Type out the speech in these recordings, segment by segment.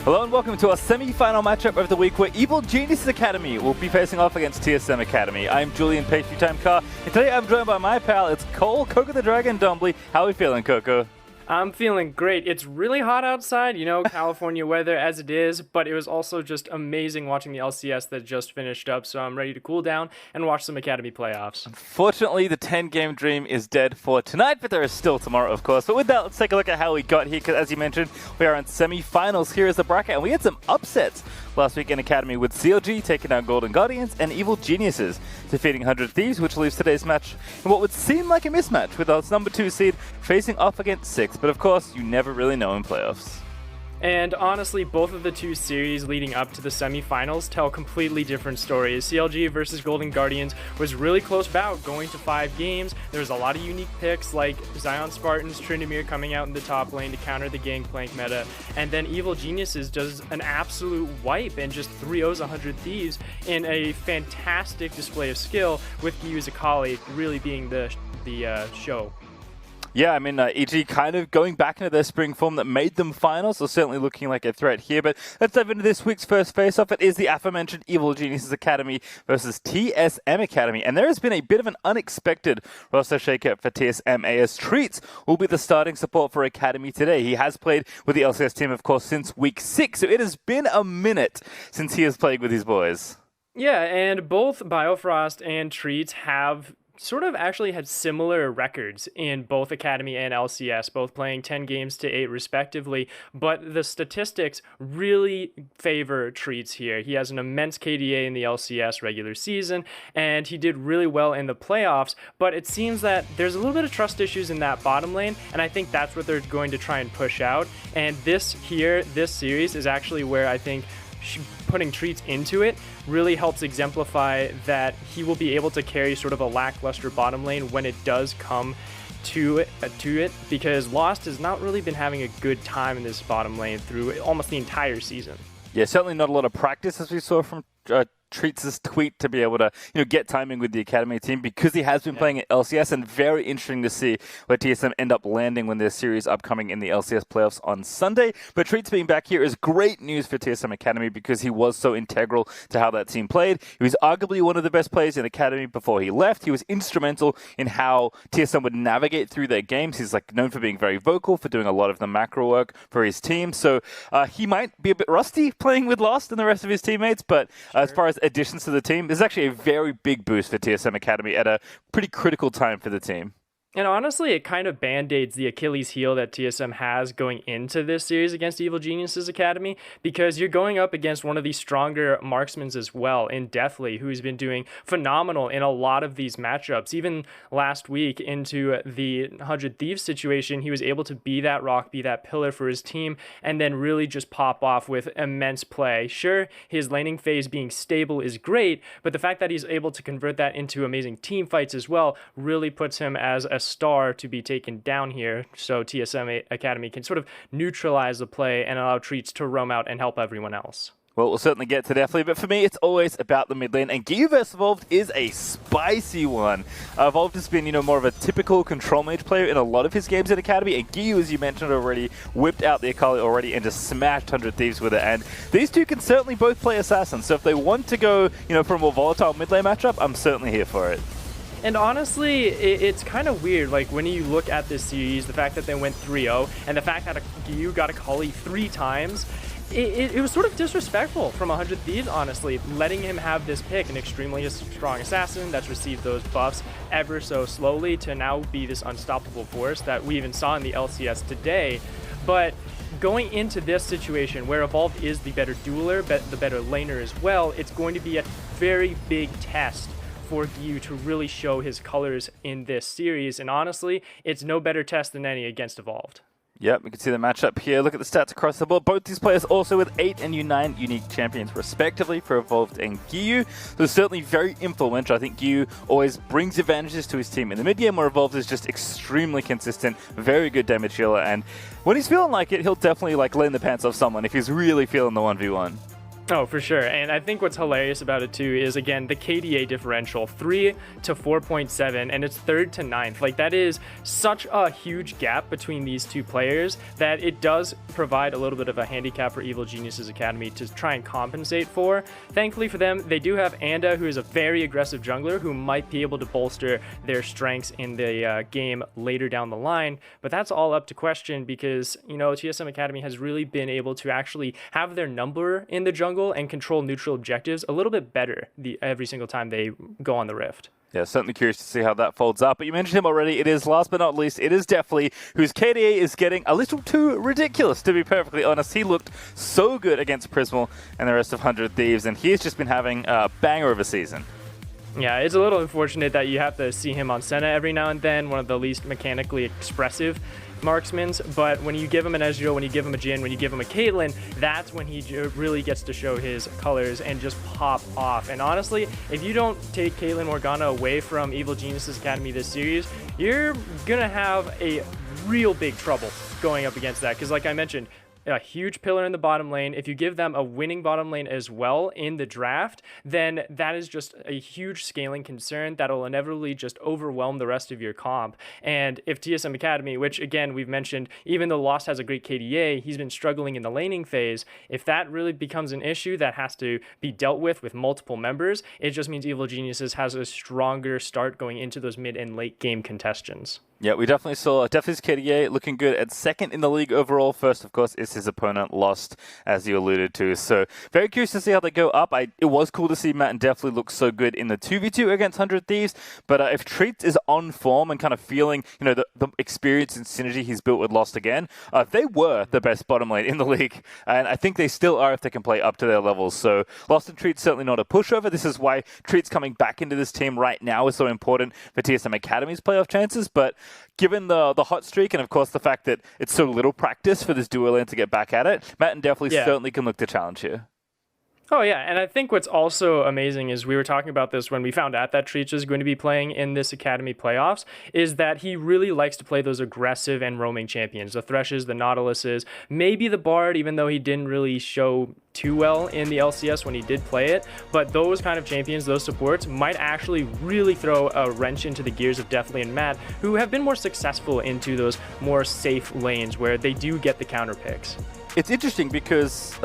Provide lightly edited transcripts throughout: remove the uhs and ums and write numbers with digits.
Hello and welcome to our semi-final matchup of the week where Evil Geniuses Academy will be facing off against TSM Academy. I'm Julian Pastry Time Car, and today I'm joined by my pal, it's Cole, Coco the Dragon Dumbly. How are we feeling, Coco? I'm feeling great. It's really hot outside, you know, California weather as it is, but it was also just amazing watching the LCS that just finished up, so I'm ready to cool down and watch some Academy playoffs. Unfortunately, the 10-game dream is dead for tonight, but there is still tomorrow, of course. But with that, let's take a look at how we got here, because as you mentioned, we are in semi-finals. Here is the bracket, and we had some upsets last week in Academy with CLG taking down Golden Guardians and Evil Geniuses defeating 100 Thieves, which leaves today's match in what would seem like a mismatch with us number 2 seed facing off against 6. But of course, you never really know in playoffs. And honestly, both of the two series leading up to the semifinals tell completely different stories. CLG versus Golden Guardians was really close bout, going to 5 games. There's a lot of unique picks like Zion Spartans, Tryndamere coming out in the top lane to counter the Gangplank meta. And then Evil Geniuses does an absolute wipe and just 3-0s 100 Thieves in a fantastic display of skill, with Gyu's Akali really being the show. Yeah, I mean, EG kind of going back into their spring form that made them finals, so certainly looking like a threat here. But let's dive into this week's first face-off. It is the aforementioned Evil Geniuses Academy versus TSM Academy. And there has been a bit of an unexpected roster shakeup for TSM, as Treats will be the starting support for Academy today. He has played with the LCS team, of course, since week 6, so it has been a minute since he has played with his boys. Yeah, and both Biofrost and Treats have sort of actually had similar records in both Academy and LCS, both playing 10 games to 8 respectively, but the statistics really favor Treats here. He has an immense KDA in the LCS regular season, and he did really well in the playoffs, but it seems that there's a little bit of trust issues in that bottom lane, and I think that's what they're going to try and push out. And this series is actually where I think putting Treats into it really helps exemplify that he will be able to carry sort of a lackluster bottom lane when it does come to it, because Lost has not really been having a good time in this bottom lane through almost the entire season. Yeah, certainly not a lot of practice, as we saw from Treats' tweet, to be able to get timing with the Academy team, because he has been playing at LCS, and very interesting to see where TSM end up landing when their series upcoming in the LCS playoffs on Sunday. But Treats being back here is great news for TSM Academy, because he was so integral to how that team played. He was arguably one of the best players in Academy before he left. He was instrumental in how TSM would navigate through their games. He's known for being very vocal, for doing a lot of the macro work for his team. So he might be a bit rusty playing with Lost and the rest of his teammates, but as far as additions to the team, this is actually a very big boost for TSM Academy at a pretty critical time for the team. And honestly, it kind of band-aids the Achilles heel that TSM has going into this series against Evil Geniuses Academy, because you're going up against one of the stronger marksmen as well in Deathly, who's been doing phenomenal in a lot of these matchups. Even last week into the 100 Thieves situation, he was able to be that rock, be that pillar for his team, and then really just pop off with immense play. Sure, his laning phase being stable is great, but the fact that he's able to convert that into amazing team fights as well really puts him as a star to be taken down here, so TSM Academy can sort of neutralize the play and allow Treats to roam out and help everyone else. Well, we'll certainly get to Deathly, but for me, it's always about the mid lane, and Gyu vs Evolved is a spicy one. Evolved has been, more of a typical control mage player in a lot of his games in Academy, and Gyu, as you mentioned already, whipped out the Akali already and just smashed 100 Thieves with it, and these two can certainly both play Assassin, so if they want to go, for a more volatile mid lane matchup, I'm certainly here for it. And honestly, it's kind of weird, when you look at this series, the fact that they went 3-0, and the fact that Gyu got Akali 3 times, it was sort of disrespectful from 100 Thieves, honestly, letting him have this pick, an extremely strong assassin that's received those buffs ever so slowly to now be this unstoppable force that we even saw in the LCS today. But going into this situation where Evolved is the better dueler, the better laner as well, it's going to be a very big test for Gyu to really show his colors in this series, and honestly, it's no better test than any against Evolved. Yep, we can see the matchup here. Look at the stats across the board. Both these players also with 8 and 9 unique champions, respectively, for Evolved and Gyu. So certainly very influential. I think Gyu always brings advantages to his team in the mid game, where Evolved is just extremely consistent, very good damage dealer, and when he's feeling like it, he'll definitely lay in the pants off someone if he's really feeling the 1v1. Oh, for sure. And I think what's hilarious about it too is, again, the KDA differential, 3 to 4.7, and it's 3rd to 9th. Like, that is such a huge gap between these two players that it does provide a little bit of a handicap for Evil Geniuses Academy to try and compensate for. Thankfully for them, they do have Anda, who is a very aggressive jungler who might be able to bolster their strengths in the game later down the line. But that's all up to question because, you know, TSM Academy has really been able to actually have their number in the jungle and control neutral objectives a little bit better every single time they go on the Rift. Yeah, certainly curious to see how that folds up. But you mentioned him already. It is, last but not least, it is Deftly, whose KDA is getting a little too ridiculous, to be perfectly honest. He looked so good against Prismal and the rest of 100 Thieves, and he's just been having a banger of a season. Yeah, it's a little unfortunate that you have to see him on Senna every now and then, one of the least mechanically expressive marksmans, but when you give him an Ezreal, when you give him a Jhin, when you give him a Caitlyn, that's when he really gets to show his colors and just pop off. And honestly, if you don't take Caitlyn Morgana away from Evil Geniuses Academy this series, you're gonna have a real big trouble going up against that, because like I mentioned, a huge pillar in the bottom lane. If you give them a winning bottom lane as well in the draft, then that is just a huge scaling concern that'll inevitably just overwhelm the rest of your comp. And if TSM Academy, which again we've mentioned, even though Lost has a great KDA, he's been struggling in the laning phase. If that really becomes an issue that has to be dealt with multiple members, it just means Evil Geniuses has a stronger start going into those mid and late game contests. Yeah, we definitely saw Deftly's KDA looking good at 2nd in the league overall. First, of course, is his opponent Lost, as you alluded to. So very curious to see how they go up. It was cool to see Matt and Deftly look so good in the 2v2 against 100 Thieves. But if Treats is on form and kind of feeling, you know, the experience and synergy he's built with Lost again, they were the best bottom lane in the league. And I think they still are if they can play up to their levels. So Lost and Treats certainly not a pushover. This is why Treats coming back into this team right now is so important for TSM Academy's playoff chances. But given the hot streak and, of course, the fact that it's so little practice for this duo lane to get back at it, Matt and Deftly certainly can look to challenge here. Oh, yeah, and I think what's also amazing is we were talking about this when we found out that Treach is going to be playing in this Academy playoffs, is that he really likes to play those aggressive and roaming champions, the Threshes, the Nautiluses, maybe the Bard, even though he didn't really show too well in the LCS when he did play it, but those kind of champions, those supports, might actually really throw a wrench into the gears of Deftly and Matt, who have been more successful into those more safe lanes where they do get the counter picks. It's interesting because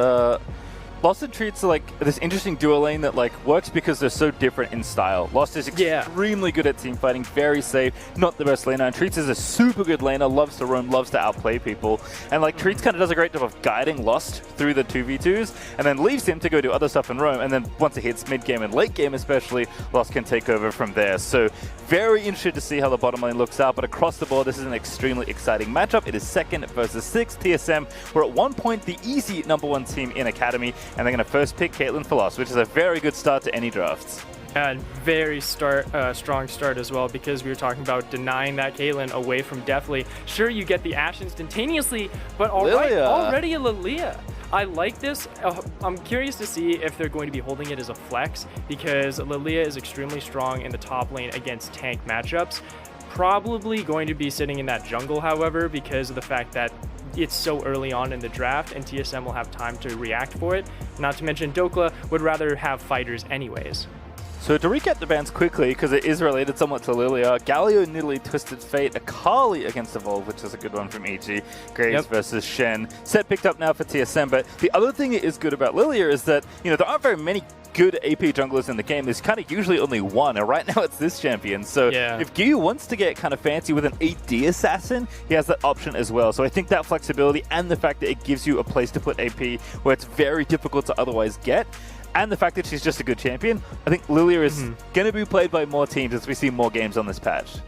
Lost and Treats are like this interesting duo lane that like works because they're so different in style. Lost is extremely good at team fighting, very safe, not the best laner. And Treats is a super good laner, loves to roam, loves to outplay people. And like Treats kind of does a great job of guiding Lost through the 2v2s and then leaves him to go do other stuff and roam. And then once it hits mid game and late game especially, Lost can take over from there. So very interested to see how the bottom lane looks out. But across the board, this is an extremely exciting matchup. It is 2nd versus 6th. TSM were at one point the easy #1 team in Academy. And they're going to first pick Caitlyn for Lost, which is a very good start to any drafts. And very strong start as well, because we were talking about denying that Caitlyn away from Deftly. Sure, you get the Ashe instantaneously, but already a Lilia. I like this. I'm curious to see if they're going to be holding it as a flex, because Lilia is extremely strong in the top lane against tank matchups. Probably going to be sitting in that jungle, however, because of the fact that it's so early on in the draft and TSM will have time to react for it. Not to mention Dokla would rather have fighters anyways. So to recap the bans quickly, because it is related somewhat to Lilia, Galio, Nidalee, Twisted Fate, Akali against Evolve, which is a good one from EG, Graves versus Shen. Set picked up now for TSM, but the other thing that is good about Lilia is that, you know, there aren't very many good AP junglers in the game. There's kind of usually only one, and right now it's this champion. So if Gyu wants to get kind of fancy with an AD assassin, he has that option as well. So I think that flexibility and the fact that it gives you a place to put AP where it's very difficult to otherwise get, and the fact that she's just a good champion, I think Lilia is going to be played by more teams as we see more games on this patch.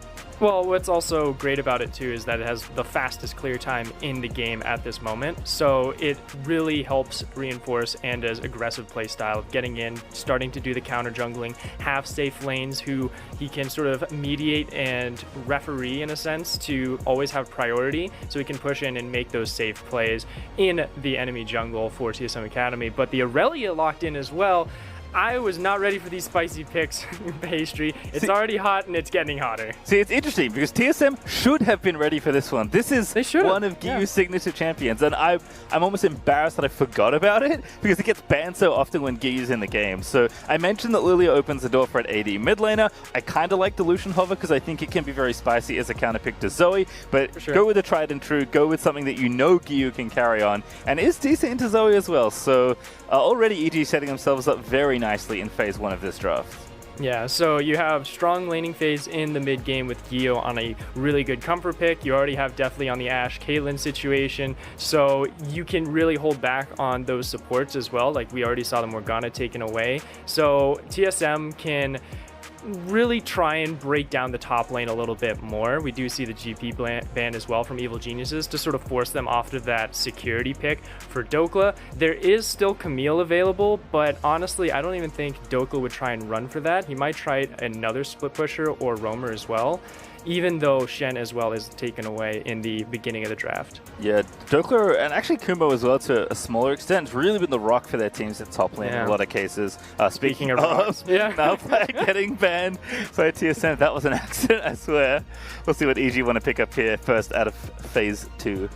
Well, what's also great about it too is that it has the fastest clear time in the game at this moment. So it really helps reinforce Anda's aggressive playstyle of getting in, starting to do the counter jungling, have safe lanes who he can sort of mediate and referee in a sense to always have priority, so he can push in and make those safe plays in the enemy jungle for TSM Academy. But the Aurelia locked in as well. I was not ready for these spicy picks, Pastry. It's already hot and it's getting hotter. See, it's interesting because TSM should have been ready for this one. This is one of Giyu's signature champions, and I'm almost embarrassed that I forgot about it because it gets banned so often when Giyu's in the game. So I mentioned that Lilia opens the door for an AD mid laner. I kind of like the Lucian Hover because I think it can be very spicy as a counter pick to Zoe, but go with the tried and true, go with something that you know Giyu can carry on, and is decent into Zoe as well. So already EG setting themselves up very nicely in phase 1 of this draft. Yeah, so you have strong laning phase in the mid game with Giyu on a really good comfort pick. You already have definitely on the Ashe Caitlyn situation, so you can really hold back on those supports as well. Like we already saw the Morgana taken away, so TSM can really try and break down the top lane a little bit more. We do see the GP ban as well from Evil Geniuses to sort of force them off of that security pick for Dokla. There is still Camille available, but honestly, I don't even think Dokla would try and run for that. He might try another split pusher or roamer as well, even though Shen as well is taken away in the beginning of the draft. Yeah, Dokla and actually Kumo as well to a smaller extent has really been the rock for their teams at top lane in a lot of cases. Speaking of rocks, Malphite getting banned by TSM, that was an accident, I swear. We'll see what EG want to pick up here first out of phase 2.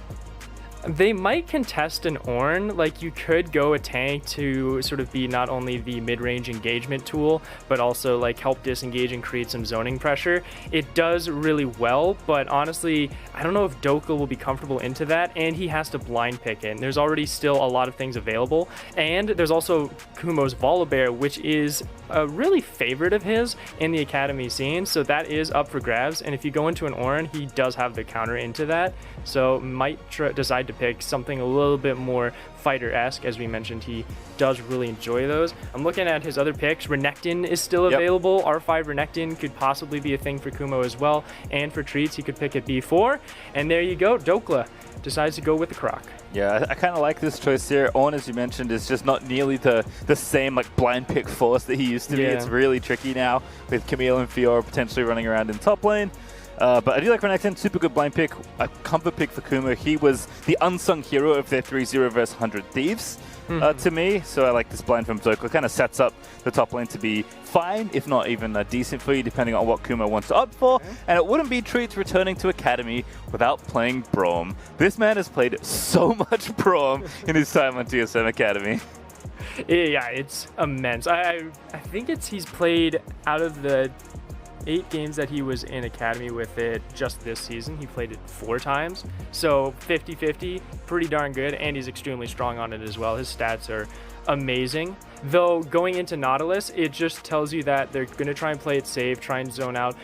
They might contest an Ornn. Like you could go a tank to sort of be not only the mid-range engagement tool, but also like help disengage and create some zoning pressure. It does really well, but honestly, I don't know if Dokla will be comfortable into that, and he has to blind pick it. There's already still a lot of things available, and there's also Kumo's Volibear, which is a really favorite of his in the academy scene, so that is up for grabs. And if you go into an Ornn, he does have the counter into that, so might decide to pick something a little bit more fighter-esque. As we mentioned, he does really enjoy those. I'm looking at his other picks. Renekton is still available. R5 Renekton could possibly be a thing for Kumo as well, and for Treats he could pick at B4, and there you go. Dokla decides to go with the Croc. Yeah, I kind of like this choice here. Ornn, as you mentioned, is just not nearly the same like blind pick force that he used to be. It's really tricky now with Camille and Fiora potentially running around in top lane. But I do like Renekton, super good blind pick, a comfort pick for Kumo. He was the unsung hero of their 3-0 versus 100 Thieves to me, so I like this blind from Dokla. Kind of sets up the top lane to be fine, if not even decent for you, depending on what Kumo wants to opt for. And it wouldn't be Treats returning to Academy without playing Braum. This man has played so much Braum in his time on TSM Academy. Yeah, it's immense. I think he's played out of the 8 games that he was in Academy with it just this season, he played it 4 times. So 50-50, pretty darn good, and he's extremely strong on it as well. His stats are amazing. Though going into Nautilus, it just tells you that they're going to try and play it safe, try and zone out,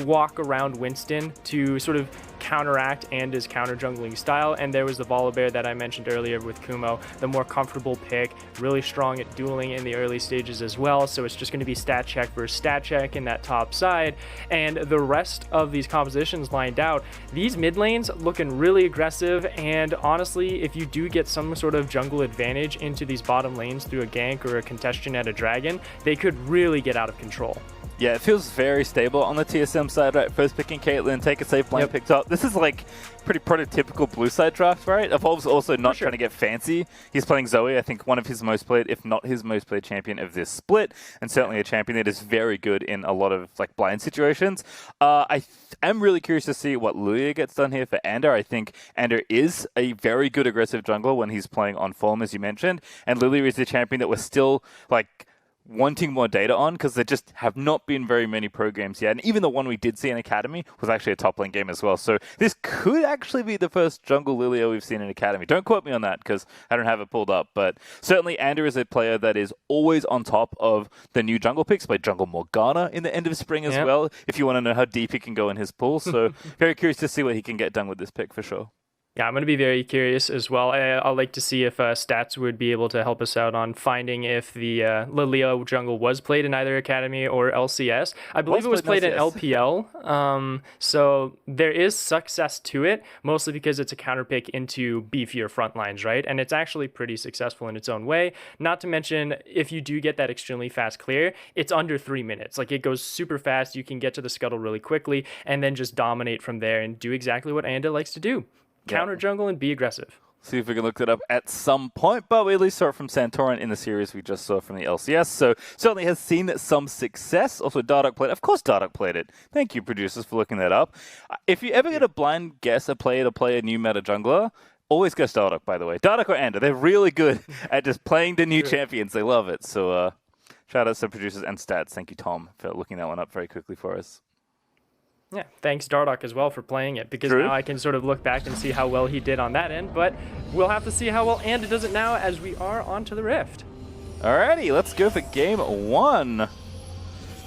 walk around Winston to sort of counteract and his counter jungling style. And there was the Volibear that I mentioned earlier with Kumo, the more comfortable pick, really strong at dueling in the early stages as well. So it's just going to be stat check versus stat check in that top side. And the rest of these compositions lined out, these mid lanes looking really aggressive. And honestly, if you do get some sort of jungle advantage into these bottom lanes through a gank or a contestation at a dragon, they could really get out of control. Yeah, it feels very stable on the TSM side, right? First picking Caitlyn, take a safe blind picked up. This is like pretty prototypical blue side draft, right? Evolve's also not trying to get fancy. He's playing Zoe, I think one of his most played, if not his most played champion of this split, and certainly a champion that is very good in a lot of like blind situations. I am really curious to see what Lilia gets done here for Ander. I think Ander is a very good aggressive jungler when he's playing on form, as you mentioned, and Lilia is the champion that we're still like wanting more data on because there just have not been very many pro games yet. And even the one we did see in Academy was actually a top lane game as well. So this could actually be the first jungle Lilia we've seen in Academy. Don't quote me on that because I don't have it pulled up. But certainly Ander is a player that is always on top of the new jungle picks. By jungle Morgana in the end of spring as well, if you want to know how deep he can go in his pool. So very curious to see what he can get done with this pick for sure. Yeah, I'm going to be very curious as well. I'll like to see if Stats would be able to help us out on finding if the Lilia jungle was played in either Academy or LCS. I believe it was played in LPL, so there is success to it, mostly because it's a counter pick into beefier front lines, right? And it's actually pretty successful in its own way. Not to mention, if you do get that extremely fast clear, it's under 3 minutes. Like, it goes super fast. You can get to the scuttle really quickly and then just dominate from there and do exactly what Anda likes to do. Counter jungle and be aggressive. See if we can look that up at some point, but we at least saw it from Santorin in the series we just saw from the LCS, so certainly has seen some success. Also, Dardoch played. Of course Dardoch played it. Thank you, producers, for looking that up. If you ever get a blind guess a player to play a new meta jungler, always guess Dardoch, by the way. Dardoch or Anda, they're really good at just playing the new champions. They love it. So shout out to producers and stats. Thank you, Tom, for looking that one up very quickly for us. Yeah, thanks Dardoch as well for playing it, because now I can sort of look back and see how well he did on that end, but we'll have to see how well Anda does it now as we are onto the Rift. Alrighty, let's go for game 1.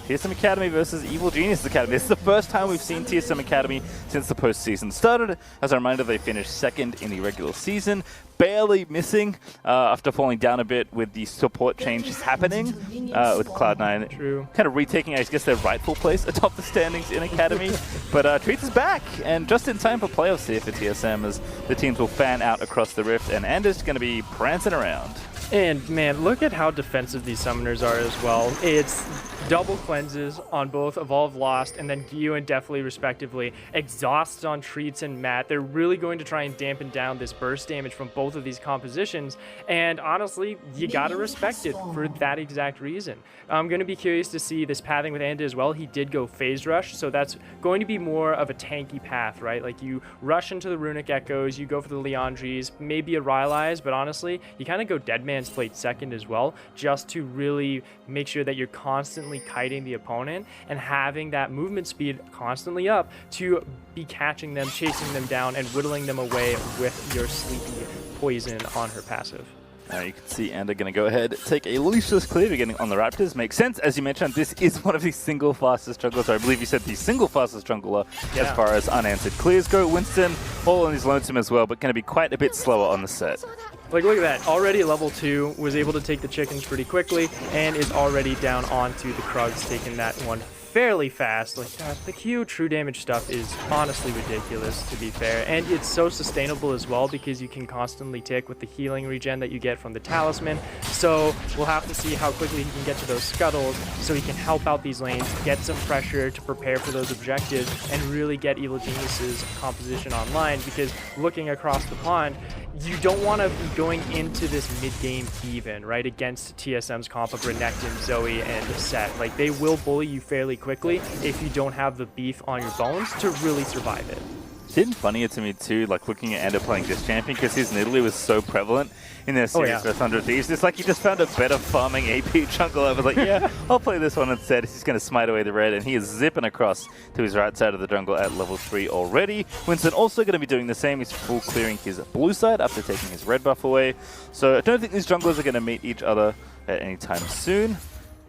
TSM Academy versus Evil Genius Academy. This is the first time we've seen TSM Academy since the postseason started. As a reminder, they finished 2nd in the regular season, barely missing after falling down a bit with the support changes happening with Cloud9. True. Kind of retaking, I guess, their rightful place atop the standings in Academy. But Treats is back, and just in time for playoffs here for TSM as the teams will fan out across the Rift, and Anders going to be prancing around. And man, look at how defensive these summoners are as well. It's double cleanses on both Evolve Lost and then Gyu and Deathly respectively. Exhausts on Treats and Matt. They're really going to try and dampen down this burst damage from both of these compositions. And honestly, you gotta respect it for that exact reason. I'm gonna be curious to see this pathing with Anda as well. He did go Phase Rush, so that's going to be more of a tanky path, right? Like you rush into the Runic Echoes, you go for the Leandries, maybe a Rylai's, but honestly, you kind of go Dead Man's Plate second as well, just to really make sure that you're constantly kiting the opponent and having that movement speed constantly up to be catching them, chasing them down, and whittling them away with your Sleepy Poison on her passive. You can see Anda going to go ahead, take a leashless clear, beginning on the Raptors. Makes sense. As you mentioned, this is one of the single fastest junglers. I believe you said the single fastest jungler as far as unanswered clears go. Winston, all on his lonesome as well, but going to be quite a bit slower on the set. Like, look at that. Already level 2, was able to take the chickens pretty quickly, and is already down onto the Krugs, taking that one fairly fast. Like, God, the Q true damage stuff is honestly ridiculous, to be fair. And it's so sustainable as well, because you can constantly tick with the healing regen that you get from the Talisman. So we'll have to see how quickly he can get to those scuttles so he can help out these lanes, get some pressure to prepare for those objectives, and really get Evil Genius's composition online, because looking across the pond, you don't want to be going into this mid-game even, right, against TSM's comp of Renekton, Zoe, and Set. Like, they will bully you fairly quickly if you don't have the beef on your bones to really survive it. It's even funnier to me too, like looking at Anda playing this champion, because his Nidalee was so prevalent in their series with Thunder Thieves. It's like he just found a better farming AP jungler. I was like, yeah, I'll play this one instead. He's going to smite away the red, and he is zipping across to his right side of the jungle at level 3 already. Winston also going to be doing the same. He's full clearing his blue side after taking his red buff away. So I don't think these junglers are going to meet each other at any time soon.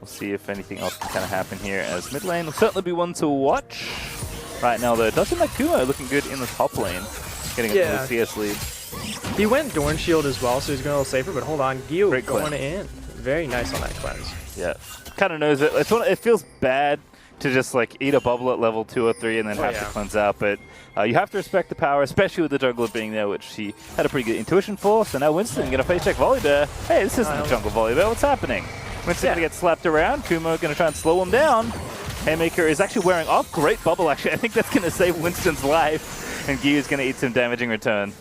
We'll see if anything else can kind of happen here, as mid lane will certainly be one to watch. Right now, though, doesn't like Kumo looking good in the top lane, getting a LCS lead. He went Dorn Shield as well, so he's going a little safer, but hold on, Gyu going in. Very nice on that cleanse. Yeah, kind of knows it. It feels bad to just like eat a bubble at level 2 or 3 and then have to cleanse out, but you have to respect the power, especially with the jungler being there, which he had a pretty good intuition for. So now Winston going to face check Volibear. Hey, this isn't the jungle Volibear, what's happening? Winston going to get slapped around, Kumo going to try and slow him down. Haymaker is actually wearing off. Great bubble, actually. I think that's going to save Winston's life, and Gyu is going to eat some damage in return.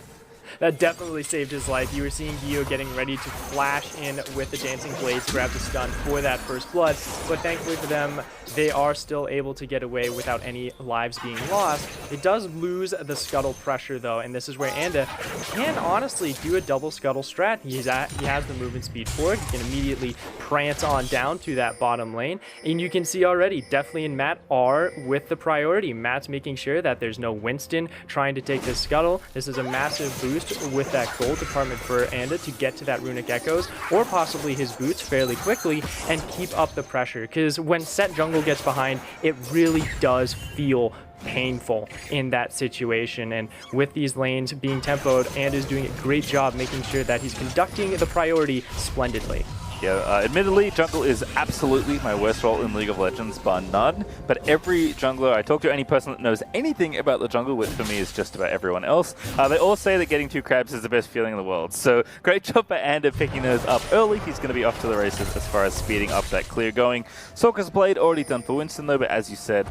That definitely saved his life. You were seeing Gyu getting ready to flash in with the Dancing Blades, grab the stun for that first blood, but thankfully for them, they are still able to get away without any lives being lost. It does lose the scuttle pressure though, and this is where Anda can honestly do a double scuttle strat. He has the movement speed for it. He can immediately prance on down to that bottom lane, and you can see already Deathly and Matt are with the priority. Matt's making sure that there's no Winston trying to take this scuttle. This is a massive boost with that gold department for Anda to get to that Runic Echoes, or possibly his boots fairly quickly, and keep up the pressure, because when Set jungle gets behind, it really does feel painful in that situation. And with these lanes being tempoed, Anda's doing a great job making sure that he's conducting the priority splendidly. Yeah, admittedly, jungle is absolutely my worst role in League of Legends, bar none. But every jungler I talk to, any person that knows anything about the jungle, which for me is just about everyone else, they all say that getting 2 crabs is the best feeling in the world. So great job by Anda picking those up early. He's going to be off to the races as far as speeding up that clear going. Sorka's Blade already done for Winston though, but as you said,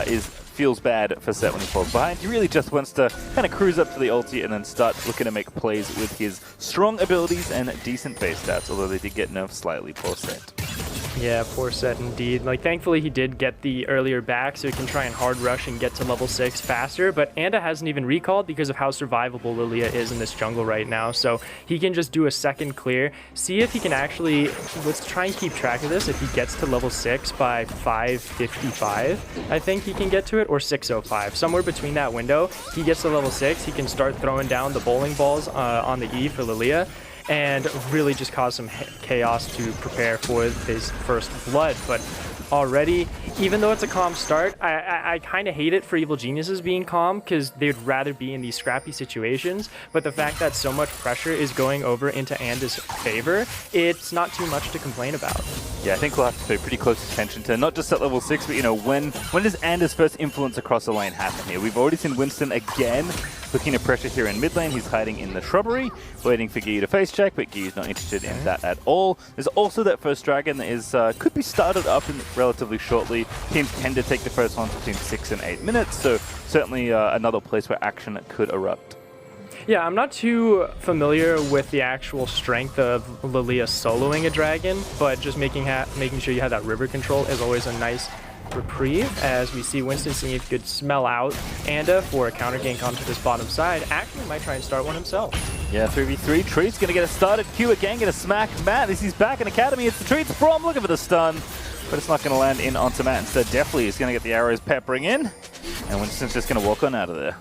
is feels bad for Set when he falls behind. He really just wants to kind of cruise up to the ulti and then start looking to make plays with his strong abilities and decent base stats, although they did get nerfed slightly, poor Set. Yeah, poor Set indeed. Like, thankfully he did get the earlier back so he can try and hard rush and get to level 6 faster, but Anda hasn't even recalled because of how survivable Lilia is in this jungle right now, so he can just do a second clear, see if he can actually, let's try and keep track of this, if he gets to level 6 by 5:55, I think he can get to it, or 6:05, somewhere between that window. He gets to level 6, he can start throwing down the bowling balls on the E for Lilia, and really just cause some chaos to prepare for his first blood. But already, even though it's a calm start, I kind of hate it for Evil Geniuses being calm because they'd rather be in these scrappy situations. But the fact that so much pressure is going over into Anda's favor, it's not too much to complain about. Yeah, I think we'll have to pay pretty close attention to not just at level 6, but, you know, when does Anda's first influence across the lane happen here? We've already seen Winston again looking at pressure here in mid lane. He's hiding in the shrubbery, waiting for Giyu to face check, but Giyu's not interested in that at all. There's also that first dragon that is could be started up in relatively shortly. Teams tend to take the first one between 6 and 8 minutes, so certainly another place where action could erupt. Yeah, I'm not too familiar with the actual strength of Lilia soloing a dragon, but just making sure you have that river control is always a nice reprieve, as we see Winston seeing if he could smell out Anda for a counter gank onto this bottom side. Actually might try and start one himself. Yeah, 3v3. Treat's going to get it started. Q again going to smack Matt as he's back in Academy. It's the Treat's Prom looking for the stun, but it's not going to land in onto Matt. Instead, Definitely is going to get the arrows peppering in, and Winston's just going to walk on out of there.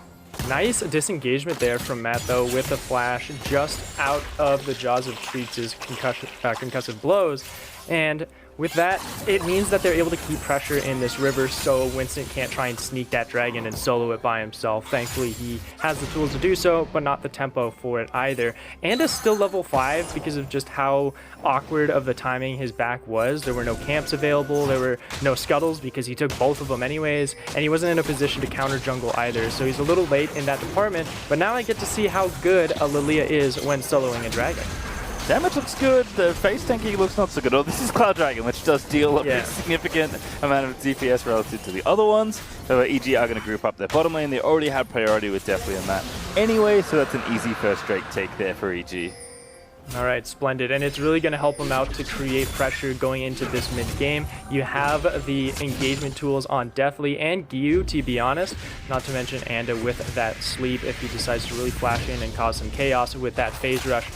Nice disengagement there from Matt, though, with the flash just out of the jaws of Treats' concussive blows. And with that, it means that they're able to keep pressure in this river so Winston can't try and sneak that dragon and solo it by himself. Thankfully, he has the tools to do so, but not the tempo for it either. Anda's still level 5 because of just how awkward of the timing his back was. There were no camps available, there were no scuttles because he took both of them anyways, and he wasn't in a position to counter jungle either, so he's a little late in that department, but now I get to see how good a Lilia is when soloing a dragon. Damage looks good, the face tanking looks not so good. Oh, this is Cloud Dragon, which does deal a pretty significant amount of DPS relative to the other ones. So EG are going to group up their bottom lane. They already had priority with Definitely on that anyway, so that's an easy first Drake take there for EG. All right, splendid. And it's really going to help him out to create pressure going into this mid-game. You have the engagement tools on Deathly and Giyu, to be honest, not to mention Anda with that sleep if he decides to really flash in and cause some chaos with that phase rush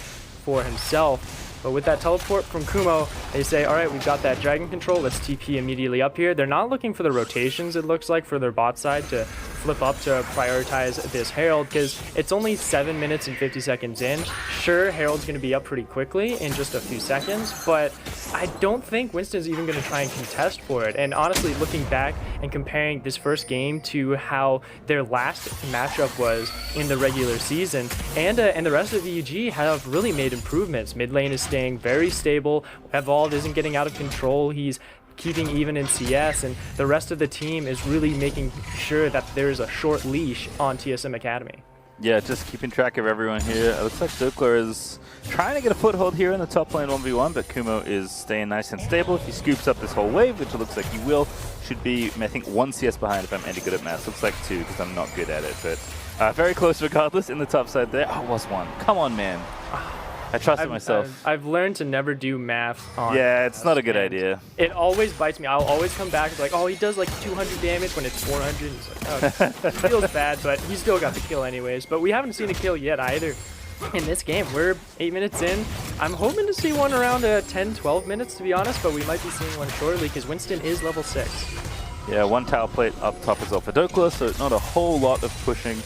for himself. But with that teleport from Kumo, they say, all right, we've got that dragon control, let's TP immediately up here. They're not looking for the rotations, it looks like, for their bot side to flip up to prioritize this Herald, because it's only 7 minutes and 50 seconds in. Sure, Herald's going to be up pretty quickly in just a few seconds, but I don't think Winston's even going to try and contest for it. And honestly, looking back and comparing this first game to how their last matchup was in the regular season, Anda and the rest of EUG have really made improvements. Mid lane is staying very stable. Evolved isn't getting out of control. He's keeping even in CS, and the rest of the team is really making sure that there's a short leash on TSM Academy. Yeah, just keeping track of everyone here. It looks like FLICKR is trying to get a foothold here in the top lane 1v1, but Kumo is staying nice and stable. If he scoops up this whole wave, which it looks like he will, should be, I think, 1 CS behind if I'm any good at maths. Looks like 2 because I'm not good at it, but very close regardless in the top side there. Oh, it was 1. Come on, man. I trusted myself. I've learned to never do math on. Yeah, it's not a good idea. It always bites me. I'll always come back and be like, oh, he does like 200 damage when it's 400. It's like, oh, it feels bad, but he still got the kill anyways. But we haven't seen a kill yet either in this game. We're 8 minutes in. I'm hoping to see one around 10, 12 minutes, to be honest, but we might be seeing one shortly because Winston is level 6. Yeah, 1 tower plate up top as well for Dokla, so not a whole lot of pushing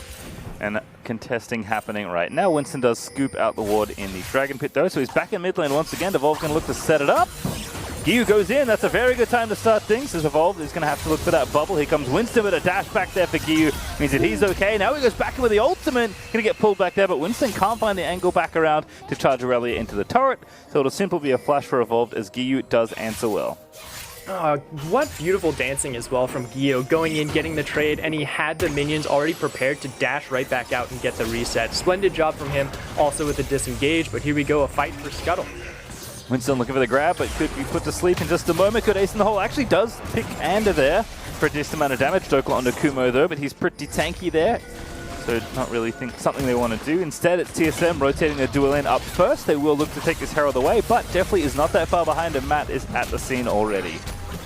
and contesting happening right now. Winston does scoop out the ward in the Dragon Pit though, so he's back in mid lane once again. Evolve's going to look to set it up. Giyu goes in. That's a very good time to start things, as Evolve is going to have to look for that bubble. Here comes Winston with a dash back there for Giyu. Means that he's okay. Now he goes back in with the ultimate. Going to get pulled back there, but Winston can't find the angle back around to charge Aurelia into the turret, so it'll simply be a flash for Evolve as Giyu does answer well. What beautiful dancing as well from Giyu, going in, getting the trade, and he had the minions already prepared to dash right back out and get the reset. Splendid job from him, also with the disengage, but here we go, a fight for Scuttle. Winston looking for the grab, but could be put to sleep in just a moment. Good ace in the hole. Actually does pick Ander there for a decent amount of damage. Dokla onto Kumo though, but he's pretty tanky there. So not really something they want to do. Instead, it's TSM rotating their dual lane up first. They will look to take this Herald away, but definitely is not that far behind, and Matt is at the scene already.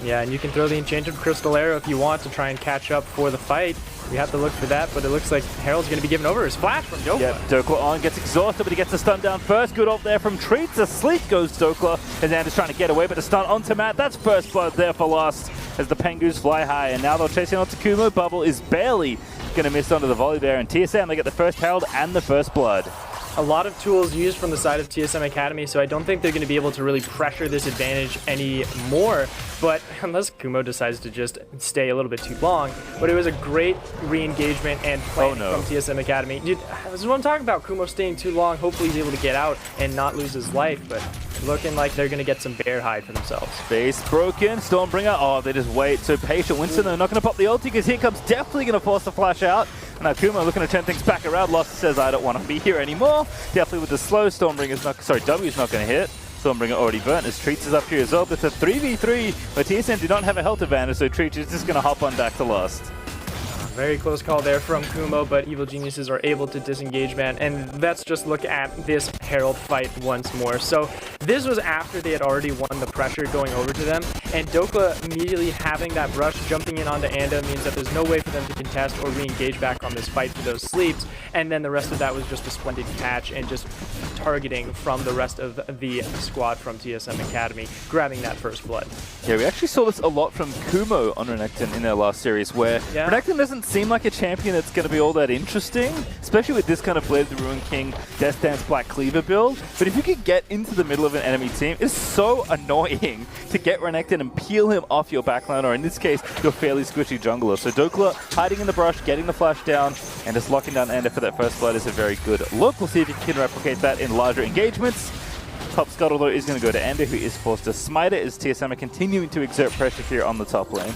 Yeah, and you can throw the Enchanted Crystal Arrow if you want to try and catch up for the fight. We have to look for that, but it looks like Herald's going to be given over. His flash from Dokla. Yeah, Dokla on, gets exhausted, but he gets the stun down first. Good ult there from Treats. Asleep goes Dokla, as Ander's trying to get away, but the stun onto Matt. That's first blood there for Lost, as the Pengus fly high, and now they'll chase in onto Kumo. Bubble is barely going to miss onto the volley there, and TSM, they get the first Herald and the first blood. A lot of tools used from the side of TSM Academy, so I don't think they're going to be able to really pressure this advantage anymore. But unless Kumo decides to just stay a little bit too long. But it was a great re-engagement and plan from TSM Academy. Dude, this is what I'm talking about. Kumo staying too long. Hopefully he's able to get out and not lose his life. But looking like they're going to get some bear hide for themselves. Base broken. Stormbringer. Oh, they just wait. So patient. Winston, they're not going to pop the ulti because here comes definitely going to force the flash out. Now Kumo looking to turn things back around. Lost says, I don't want to be here anymore. Definitely with the slow. Stormbringer's not, sorry, W's not going to hit. Stormbringer already burnt as Treats is up here as well. But it's a 3v3 where TSM do not have a health advantage, so Treats is just going to hop on back to Lost. Very close call there from Kumo, but Evil Geniuses are able to disengage, man. And let's just look at this Herald fight once more. So this was after they had already won the pressure going over to them, and Dokla immediately having that brush jumping in onto Anda means that there's no way for them to contest or re-engage back on this fight for those sleeps. And then the rest of that was just a splendid catch and just targeting from the rest of the squad from TSM Academy, grabbing that first blood. Yeah, we actually saw this a lot from Kumo on Renekton in their last series, where Renekton doesn't seem like a champion that's going to be all that interesting, especially with this kind of Blade of the Ruined King, Death Dance Black Cleaver build. But if you could get into the middle of an enemy team, it's so annoying to get Renekton and peel him off your backline, or in this case, your fairly squishy jungler. So Dokla hiding in the brush, getting the flash down, and just locking down Ender for that first blood is a very good look. We'll see if he can replicate that in larger engagements. Top scuttle though is going to go to Ender, who is forced to smite it, as TSM are continuing to exert pressure here on the top lane.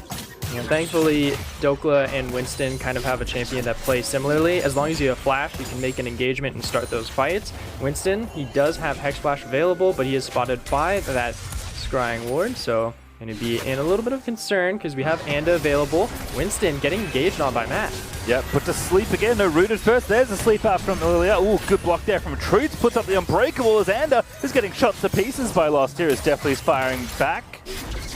And thankfully, Dokla and Winston kind of have a champion that plays similarly. As long as you have Flash, you can make an engagement and start those fights. Winston, he does have Hex Flash available, but he is spotted by that Scrying Ward, so going to be in a little bit of concern because we have Anda available. Winston getting engaged on by Matt. Yep, put to sleep again. No rooted first. There's a sleep out from Lilia. Ooh, good block there from Truth. Puts up the Unbreakable as Anda is getting shot to pieces by Lost here, as definitely is firing back.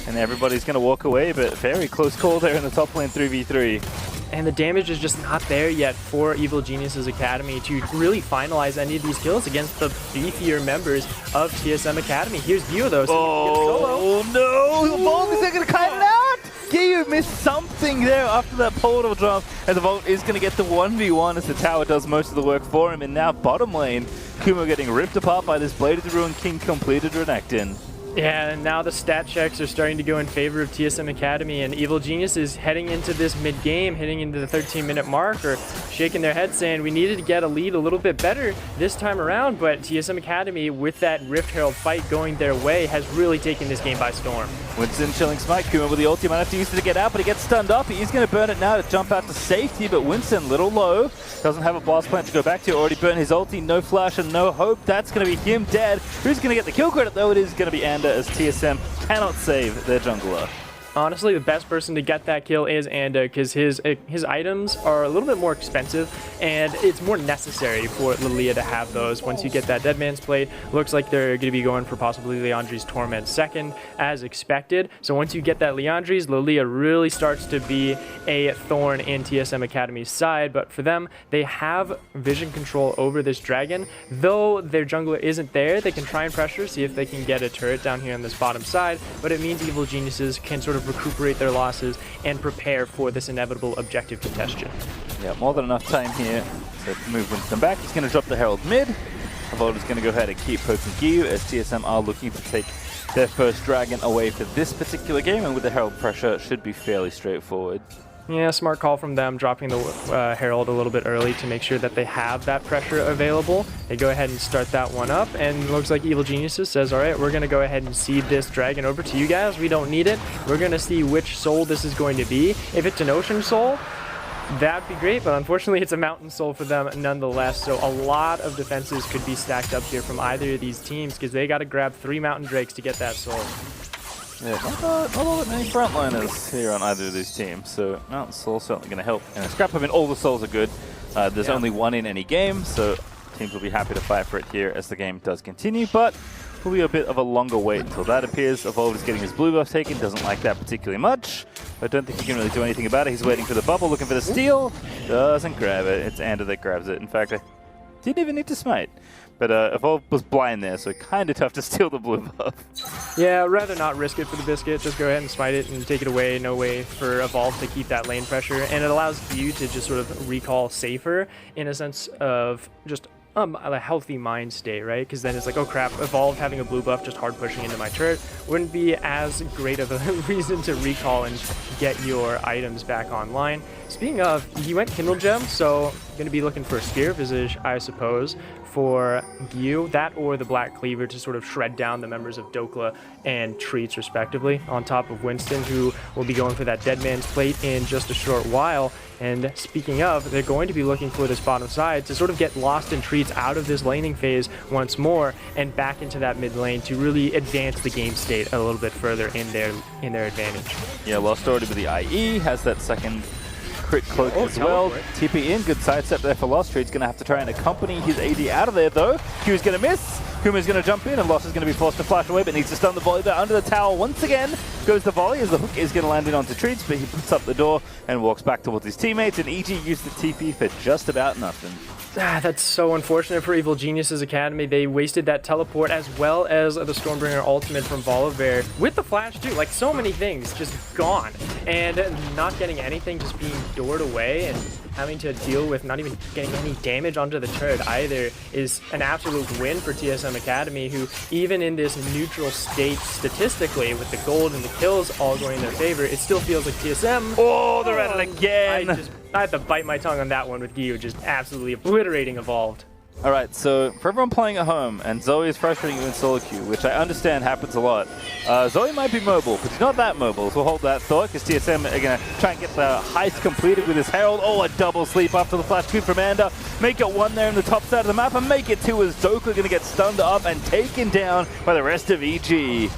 And everybody's going to walk away, but very close call there in the top lane 3v3. And the damage is just not there yet for Evil Geniuses Academy to really finalize any of these kills against the beefier members of TSM Academy. Here's Gio though. So oh no! The Vault is going to kite it out! Gio missed something there after that portal jump, and the Vault is going to get the 1v1 as the tower does most of the work for him. And now bottom lane, Kumo getting ripped apart by this Blade of the Ruined King completed Renekton. Yeah, and now the stat checks are starting to go in favor of TSM Academy, and Evil Genius is heading into this mid-game, heading into the 13-minute mark, or shaking their head saying we needed to get a lead a little bit better this time around, but TSM Academy, with that Rift Herald fight going their way, has really taken this game by storm. Winston chilling smite. Kumo with the ulti, might have to use it to get out, but he gets stunned up. He's going to burn it now to jump out to safety, but Winston, little low, doesn't have a blast plant to go back to. Already burned his ulti, no flash and no hope. That's going to be him dead. Who's going to get the kill credit though? It is going to be Anda, as TSM cannot save their jungler. Honestly, the best person to get that kill is Anda, because his items are a little bit more expensive, and it's more necessary for Lilia to have those. Once you get that Dead Man's Plate, looks like they're going to be going for possibly Leandri's Torment second, as expected. So once you get that Leandri's, Lilia really starts to be a thorn in TSM Academy's side, but for them, they have vision control over this dragon. Though their jungler isn't there, they can try and pressure, see if they can get a turret down here on this bottom side, but it means Evil Geniuses can sort of recuperate their losses and prepare for this inevitable objective contention. Yeah, more than enough time here to move Winston back. He's going to drop the Herald mid. Evolve is going to go ahead and keep poking Gyu, as TSM are looking to take their first dragon away for this particular game, and with the Herald pressure, it should be fairly straightforward. Yeah, smart call from them, dropping the Herald a little bit early to make sure that they have that pressure available. They go ahead and start that one up, and looks like Evil Geniuses says, all right, we're going to go ahead and cede this dragon over to you guys. We don't need it. We're going to see which soul this is going to be. If it's an Ocean Soul, That'd be great, but unfortunately it's a Mountain Soul for them nonetheless, so a lot of defenses could be stacked up here from either of these teams because they got to grab 3 Mountain Drakes to get that Soul. Yeah, not all that many frontliners here on either of these teams, so Mountain Soul certainly going to help. And Scrap, I mean, all the Souls are good. There's only one in any game, so teams will be happy to fight for it here as the game does continue, but will be a bit of a longer wait until that appears. Evolved is getting his blue buff taken, doesn't like that particularly much. I don't think he can really do anything about it. He's waiting for the bubble, looking for the steal. Doesn't grab it. It's Ander that grabs it. In fact, I didn't even need to smite. But Evolved was blind there, so kind of tough to steal the blue buff. Yeah, rather not risk it for the biscuit. Just go ahead and smite it and take it away. No way for Evolved to keep that lane pressure. And it allows you to just sort of recall safer in a sense of just a healthy mind state, right? Because then it's like, oh crap, Evolved having a blue buff just hard pushing into my turret wouldn't be as great of a reason to recall and get your items back online. Speaking of, he went Kindle Gem, so going to be looking for a Spear Visage, I suppose, for Gyu, that or the Black Cleaver to sort of shred down the members of Dokla and Treats respectively, on top of Winston, who will be going for that Dead Man's Plate in just a short while. And speaking of, they're going to be looking for this bottom side to sort of get Lost and Treats out of this laning phase once more and back into that mid lane to really advance the game state a little bit further in their advantage. Yeah, Lost already with the IE, has that second crit cloak as well. TP in, good sidestep there for Lost. Treat's going to have to try and accompany his AD out of there though. Q's going to miss. Kuma's going to jump in, and Lost is going to be forced to flash away, but needs to stun the volley there under the tower once again. Goes the volley as the hook is going to land in onto Treats, but he puts up the door and walks back towards his teammates, and EG used the TP for just about nothing. That's so unfortunate for Evil Geniuses Academy. They wasted that teleport as well as the Stormbringer ultimate from Volibear with the flash too. Like, so many things just gone, and not getting anything, just being doored away and having to deal with not even getting any damage onto the turret either is an absolute win for TSM Academy, who even in this neutral state statistically with the gold and the kills all going in their favor, it still feels like TSM. Oh, they're at it again. I had to bite my tongue on that one with Gyu just absolutely obliterating Evolved. All right, so for everyone playing at home, and Zoe is frustrating you in solo queue, which I understand happens a lot. Zoe might be mobile, but he's not that mobile, so hold that thought, because TSM are going to try and get the heist completed with his Herald. Oh, a double sleep after the flash queue from Ander. Make it 1 there in the top side of the map, and make it 2 as Dokla going to get stunned up and taken down by the rest of EG.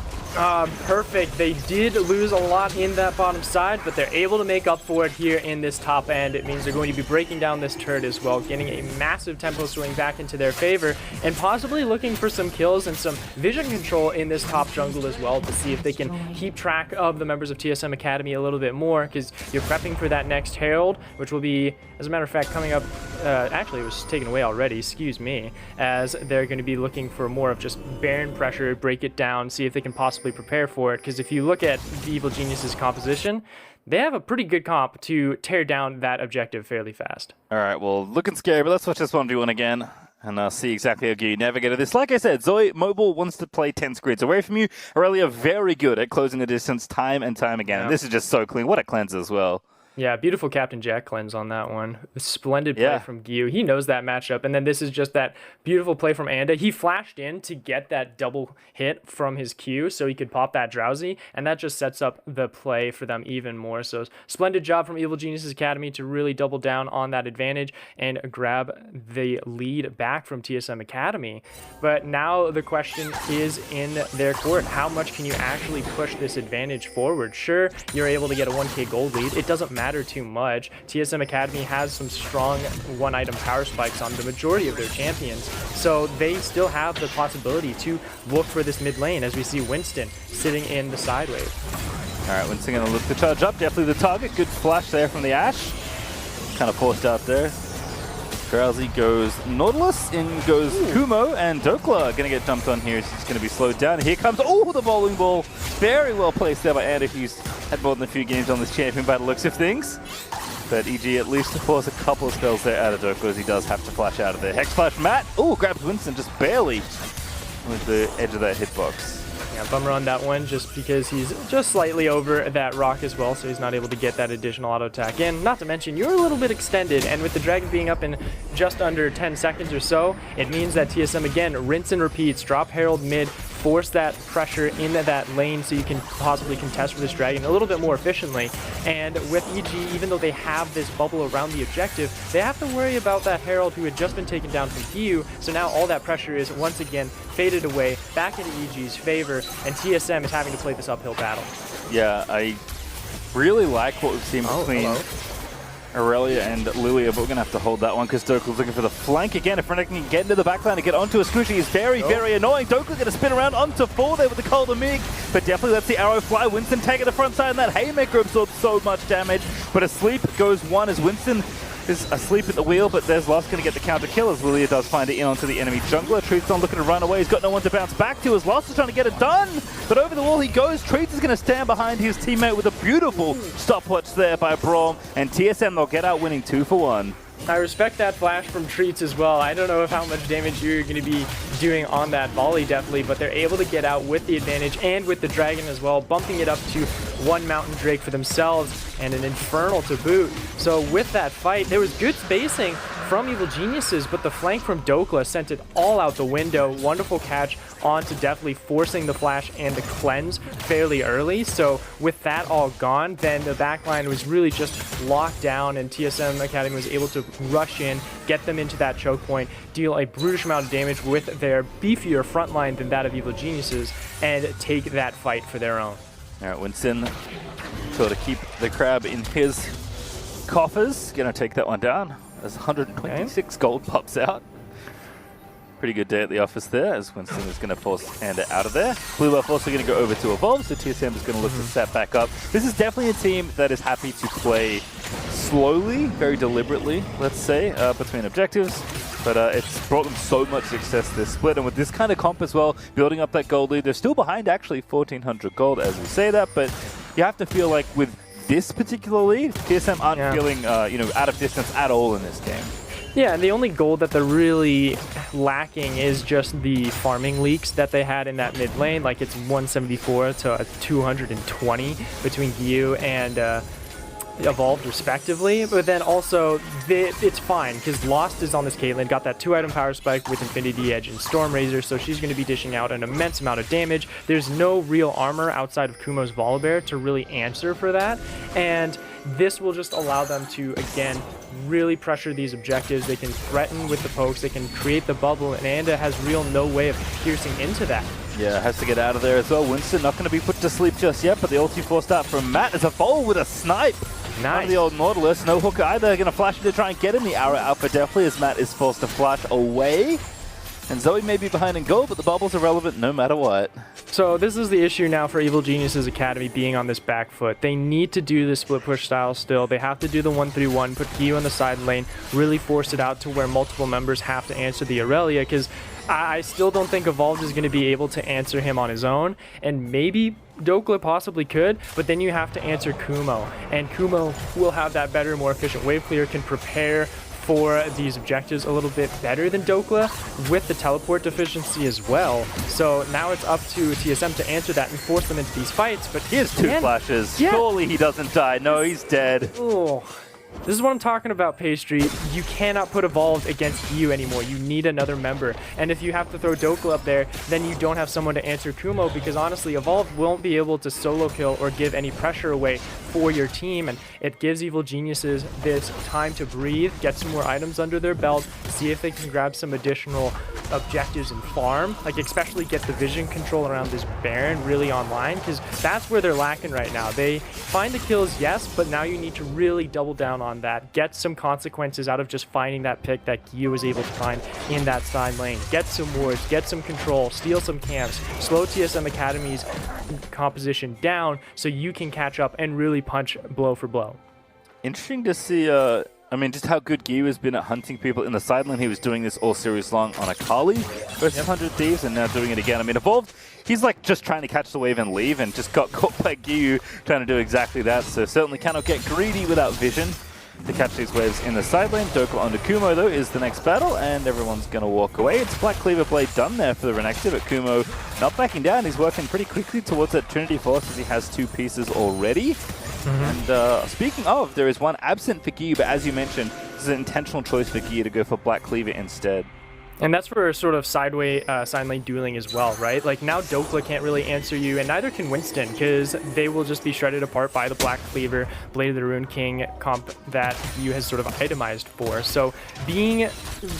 Perfect. They did lose a lot in that bottom side, but they're able to make up for it here in this top end. It means they're going to be breaking down this turret as well, getting a massive tempo swing back into their favor, and possibly looking for some kills and some vision control in this top jungle as well to see if they can keep track of the members of TSM Academy a little bit more, because you're prepping for that next Herald, which will be, as a matter of fact, coming up. Actually, it was taken away already, excuse me, as they're going to be looking for more of just Baron pressure, break it down, see if they can possibly prepare for it, because if you look at the Evil Geniuses composition, they have a pretty good comp to tear down that objective fairly fast. All right, well, looking scary, but let's watch this 1v1 again and see exactly how you navigate this. Like I said, Zoe Mobile wants to play 10 grids away from you. Aurelia very good at closing the distance time and time again. Yeah. And this is just so clean. What a cleanse as well. Yeah, beautiful Captain Jack cleanse on that one. Splendid play from Gyu. He knows that matchup. And then this is just that beautiful play from Anda. He flashed in to get that double hit from his Q so he could pop that Drowsy. And that just sets up the play for them even more. So splendid job from Evil Geniuses Academy to really double down on that advantage and grab the lead back from TSM Academy. But now the question is in their court. How much can you actually push this advantage forward? Sure, you're able to get a 1k gold lead. It doesn't matter too much. TSM Academy has some strong one-item power spikes on the majority of their champions, so they still have the possibility to look for this mid lane, as we see Winston sitting in the side wave. All right, Winston going to look to charge up. Definitely the target. Good flash there from the Ashe. Kind of forced out there. Drowsy goes Nautilus, in goes Kumo, and Dokla going to get dumped on here. He's going to be slowed down. Here comes, the bowling ball. Very well placed there by Ander, who's had more than a few games on this champion by the looks of things. But EG at least to force a couple of spells there out of Dokla, as he does have to flash out of there. Hex Flash Matt, grabs Winston just barely with the edge of that hitbox. Yeah, bummer on that one, just because he's just slightly over that rock as well, so he's not able to get that additional auto attack in. Not to mention, you're a little bit extended, and with the dragon being up in just under 10 seconds or so, it means that TSM again rinse and repeats, drop Herald mid, force that pressure in that lane so you can possibly contest for this dragon a little bit more efficiently. And with EG, even though they have this bubble around the objective, they have to worry about that Herald who had just been taken down from Giyu. So now all that pressure is once again faded away, back into EG's favor, and TSM is having to play this uphill battle. Yeah, I really like what we've seen between Aurelia and Lilia, but we're going to have to hold that one because Dokle's looking for the flank again. If Renekton can get into the backline and get onto a squishy, is very, very annoying. Dokle going to spin around onto 4 there with the Cold Mig, but definitely lets the arrow fly. Winston taking the front side, and that Haymaker absorbs so much damage, but asleep goes 1 as Winston is asleep at the wheel, but there's Lost going to get the counter kill as Lilia does find it in onto the enemy jungler. Treats not looking to run away. He's got no one to bounce back to as Lost is trying to get it done, but over the wall he goes. Treats is going to stand behind his teammate with a beautiful stopwatch there by Braum, and TSM they'll get out winning 2 for 1. I respect that flash from Treats as well. I don't know how much damage you're going to be doing on that volley, definitely, but they're able to get out with the advantage and with the dragon as well, bumping it up to 1 Mountain Drake for themselves and an Infernal to boot. So with that fight, there was good spacing from Evil Geniuses, but the flank from Dokla sent it all out the window. Wonderful catch onto Deathly, forcing the flash and the cleanse fairly early. So with that all gone, then the backline was really just locked down, and TSM Academy was able to rush in, get them into that choke point, deal a brutish amount of damage with their beefier front line than that of Evil Geniuses, and take that fight for their own. All right, Winston sort of keep the crab in his coffers. Gonna take that one down as 126 gold pops out. Pretty good day at the office there, as Winston is going to force Ander out of there. Blue Buff also going to go over to Evolve, so TSM is going to look to set back up. This is definitely a team that is happy to play slowly, very deliberately, let's say, between objectives. But it's brought them so much success this split, and with this kind of comp as well, building up that gold lead. They're still behind, actually, 1,400 gold as we say that, but you have to feel like with this particular lead, TSM aren't feeling out of distance at all in this game. Yeah, and the only gold that they're really lacking is just the farming leaks that they had in that mid lane. Like, it's 174 to 220 between Giyu and Evolved respectively, but then also it's fine because Lost is on this Caitlyn, got that 2-item power spike with Infinity Edge and Storm Razor, so she's going to be dishing out an immense amount of damage. There's no real armor outside of Kumo's Volibear to really answer for that, and this will just allow them to, again, really pressure these objectives. They can threaten with the pokes, they can create the bubble, and Anda has no way of piercing into that. Yeah, has to get out of there as well. Winston not going to be put to sleep just yet, but the ulti forced out from Matt as a Vol with a snipe. Nice. The old Nautilus, no hook either. Going to flash in to try and get in the arrow out for Deathly as Matt is forced to flash away. And Zoe may be behind in gold, but the bubbles are relevant no matter what. So this is the issue now for Evil Geniuses Academy being on this back foot. They need to do the split push style still. They have to do the 1-3-1, put Giyu on the side lane, really force it out to where multiple members have to answer the Aurelia, because I still don't think Evolved is going to be able to answer him on his own, and maybe Dokla possibly could, but then you have to answer Kumo, and Kumo will have that better, more efficient wave clear, can prepare for these objectives a little bit better than Dokla with the teleport deficiency as well. So now it's up to TSM to answer that and force them into these fights, but he has 2 flashes. Yeah. Surely he doesn't die. No, he's dead. Oh. This is what I'm talking about, Pastry. You cannot put Evolved against Giyu anymore. You need another member. And if you have to throw Dokla up there, then you don't have someone to answer Kumo, because honestly, Evolved won't be able to solo kill or give any pressure away for your team. And it gives Evil Geniuses this time to breathe, get some more items under their belt, see if they can grab some additional objectives and farm. Like, especially get the vision control around this Baron really online, because that's where they're lacking right now. They find the kills, yes, but now you need to really double down on that. Get some consequences out of just finding that pick that Giyu was able to find in that side lane. Get some wards, get some control, steal some camps, slow TSM Academy's composition down so you can catch up and really punch blow for blow. Interesting to see, just how good Giyu has been at hunting people in the side lane. He was doing this all series long on Akali versus 100 Thieves, and now doing it again. I mean, Evolved, he's like just trying to catch the wave and leave, and just got caught by Giyu trying to do exactly that. So certainly cannot get greedy without vision to catch these waves in the side lane. Dokla onto Kumo, though, is the next battle, and everyone's going to walk away. It's Black Cleaver Blade done there for the Renekton, but Kumo not backing down. He's working pretty quickly towards that Trinity Force as he has 2 pieces already. And speaking of, there is one absent for Giyu, but as you mentioned, this is an intentional choice for Giyu to go for Black Cleaver instead. And that's for sort of side lane dueling as well, right? Like now Dokla can't really answer you, and neither can Winston, because they will just be shredded apart by the Black Cleaver, Blade of the Rune King comp that you has sort of itemized for. So being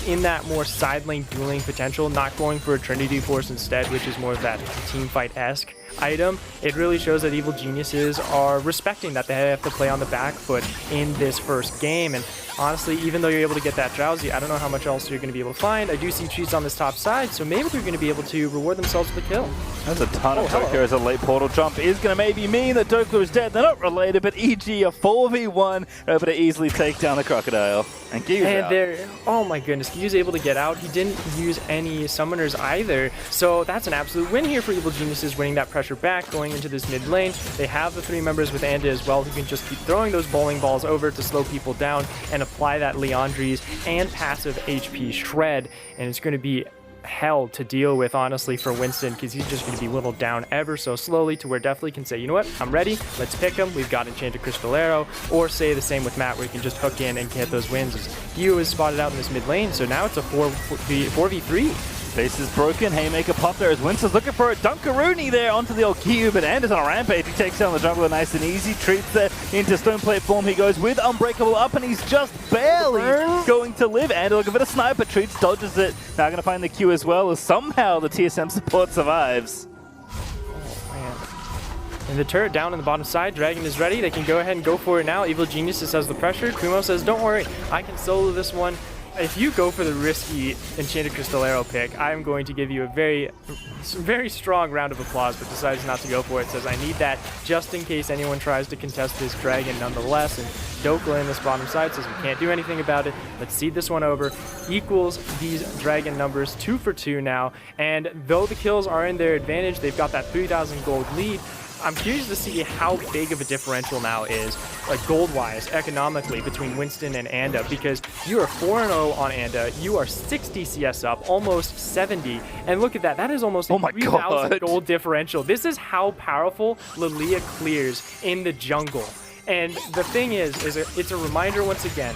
in that more side lane dueling potential, not going for a Trinity Force instead, which is more of that team fight-esque item, it really shows that Evil Geniuses are respecting that they have to play on the back foot in this first game. And honestly, even though you're able to get that Drowsy, I don't know how much else you're going to be able to find. I do see Treats on this top side, so maybe they're going to be able to reward themselves with a kill. There's a ton of Dokla as a late portal jump is going to maybe mean that Dokla is dead. They're not related, but EG a 4v1 able to easily take down the Crocodile. And Gyu's out. There, oh my goodness, Gyu's able to get out. He didn't use any summoners either, so that's an absolute win here for Evil Geniuses, winning that pressure back, going into this mid lane. They have the 3 members with Anda as well, who can just keep throwing those bowling balls over to slow people down and apply that Leandri's and passive HP shred, and it's going to be hell to deal with, honestly, for Winston, because he's just going to be whittled down ever so slowly to where Definitely can say, you know what, I'm ready, let's pick him, we've got Enchanted Crystal Arrow, or say the same with Matt, where you can just hook in and get those wins. Gyu is spotted out in this mid lane, so now it's a 4v3. Base is broken, Haymaker pop there as Winston's looking for a Dunkaroonie there onto the old Gyu, but Anders on a rampage. He takes down the jungler nice and easy. Treats there into Stoneplate form. He goes with Unbreakable up, and he's just barely going to live. Ander looking for the sniper. Treats dodges it. Now going to find the Q as well, as somehow the TSM support survives. Oh, man. And the turret down on the bottom side. Dragon is ready. They can go ahead and go for it now. Evil Geniuses has the pressure. Kumo says, don't worry, I can solo this one. If you go for the risky Enchanted Crystal Arrow pick, I'm going to give you a very strong round of applause, but decides not to go for it. Says, I need that just in case anyone tries to contest this dragon nonetheless. And Dokla in this bottom side says, we can't do anything about it. Let's seed this one over. Equals these dragon numbers 2 for 2 now. And though the kills are in their advantage, they've got that 3,000 gold lead. I'm curious to see how big of a differential now is, like gold-wise, economically, between Winston and Anda, because you are 4-0 on Anda, you are 60 CS up, almost 70, and look at that, that is almost a 3,000 gold differential. This is how powerful Lilia clears in the jungle. And the thing is it's a reminder once again,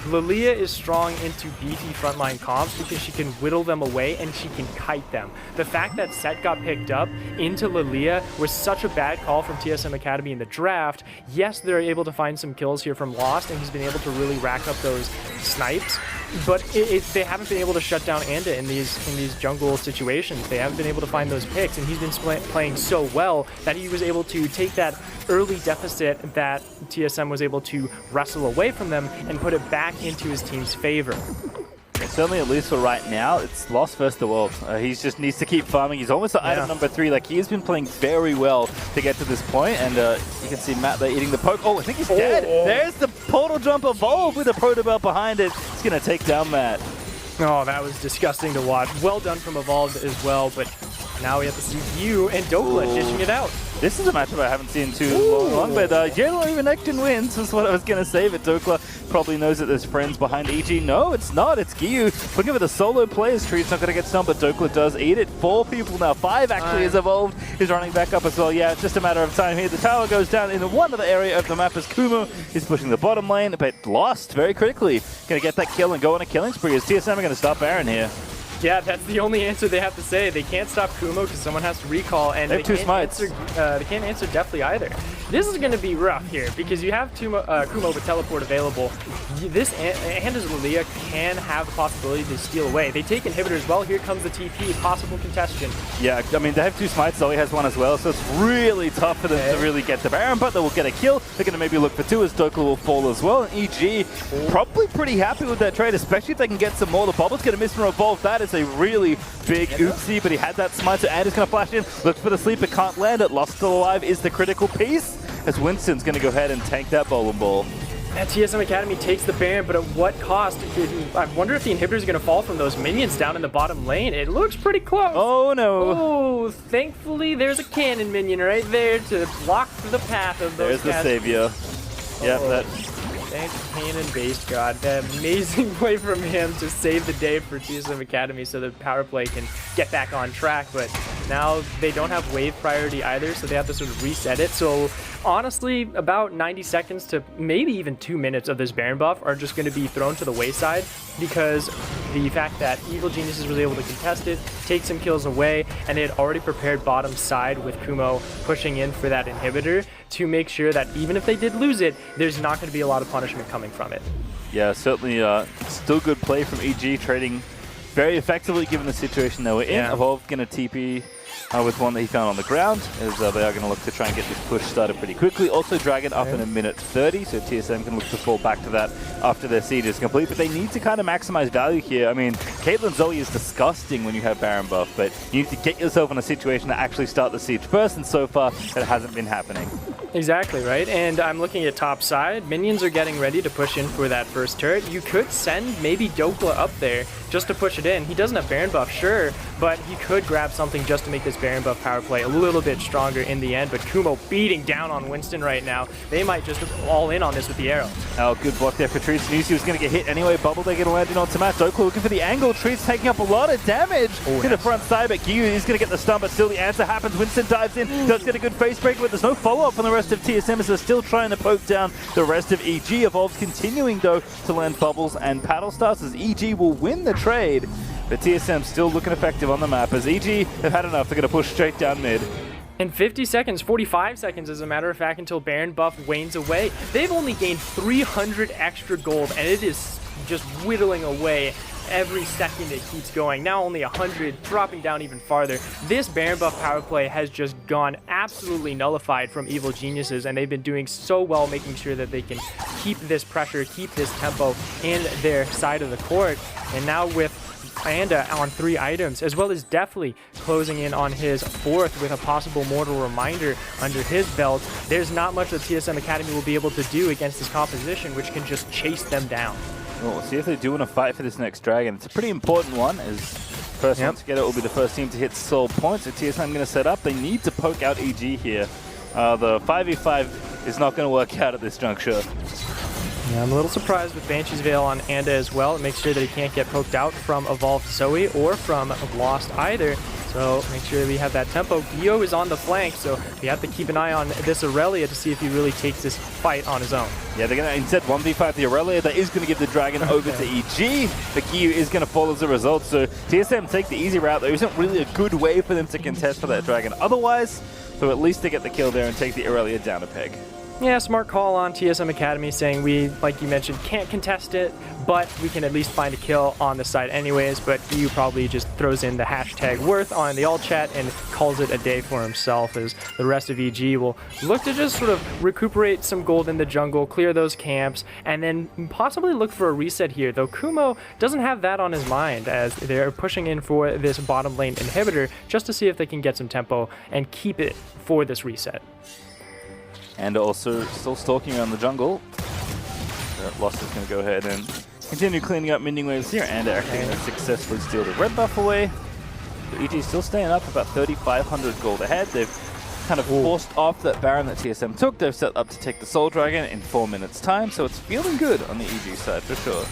Lilia is strong into beefy frontline comps because she can whittle them away and she can kite them. The fact that Set got picked up into Lilia was such a bad call from TSM Academy in the draft. Yes, they're able to find some kills here from Lost, and he's been able to really rack up those snipes, but they haven't been able to shut down Anda in these jungle situations. They haven't been able to find those picks, and he's been playing so well that he was able to take that early deficit that TSM was able to wrestle away from them and put it back into his team's favor. Certainly, at least for right now, it's Lost versus the world. He just needs to keep farming. He's almost at item number 3. Like, he has been playing very well to get to this point, and you can see Matt there eating the poke. Oh, I think he's dead. There's the portal jump evolve with a Protobelt behind it. It's going to take down Matt. Oh, that was disgusting to watch. Well done from Evolved as well, but now we have to see you and Dokla dishing it out. This is a matchup I haven't seen too long, but Yellow Renekton wins is what I was going to say, but Dokla probably knows that there's friends behind EG. No, it's not. It's Gyu. Looking for the solo players. Treat's not going to get stunned, but Dokla does eat it. 4 people now. 5 actually is Evolved. He's running back up as well. Yeah, it's just a matter of time here. The tower goes down in one other area of the map as Kumo is pushing the bottom lane, but Lost very quickly. Going to get that kill and go on a killing spree as TSM are going to stop Baron here. Yeah, that's the only answer they have to say. They can't stop Kumo because someone has to recall, and they have 2 smites. They can't answer deftly either. This is going to be rough here because you have Kumo with teleport available. This Anda's Lilia can have the possibility to steal away. They take inhibitors. Well, here comes the TP, possible contestation. Yeah, I mean, they have 2 smites. Zoe has 1 as well, so it's really tough for them to really get the Baron, but they will get a kill. They're going to maybe look for 2 as Dokla will fall as well. And EG probably pretty happy with that trade, especially if they can get some more. The Bobble's going to miss and revolve. That is a really big oopsie, but he had that smite, so Anda's going to flash in. Looks for the sleeper, can't land it. Lost still alive is the critical piece, as Winston's going to go ahead and tank that bowling ball. That TSM Academy takes the Baron, but at what cost? I wonder if the inhibitor is going to fall from those minions down in the bottom lane. It looks pretty close. Oh, no. Oh, thankfully there's a cannon minion right there to block the path of those There's the savior. Yeah, that... Thank cannon-based God. That amazing play from him to save the day for TSM Academy so the power play can get back on track. But now they don't have wave priority either, so they have to sort of reset it. So honestly, about 90 seconds to maybe even 2 minutes of this Baron buff are just going to be thrown to the wayside because the fact that Evil Geniuses was able to contest it, take some kills away, and they had already prepared bottom side with Kumo pushing in for that inhibitor to make sure that even if they did lose it, there's not going to be a lot of punishment coming from it. Yeah, certainly still good play from EG, trading very effectively given the situation they were in. Evolve going to TP with one that he found on the ground, as they are going to look to try and get this push started pretty quickly. Also Dragon up in a minute 30, so TSM can look to fall back to that after their siege is complete, but they need to kind of maximize value here. I mean, Caitlyn Zoe is disgusting when you have Baron buff, but you need to get yourself in a situation to actually start the siege first, and so far it hasn't been happening. Exactly, right? And I'm looking at top side. Minions are getting ready to push in for that first turret. You could send maybe Dokla up there just to push it in. He doesn't have Baron buff, sure, but he could grab something just to make this Baron buff power play a little bit stronger in the end. But Kumo beating down on Winston right now. They might just all in on this with the arrow. Oh, good block there for Trees. Knew he was going to get hit anyway. Bubble they're going to land in onto Matt. Dokla looking for the angle. Trees taking up a lot of damage to the front side, but Gyu is going to get the stun, but still the answer happens. Winston dives in, does get a good face break, but there's no follow-up from the rest of TSM as they're still trying to poke down the rest of EG. Evolve's continuing, though, to land bubbles and paddle starts as EG will win the trade. But TSM still looking effective on the map as EG have had enough. They're going to push straight down mid. In 50 seconds, 45 seconds as a matter of fact, until Baron buff wanes away, they've only gained 300 extra gold, and it is just whittling away every second it keeps going. Now only 100, dropping down even farther. This Baron buff power play has just gone absolutely nullified from Evil Geniuses, and they've been doing so well making sure that they can keep this pressure, keep this tempo in their side of the court. And now with Panda on 3 items, as well as Deathly closing in on his 4th with a possible Mortal Reminder under his belt, there's not much that TSM Academy will be able to do against this composition, which can just chase them down. Well, we'll see if they do want to fight for this next Dragon. It's a pretty important one, as first one to get it will be the first team to hit soul points. So TSM going to set up. They need to poke out EG here. The 5v5 is not going to work out at this juncture. Yeah, I'm a little surprised with Banshee's Veil on Anda as well. It makes sure that he can't get poked out from Evolved Zoe or from Lost either. So make sure we have that tempo. Gio is on the flank, so we have to keep an eye on this Aurelia to see if he really takes this fight on his own. Yeah, they're going to instead 1v5 the Aurelia. That is going to give the Dragon over to EG. But Gio is going to fall as a result. So TSM take the easy route. There isn't really a good way for them to contest for that Dragon otherwise. So at least they get the kill there and take the Aurelia down a peg. Yeah, smart call on TSM Academy saying we, like you mentioned, can't contest it, but we can at least find a kill on the side anyways. But EU probably just throws in the hashtag worth on the alt chat and calls it a day for himself, as the rest of EG will look to just sort of recuperate some gold in the jungle, clear those camps, and then possibly look for a reset here, though Kumo doesn't have that on his mind as they're pushing in for this bottom lane inhibitor just to see if they can get some tempo and keep it for this reset. And also still stalking around the jungle. Lost is going to go ahead and continue cleaning up mending waves here, and they're actually going to successfully steal the red buff away. But EG still staying up about 3,500 gold ahead. They've kind of forced off that Baron that TSM took. They've set up to take the Soul Dragon in 4 minutes time, so it's feeling good on the EG side for sure.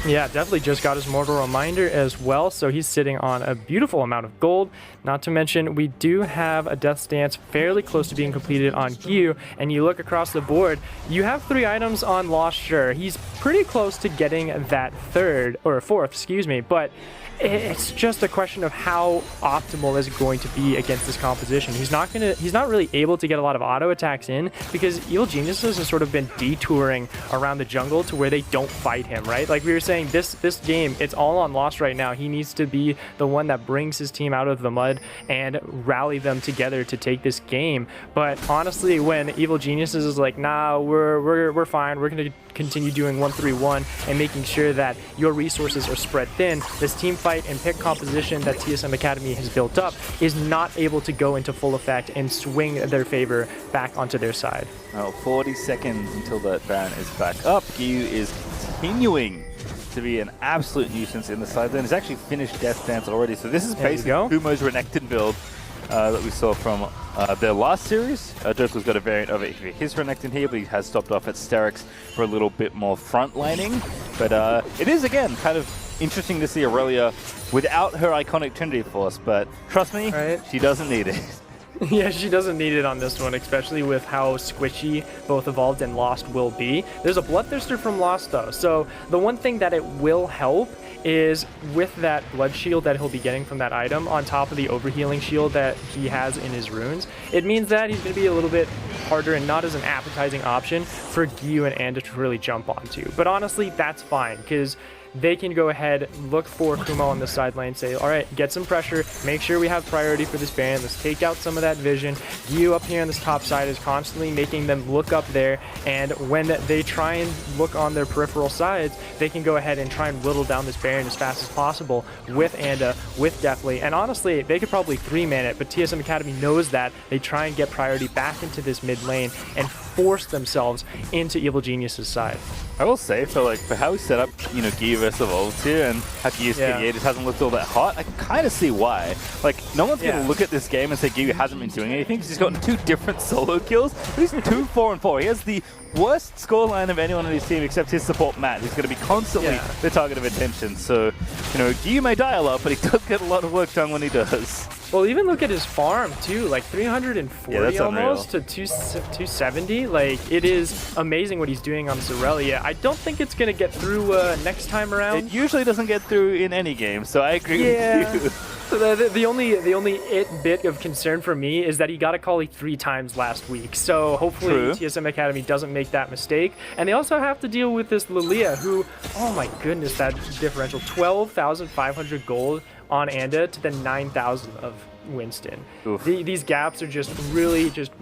Yeah, definitely just got his Mortal Reminder as well, so he's sitting on a beautiful amount of gold. Not to mention, we do have a Death Stance fairly close to being completed on Gyu, and you look across the board, you have 3 items on Lost, sure. He's pretty close to getting that 3rd, or 4th, excuse me, but it's just a question of how optimal is it going to be against this composition. He's not really able to get a lot of auto attacks in because Evil Geniuses has sort of been detouring around the jungle to where they don't fight him, right? Like we were saying, this game, it's all on Lost right now. He needs to be the one that brings his team out of the mud and rally them together to take this game. But honestly, when Evil Geniuses is like, nah, we're fine, we're gonna continue doing 1-3-1 and making sure that your resources are spread thin, this team fight and pick composition that TSM Academy has built up is not able to go into full effect and swing their favor back onto their side. Well, 40 seconds until that Baron is back up. Gyu is continuing to be an absolute nuisance in the side lane. He's actually finished Death Dance already, so this is basically Kumo's Renekton build that we saw from their last series. Joker's got a variant of his Renekton here, but he has stopped off at Sterix for a little bit more front laning. But it is, again, kind of interesting to see Aurelia without her iconic Trinity Force, but trust me, she doesn't need it. Yeah, she doesn't need it on this one, especially with how squishy both Evolved and Lost will be. There's a Bloodthirster from Lost, though, so the one thing that it will help is with that blood shield that he'll be getting from that item on top of the overhealing shield that he has in his runes. It means that he's going to be a little bit harder and not as an appetizing option for Gyu and Anda to really jump onto. But honestly, that's fine, because they can go ahead, look for Kumo on the side lane, say, all right, get some pressure, make sure we have priority for this Baron, let's take out some of that vision. Gyu up here on this top side is constantly making them look up there, and when they try and look on their peripheral sides, they can go ahead and try and whittle down this Baron as fast as possible with Anda, with Deathly, and honestly, they could probably 3-man it, but TSM Academy knows that. They try and get priority back into this mid lane and force themselves into Evil Genius's side. I will say, for how we set up, Gyu versus Evolved here, and how Gyu's KDA just hasn't looked all that hot, I can kind of see why. No one's going to look at this game and say Gyu hasn't been doing anything, because he's gotten 2 different solo kills, but he's 2-4-4. He has the worst scoreline of anyone on his team except his support Matt, who's going to be constantly the target of attention. So, Gyu may die a lot, but he does get a lot of work done when he does. Well, even look at his farm too, 340 almost to 270. It is amazing what he's doing on Zorelia. I don't think it's gonna get through next time around. It usually doesn't get through in any game, so I agree with you. So the only bit of concern for me is that he got a Kali 3 times last week. So hopefully TSM Academy doesn't make that mistake. And they also have to deal with this Lilia, who, oh my goodness, that differential, 12,500 gold on Anda to the 9,000 of Winston. These gaps are just really just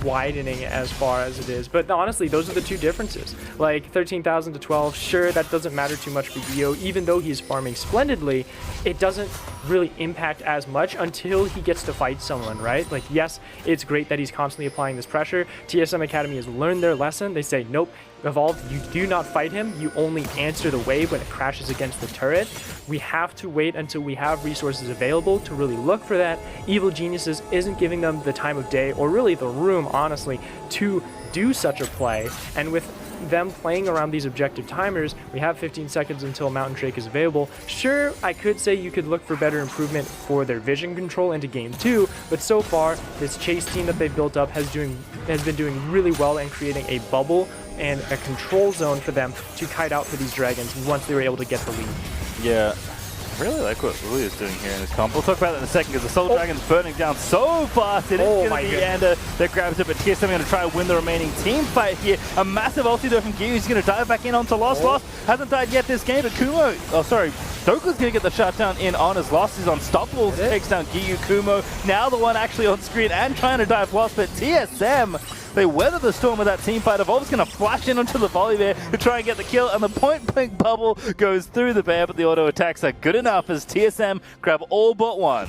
widening as far as it is. But honestly, those are the 2 differences. 13,000 to 12, sure, that doesn't matter too much for Gio. Even though he's farming splendidly, it doesn't really impact as much until he gets to fight someone, right? Yes, it's great that he's constantly applying this pressure. TSM Academy has learned their lesson. They say, nope, Evolved, you do not fight him. You only answer the wave when it crashes against the turret. We have to wait until we have resources available to really look for that. Evil Geniuses isn't giving them the time of day or really the room, honestly, to do such a play. And with them playing around these objective timers, we have 15 seconds until Mountain Drake is available. Sure, I could say you could look for better improvement for their vision control into game 2, but so far, this chase team that they've built up has been doing really well in creating a bubble and a control zone for them to kite out for these dragons once they were able to get the lead. Yeah, I really like what Lily is doing here in this comp. We'll talk about that in a second, because the Soul Dragon's burning down so fast. It is going to be Anda that grabs it, but TSM going to try and win the remaining team fight here. A massive ulti though from Gyu. He's going to dive back in onto Lost. Lost hasn't died yet this game, but Dokla's going to get the shutdown in on as Lost is unstoppable. Takes down Gyu. Kumo, now the one actually on screen and trying to dive Lost, but TSM, they weather the storm of that team fight. Evolve's going to flash in onto the volley there to try and get the kill, and the point-blank bubble goes through the bear, but the auto attacks are good enough as TSM grab all but one.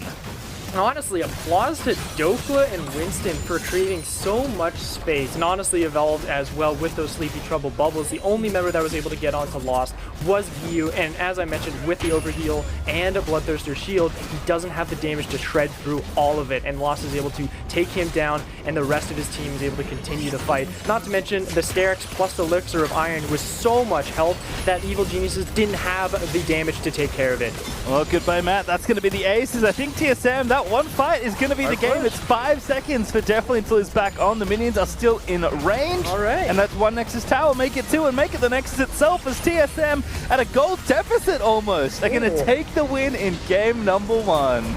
Honestly, applause to Dokla and Winston for creating so much space, and honestly Evolved as well with those Sleepy Trouble bubbles. The only member that was able to get onto Lost was Gyu, and as I mentioned, with the overheal and a Bloodthirster shield, he doesn't have the damage to shred through all of it, and Lost is able to take him down, and the rest of his team is able to continue to fight. Not to mention, the Sterex plus the Elixir of Iron with so much health that Evil Geniuses didn't have the damage to take care of it. Well, goodbye, Matt. That's going to be the aces. I think TSM, that one fight is going to be the game. It's 5 seconds for Definitely until he's back on. The minions are still in range. All right. And that's one Nexus Tower. Make it 2 and make it the Nexus itself as TSM at a gold deficit almost. They're going to take the win in game number 1.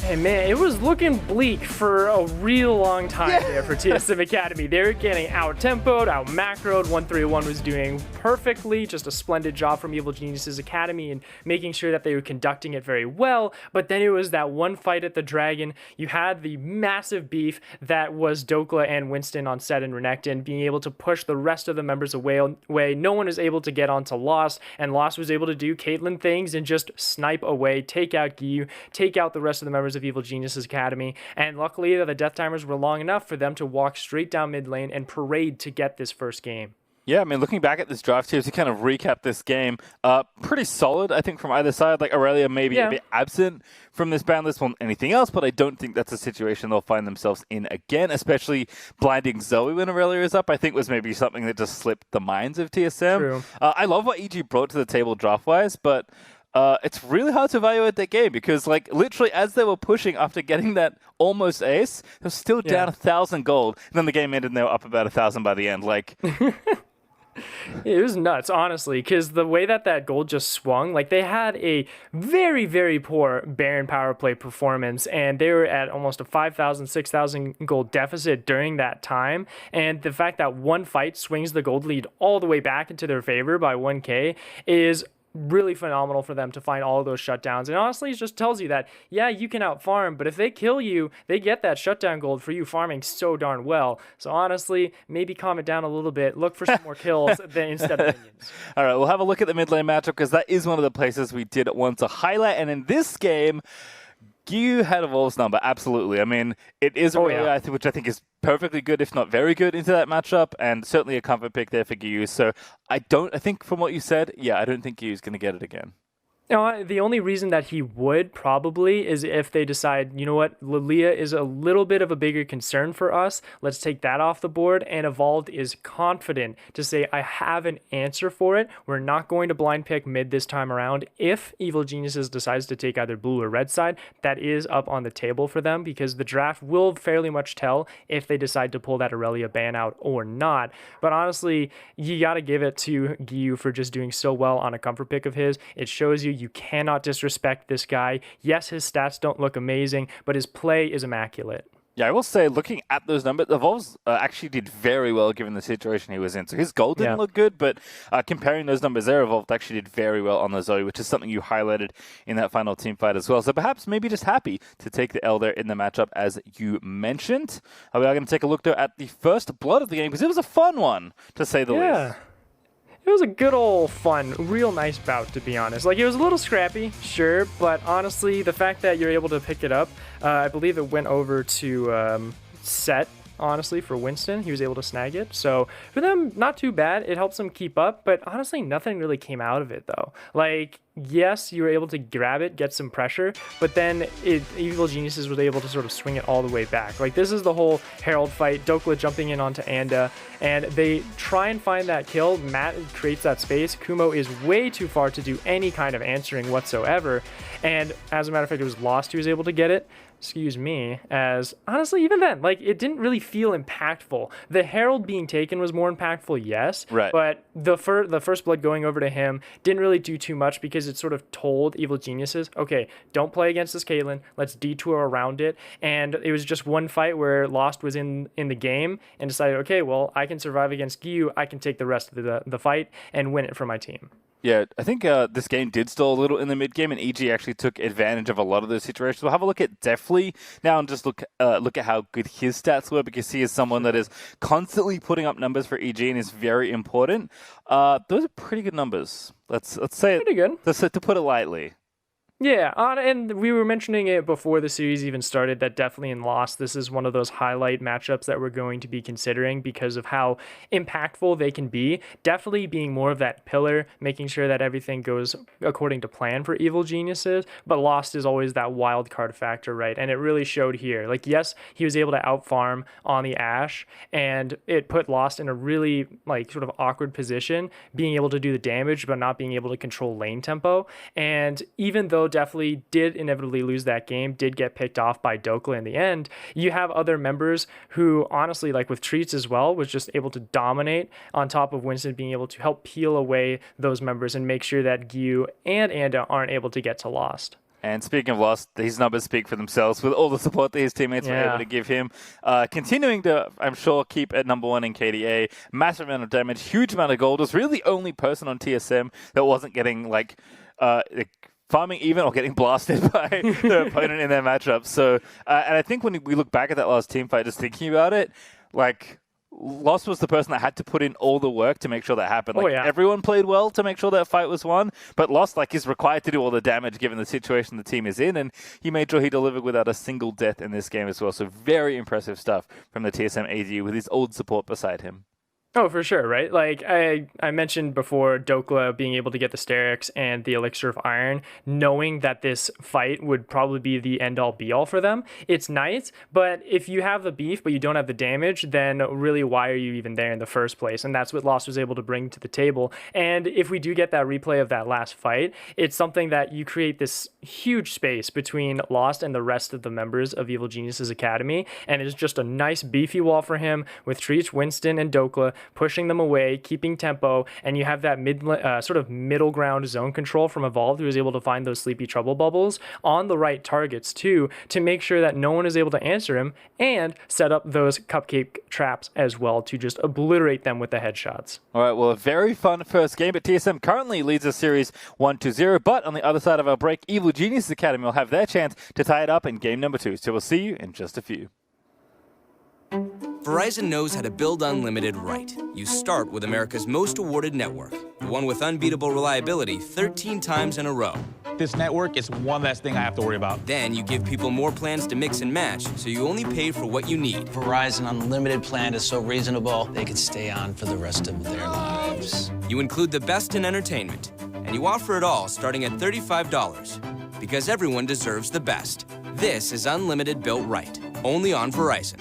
And man, it was looking bleak for a real long time there for TSM Academy. They were getting out-tempoed, out-macroed. 131 was doing perfectly. Just a splendid job from Evil Geniuses Academy and making sure that they were conducting it very well. But then it was that one fight at the Dragon. You had the massive beef that was Dokla and Winston on set and Renekton being able to push the rest of the members away. No one was able to get onto Lost, and Lost was able to do Caitlyn things and just snipe away, take out Gyu, take out the rest of the members of Evil Geniuses Academy, and luckily the death timers were long enough for them to walk straight down mid lane and parade to get this first game. Yeah, I mean, looking back at this draft here to kind of recap this game, pretty solid, I think, from either side. Aurelia maybe a bit absent from this ban list more than anything else, but I don't think that's a situation they'll find themselves in again, especially blinding Zoe when Aurelia is up. I think was maybe something that just slipped the minds of TSM. True. I love what EG brought to the table draft-wise, but It's really hard to evaluate that game because, like, literally as they were pushing after getting that almost ace, they were still down 1,000 gold. And then the game ended and they were up about 1,000 by the end. Like, It was nuts, honestly, because the way that gold just swung, like they had a very, very poor Baron power play performance, and they were at almost a 5,000, 6,000 gold deficit during that time. And the fact that one fight swings the gold lead all the way back into their favor by 1K is really phenomenal for them to find all of those shutdowns. And honestly, it just tells you that, yeah, you can out farm, but if they kill you, they get that shutdown gold for you farming so darn well. So honestly, maybe calm it down a little bit, look for some more kills instead of minions. all right, we'll have a look at the mid lane matchup because that is one of the places we did want to highlight. And in this game, Gyu had Evolve's number, absolutely. I mean, it is a which I think is perfectly good, if not very good, into that matchup, and certainly a comfort pick there for Gyu. So I think from what you said, I don't think Gyu's going to get it again. No, the only reason that he would probably is if they decide, you know what, Lilia is a little bit of a bigger concern for us. Let's take that off the board. And Evolved is confident to say, I have an answer for it. We're not going to blind pick mid this time around. If Evil Geniuses decides to take either blue or red side, that is up on the table for them because the draft will fairly much tell if they decide to pull that Aurelia ban out or not. But honestly, you got to give it to Gyu for just doing so well on a comfort pick of his. It shows you cannot disrespect this guy. Yes, his stats don't look amazing, but his play is immaculate. Yeah, I will say, looking at those numbers, Evolves actually did very well given the situation he was in. So his goal didn't look good, but comparing those numbers there, Evolved actually did very well on the Zoe, which is something you highlighted in that final team fight as well. So perhaps maybe just happy to take the L there in the matchup, as you mentioned. We are going to take a look, though, at the first blood of the game, because it was a fun one, to say the least. It was a good old fun, real nice bout, to be honest. Like, it was a little scrappy, sure, but honestly, the fact that you're able to pick it up, I believe it went over to Set, honestly, for Winston. He was able to snag it. So for them, not too bad. It helps them keep up, but honestly, nothing really came out of it, though. Like, yes, you were able to grab it, get some pressure, but then Evil Geniuses was able to sort of swing it all the way back. Like, this is the whole Herald fight, Dokla jumping in onto Anda, and they try and find that kill. Matt creates that space. Kumo is way too far to do any kind of answering whatsoever, and as a matter of fact, it was Lost who was able to get it. Excuse me, as honestly, even then, like, it didn't really feel impactful. The Herald being taken was more impactful, yes, right, but the first blood going over to him didn't really do too much because it sort of told Evil Geniuses, okay, don't play against this Caitlyn, let's detour around it. And it was just one fight where Lost was in the game and decided, okay, well, I can survive against Gyu, I can take the rest of the fight and win it for my team. Yeah, I think this game did stall a little in the mid game, and EG actually took advantage of a lot of those situations. We'll have a look at Deftly now and just look at how good his stats were, because he is someone that is constantly putting up numbers for EG and is very important. Those are pretty good numbers. Let's say pretty good. To put it lightly. Yeah, and we were mentioning it before the series even started that definitely in Lost, this is one of those highlight matchups that we're going to be considering because of how impactful they can be. Definitely being more of that pillar, making sure that everything goes according to plan for Evil Geniuses, but Lost is always that wild card factor, right? And it really showed here. Like, yes, he was able to outfarm on the Ashe, and it put Lost in a really, like, sort of awkward position, being able to do the damage, but not being able to control lane tempo. And even though definitely did inevitably lose that game, did get picked off by Dokla in the end, you have other members who honestly, like with Treats as well, was just able to dominate on top of Winston being able to help peel away those members and make sure that Gyu and Anda aren't able to get to Lost. And speaking of Lost, his numbers speak for themselves with all the support that his teammates were able to give him. Continuing to, I'm sure, keep at number one in KDA. Massive amount of damage, huge amount of gold. Was really the only person on TSM that wasn't getting farming even or getting blasted by the opponent in their matchup. So, and I think when we look back at that last team fight, just thinking about it, like, Lost was the person that had to put in all the work to make sure that happened. Like, everyone played well to make sure that fight was won, but Lost, like, is required to do all the damage given the situation the team is in, and he made sure he delivered without a single death in this game as well. So very impressive stuff from the TSM AD with his old support beside him. Oh, for sure, right? Like I mentioned before, Dokla being able to get the Sterix and the Elixir of Iron, knowing that this fight would probably be the end-all be-all for them, it's nice, but if you have the beef but you don't have the damage, then really why are you even there in the first place? And that's what Lost was able to bring to the table. And if we do get that replay of that last fight, it's something that you create this huge space between Lost and the rest of the members of Evil Geniuses Academy, and it's just a nice beefy wall for him with Treach, Winston, and Dokla pushing them away, keeping tempo, and you have that sort of middle ground zone control from Evolved, who is able to find those sleepy trouble bubbles on the right targets too, to make sure that no one is able to answer him, and set up those cupcake traps as well to just obliterate them with the headshots. All right, well, a very fun first game, but TSM currently leads the series 1-0, but on the other side of our break, Evil Geniuses Academy will have their chance to tie it up in game number 2, so we'll see you in just a few. Verizon knows how to build unlimited right. You start with America's most awarded network, the one with unbeatable reliability 13 times in a row. This network is one less thing I have to worry about. Then you give people more plans to mix and match, so you only pay for what you need. Verizon Unlimited plan is so reasonable, they could stay on for the rest of their lives. You include the best in entertainment, and you offer it all starting at $35, because everyone deserves the best. This is Unlimited built right, only on Verizon.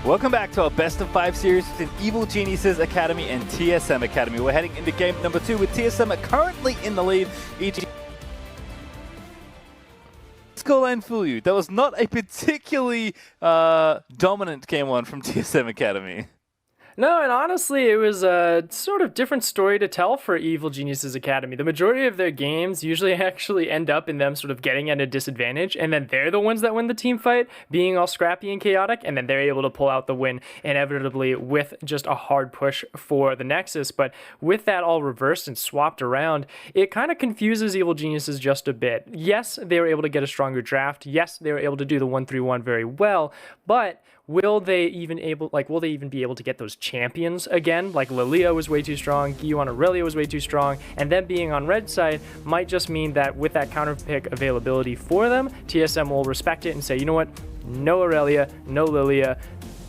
Welcome back to our Best of 5 series between Evil Geniuses Academy and TSM Academy. We're heading into game number 2 with TSM currently in the lead. Scoreline fool you. That was not a particularly dominant game 1 from TSM Academy. No, and honestly, it was a sort of different story to tell for Evil Geniuses Academy. The majority of their games usually actually end up in them sort of getting at a disadvantage, and then they're the ones that win the team fight, being all scrappy and chaotic, and then they're able to pull out the win inevitably with just a hard push for the Nexus. But with that all reversed and swapped around, it kind of confuses Evil Geniuses just a bit. Yes, they were able to get a stronger draft. Yes, they were able to do the 1-3-1 very well, but will they even be able to get those champions again? Like Lilia was way too strong, Giyuan Aurelia was way too strong, and them being on red side might just mean that with that counter pick availability for them, TSM will respect it and say, you know what, no Aurelia, no Lilia,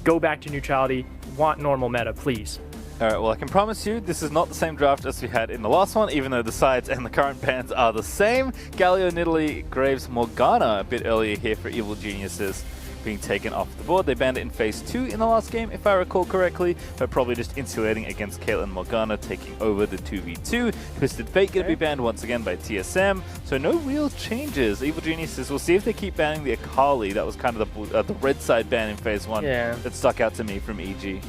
go back to neutrality, want normal meta, please. All right, well, I can promise you this is not the same draft as we had in the last one, even though the sides and the current bans are the same. Galio, Nidalee, Graves, Morgana a bit earlier here for Evil Geniuses being taken off the board. They banned it in phase 2 in the last game, if I recall correctly, but probably just insulating against Caitlyn Morgana taking over the 2v2. Twisted Fate going to be banned once again by TSM, so no real changes. Evil Geniuses, we'll see if they keep banning the Akali. That was kind of the red side ban in phase 1 that stuck out to me from EG.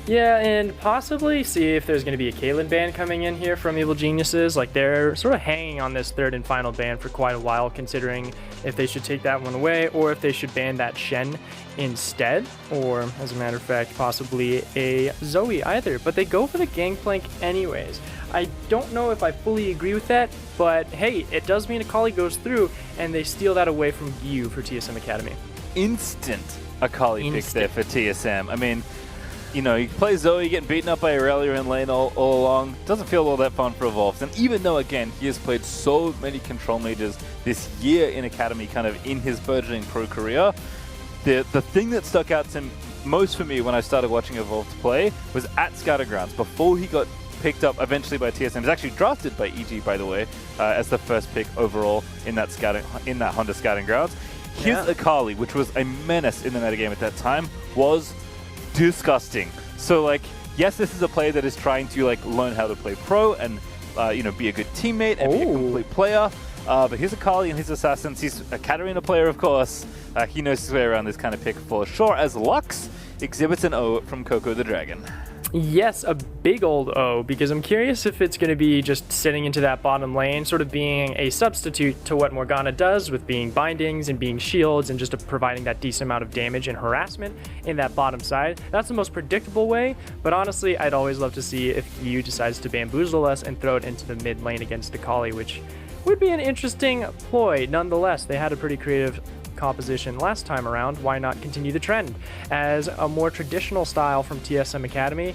Yeah, and possibly see if there's going to be a Caitlyn ban coming in here from Evil Geniuses. Like, they're sort of hanging on this third and final ban for quite a while, considering if they should take that one away or if they should ban that Shen instead, or as a matter of fact, possibly a Zoe either. But they go for the Gangplank anyways. I don't know if I fully agree with that, but hey, it does mean Akali goes through, and they steal that away from Gyu for TSM Academy. Instant Akali pick there for TSM. I mean, you know, you play Zoe getting beaten up by Aurelia in lane all along. Doesn't feel all that fun for Evolves. And even though, again, he has played so many control majors this year in Academy, kind of in his burgeoning pro career, the thing that stuck out to him most for me when I started watching Evolve play was at Scattergrounds, before he got picked up eventually by TSM. He was actually drafted by EG, by the way, as the first pick overall in that Honda Scouting Grounds. His Akali, which was a menace in the metagame at that time, was disgusting. So, like, yes, this is a player that is trying to, like, learn how to play pro and, you know, be a good teammate and be a complete player. But here's Akali and his Assassins. He's a Katarina player, of course. He knows his way around this kind of pick for sure, as Lux exhibits an O from Coco the Dragon. Yes, a big old O, because I'm curious if it's going to be just sitting into that bottom lane, sort of being a substitute to what Morgana does with being bindings and being shields and just providing that decent amount of damage and harassment in that bottom side. That's the most predictable way, but honestly, I'd always love to see if Yu decides to bamboozle us and throw it into the mid lane against Akali, which would be an interesting ploy. Nonetheless, they had a pretty creative composition last time around. Why not continue the trend? As a more traditional style from TSM Academy,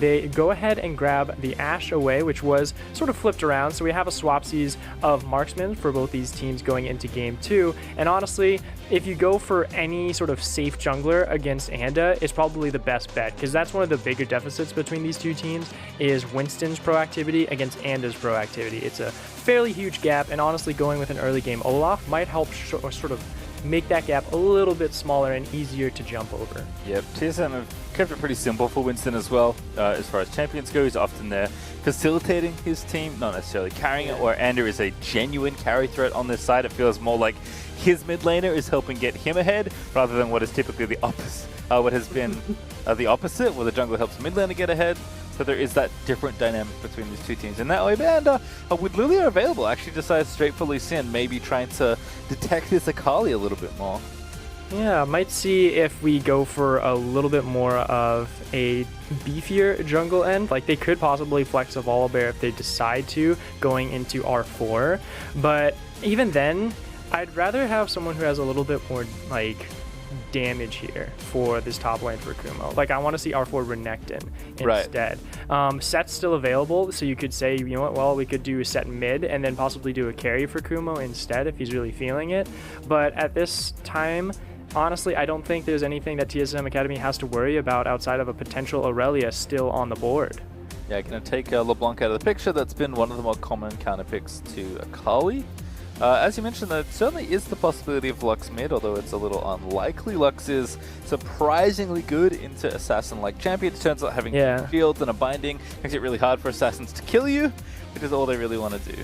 they go ahead and grab the Ashe away, which was sort of flipped around. So we have a swapsies of marksmen for both these teams going into game 2. And honestly, if you go for any sort of safe jungler against Anda, it's probably the best bet, because that's one of the bigger deficits between these two teams is Winston's proactivity against Anda's proactivity. It's a fairly huge gap, and honestly, going with an early game Olaf might help sort of make that gap a little bit smaller and easier to jump over. Yep, TSM have kept it pretty simple for Winston as well. As far as champions go, he's often there facilitating his team, not necessarily carrying it, where Anda is a genuine carry threat on this side. It feels more like his mid laner is helping get him ahead, rather than what is typically the opposite. What has been the opposite, where the jungler helps mid laner get ahead. So there is that different dynamic between these two teams in that way. And with Lilia available, actually decides straight for Lee Sin, maybe trying to detect this Akali a little bit more. Yeah, might see if we go for a little bit more of a beefier jungle end. Like, they could possibly flex a Volibear if they decide to, going into R4. But even then, I'd rather have someone who has a little bit more, like, damage here for this top lane for Kumo. Like, I want to see R4 Renekton instead. Set's still available, so you could say, you know what, well, we could do a set mid and then possibly do a carry for Kumo instead if he's really feeling it. But at this time, honestly, I don't think there's anything that TSM Academy has to worry about outside of a potential Aurelia still on the board. Yeah, going to take LeBlanc out of the picture. That's been one of the more common counter picks to Akali. As you mentioned, there certainly is the possibility of Lux mid, although it's a little unlikely. Lux is surprisingly good into Assassin-like champions. Turns out having shields and a binding makes it really hard for Assassins to kill you, which is all they really want to do.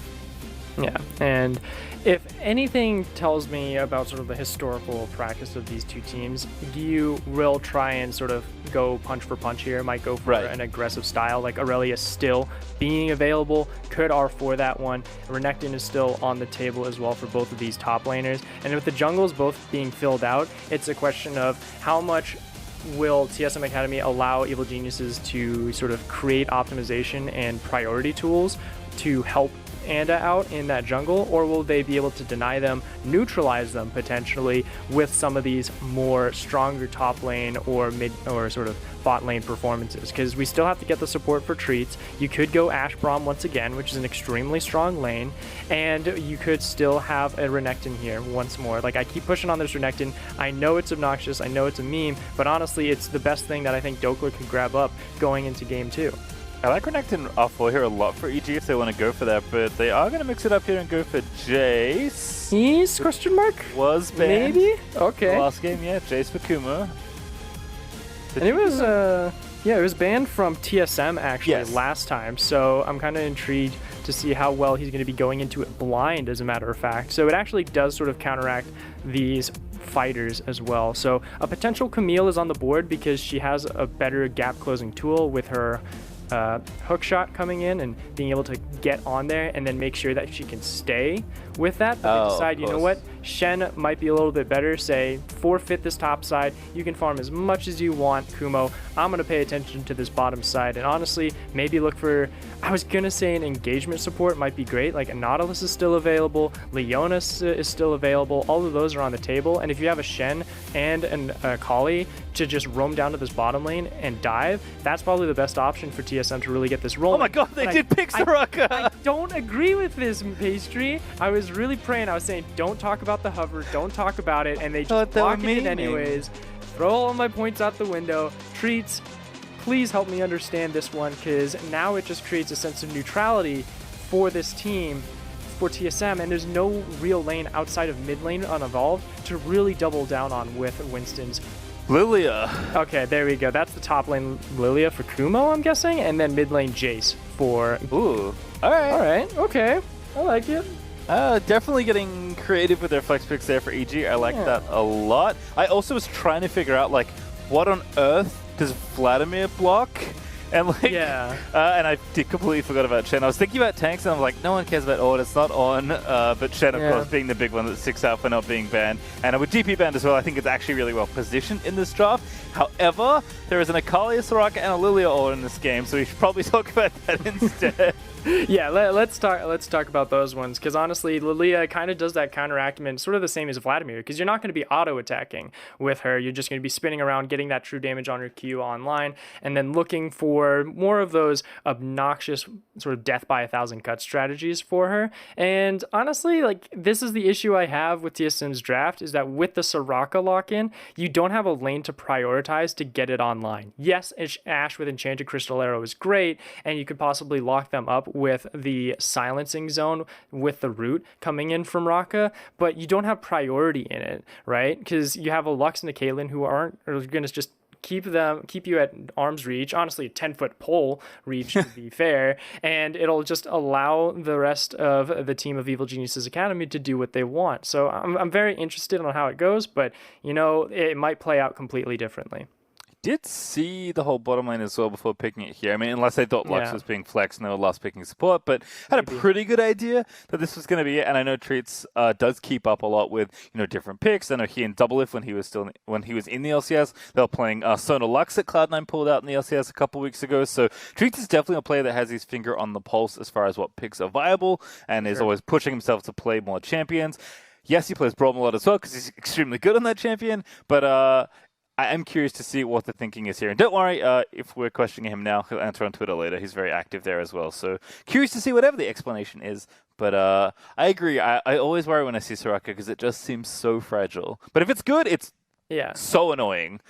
Yeah, and if anything tells me about sort of the historical practice of these two teams, you will try and sort of go punch for punch here, might go for an aggressive style, like Aurelia still being available, could R4 that one. Renekton is still on the table as well for both of these top laners, and with the jungles both being filled out, it's a question of how much will TSM Academy allow Evil Geniuses to sort of create optimization and priority tools to help Anda out in that jungle, or will they be able to deny them, neutralize them potentially with some of these more stronger top lane or mid or sort of bot lane performances? Because we still have to get the support for treats. You could go Ashe Braum once again, which is an extremely strong lane, and you could still have a Renekton here once more. Like, I keep pushing on this Renekton. I know it's obnoxious, I know it's a meme, but honestly it's the best thing that I think Dokler can grab up going into game 2. I like Renekton R4 here a lot for EG if they want to go for that, but they are going to mix it up here and go for Jace. He's question mark? Was banned. Maybe? Okay. Last game, yeah, Jace for Kuma. And it was, it was banned from TSM actually last time, so I'm kind of intrigued to see how well he's going to be going into it blind, as a matter of fact. So it actually does sort of counteract these fighters as well. So a potential Camille is on the board because she has a better gap closing tool with her hook shot coming in and being able to get on there and then make sure that she can stay with that. But they decide, you know what, Shen might be a little bit better, say forfeit this top side, you can farm as much as you want, Kumo, I'm going to pay attention to this bottom side, and honestly maybe look for, I was going to say an engagement support might be great, like a Nautilus is still available, Leona is still available, all of those are on the table, and if you have a Shen and a Kali to just roam down to this bottom lane and dive, that's probably the best option for TSM to really get this rolling. Oh my god, they did pick Soraka! I don't agree with this, Pastry. I was really praying, I was saying don't talk about the hover, don't talk about it, and they just lock it in anyways. Throw all my points out the window. Treats, please help me understand this one, because now it just creates a sense of neutrality for this team, for TSM, and there's no real lane outside of mid lane unevolved to really double down on with Winston's. Lilia. Okay, there we go. That's the top lane Lilia for Kumo, I'm guessing, and then mid lane Jace for... Ooh, alright. Alright, okay. I like it. Definitely getting creative with their flex picks there for EG. I like that a lot. I also was trying to figure out, like, what on earth does Vladimir block? And like, and I completely forgot about Shen. I was thinking about tanks, and I'm like, no one cares about Ord. It's not on. But Shen, of course, being the big one that sticks out for not being banned. And with GP banned as well, I think it's actually really well positioned in this draft. However, there is an Akali, a Soraka, and a Lilia Ord in this game, so we should probably talk about that instead. Yeah, let's talk about those ones, because honestly, Lilia kind of does that counteractment, sort of the same as Vladimir, because you're not going to be auto-attacking with her. You're just going to be spinning around, getting that true damage on her Q online, and then looking for more of those obnoxious sort of death by 1,000 cuts strategies for her. And honestly, like, this is the issue I have with TSM's draft, is that with the Soraka lock-in, you don't have a lane to prioritize to get it online. Yes, Ashe with Enchanted Crystal Arrow is great, and you could possibly lock them up with the silencing zone with the root coming in from Raka, but you don't have priority in it, right? Because you have a Lux and a Caitlyn who are going to just keep you at arm's reach, honestly a 10-foot pole reach to be fair, and it'll just allow the rest of the team of Evil Geniuses Academy to do what they want. So I'm very interested on how it goes, but you know, it might play out completely differently. Did see the whole bottom lane as well before picking it here. I mean, unless they thought Lux was being flexed and they were last picking support, but had a pretty good idea that this was going to be it. And I know Treats does keep up a lot with, you know, different picks. I know he and Double If when he was in the LCS, they were playing Sona Lux that Cloud9 pulled out in the LCS a couple weeks ago. So Treats is definitely a player that has his finger on the pulse as far as what picks are viable and is always pushing himself to play more champions. Yes, he plays Braum a lot as well because he's extremely good on that champion, but I am curious to see what the thinking is here. And don't worry, if we're questioning him now, he'll answer on Twitter later. He's very active there as well. So curious to see whatever the explanation is. But I agree. I always worry when I see Soraka because it just seems so fragile. But if it's good, it's so annoying.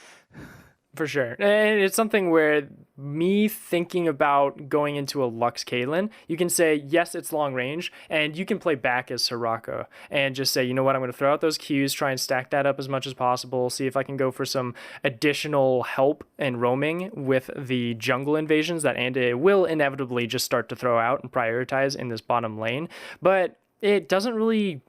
For sure. And it's something where me thinking about going into a Lux Caitlyn, you can say, yes, it's long range, and you can play back as Soraka and just say, you know what, I'm going to throw out those Qs, try and stack that up as much as possible, see if I can go for some additional help and roaming with the jungle invasions that Anda will inevitably just start to throw out and prioritize in this bottom lane. But it doesn't really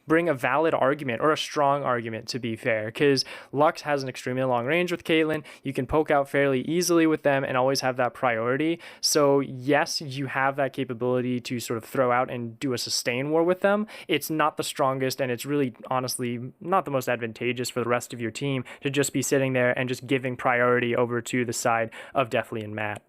bring a valid argument or a strong argument, to be fair, because Lux has an extremely long range with Caitlyn. You can poke out fairly easily with them and always have that priority. So yes, you have that capability to sort of throw out and do a sustain war with them. It's not the strongest, and it's really honestly not the most advantageous for the rest of your team to just be sitting there and just giving priority over to the side of Deathly and Matt.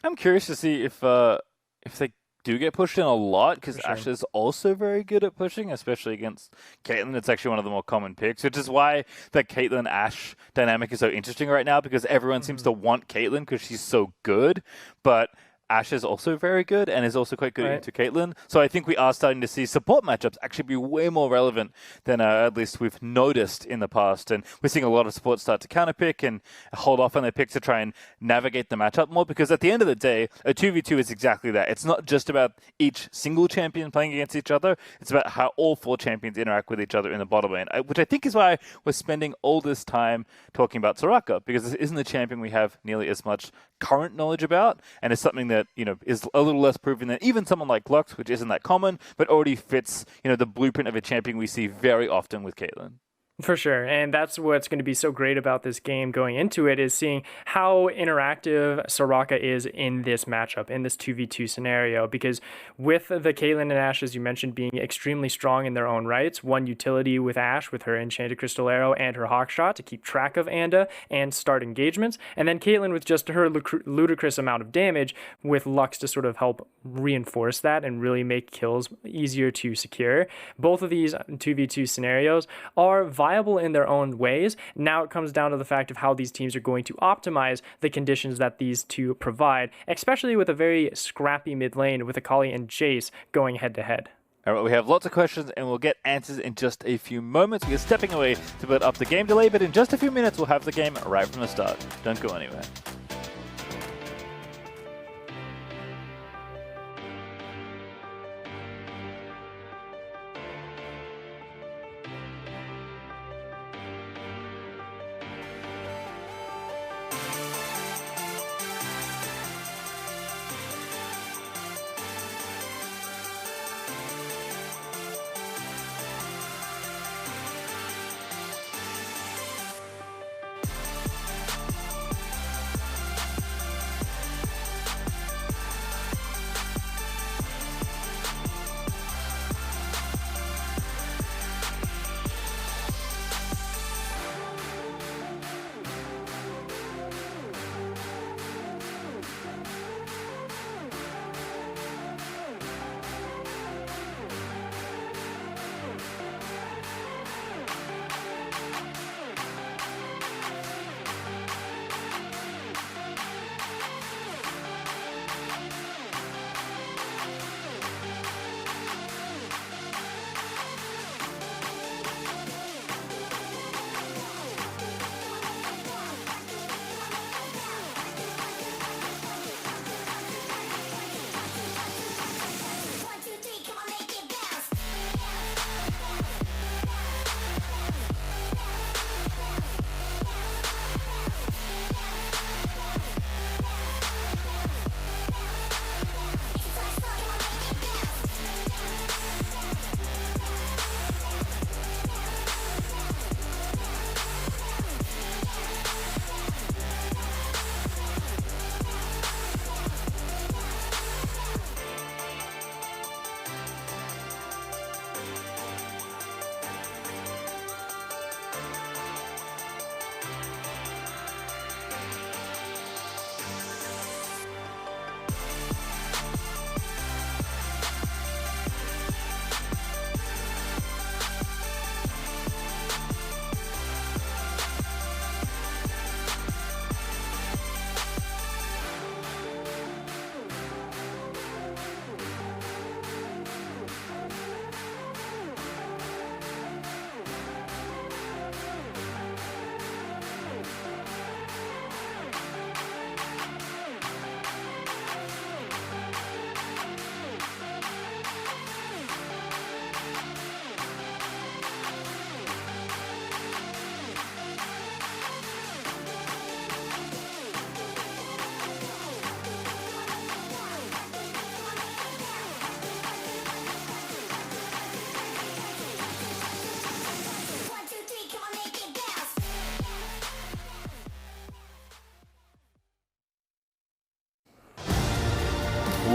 I'm curious to see if they do get pushed in a lot, because sure. Ashe is also very good at pushing, especially against Caitlyn. It's actually one of the more common picks, which is why the Caitlyn-Ashe dynamic is so interesting right now, because everyone seems to want Caitlyn because she's so good, but Ashe is also very good and is also quite good into Caitlyn. So I think we are starting to see support matchups actually be way more relevant than at least we've noticed in the past. And we're seeing a lot of support start to counterpick and hold off on their picks to try and navigate the matchup more, because at the end of the day, a 2v2 is exactly that. It's not just about each single champion playing against each other. It's about how all 4 champions interact with each other in the bottom lane, which I think is why we're spending all this time talking about Soraka, because this isn't a champion we have nearly as much current knowledge about, and it's something that, you know, is a little less proven than even someone like Lux, which isn't that common, but already fits, you know, the blueprint of a champion we see very often with Caitlyn. For sure, and that's what's going to be so great about this game going into it, is seeing how interactive Soraka is in this matchup, in this 2v2 scenario, because with the Caitlyn and Ashe, as you mentioned, being extremely strong in their own rights, one utility with Ashe with her Enchanted Crystal Arrow and her Hawkshot to keep track of Anda and start engagements, and then Caitlyn with just her ludicrous amount of damage with Lux to sort of help reinforce that and really make kills easier to secure. Both of these 2v2 scenarios are viable in their own ways. Now it comes down to the fact of how these teams are going to optimize the conditions that these two provide, especially with a very scrappy mid lane with Akali and Jace going head to head. All right, we have lots of questions and we'll get answers in just a few moments. We are stepping away to build up the game delay, but in just a few minutes we'll have the game right from the start. Don't go anywhere.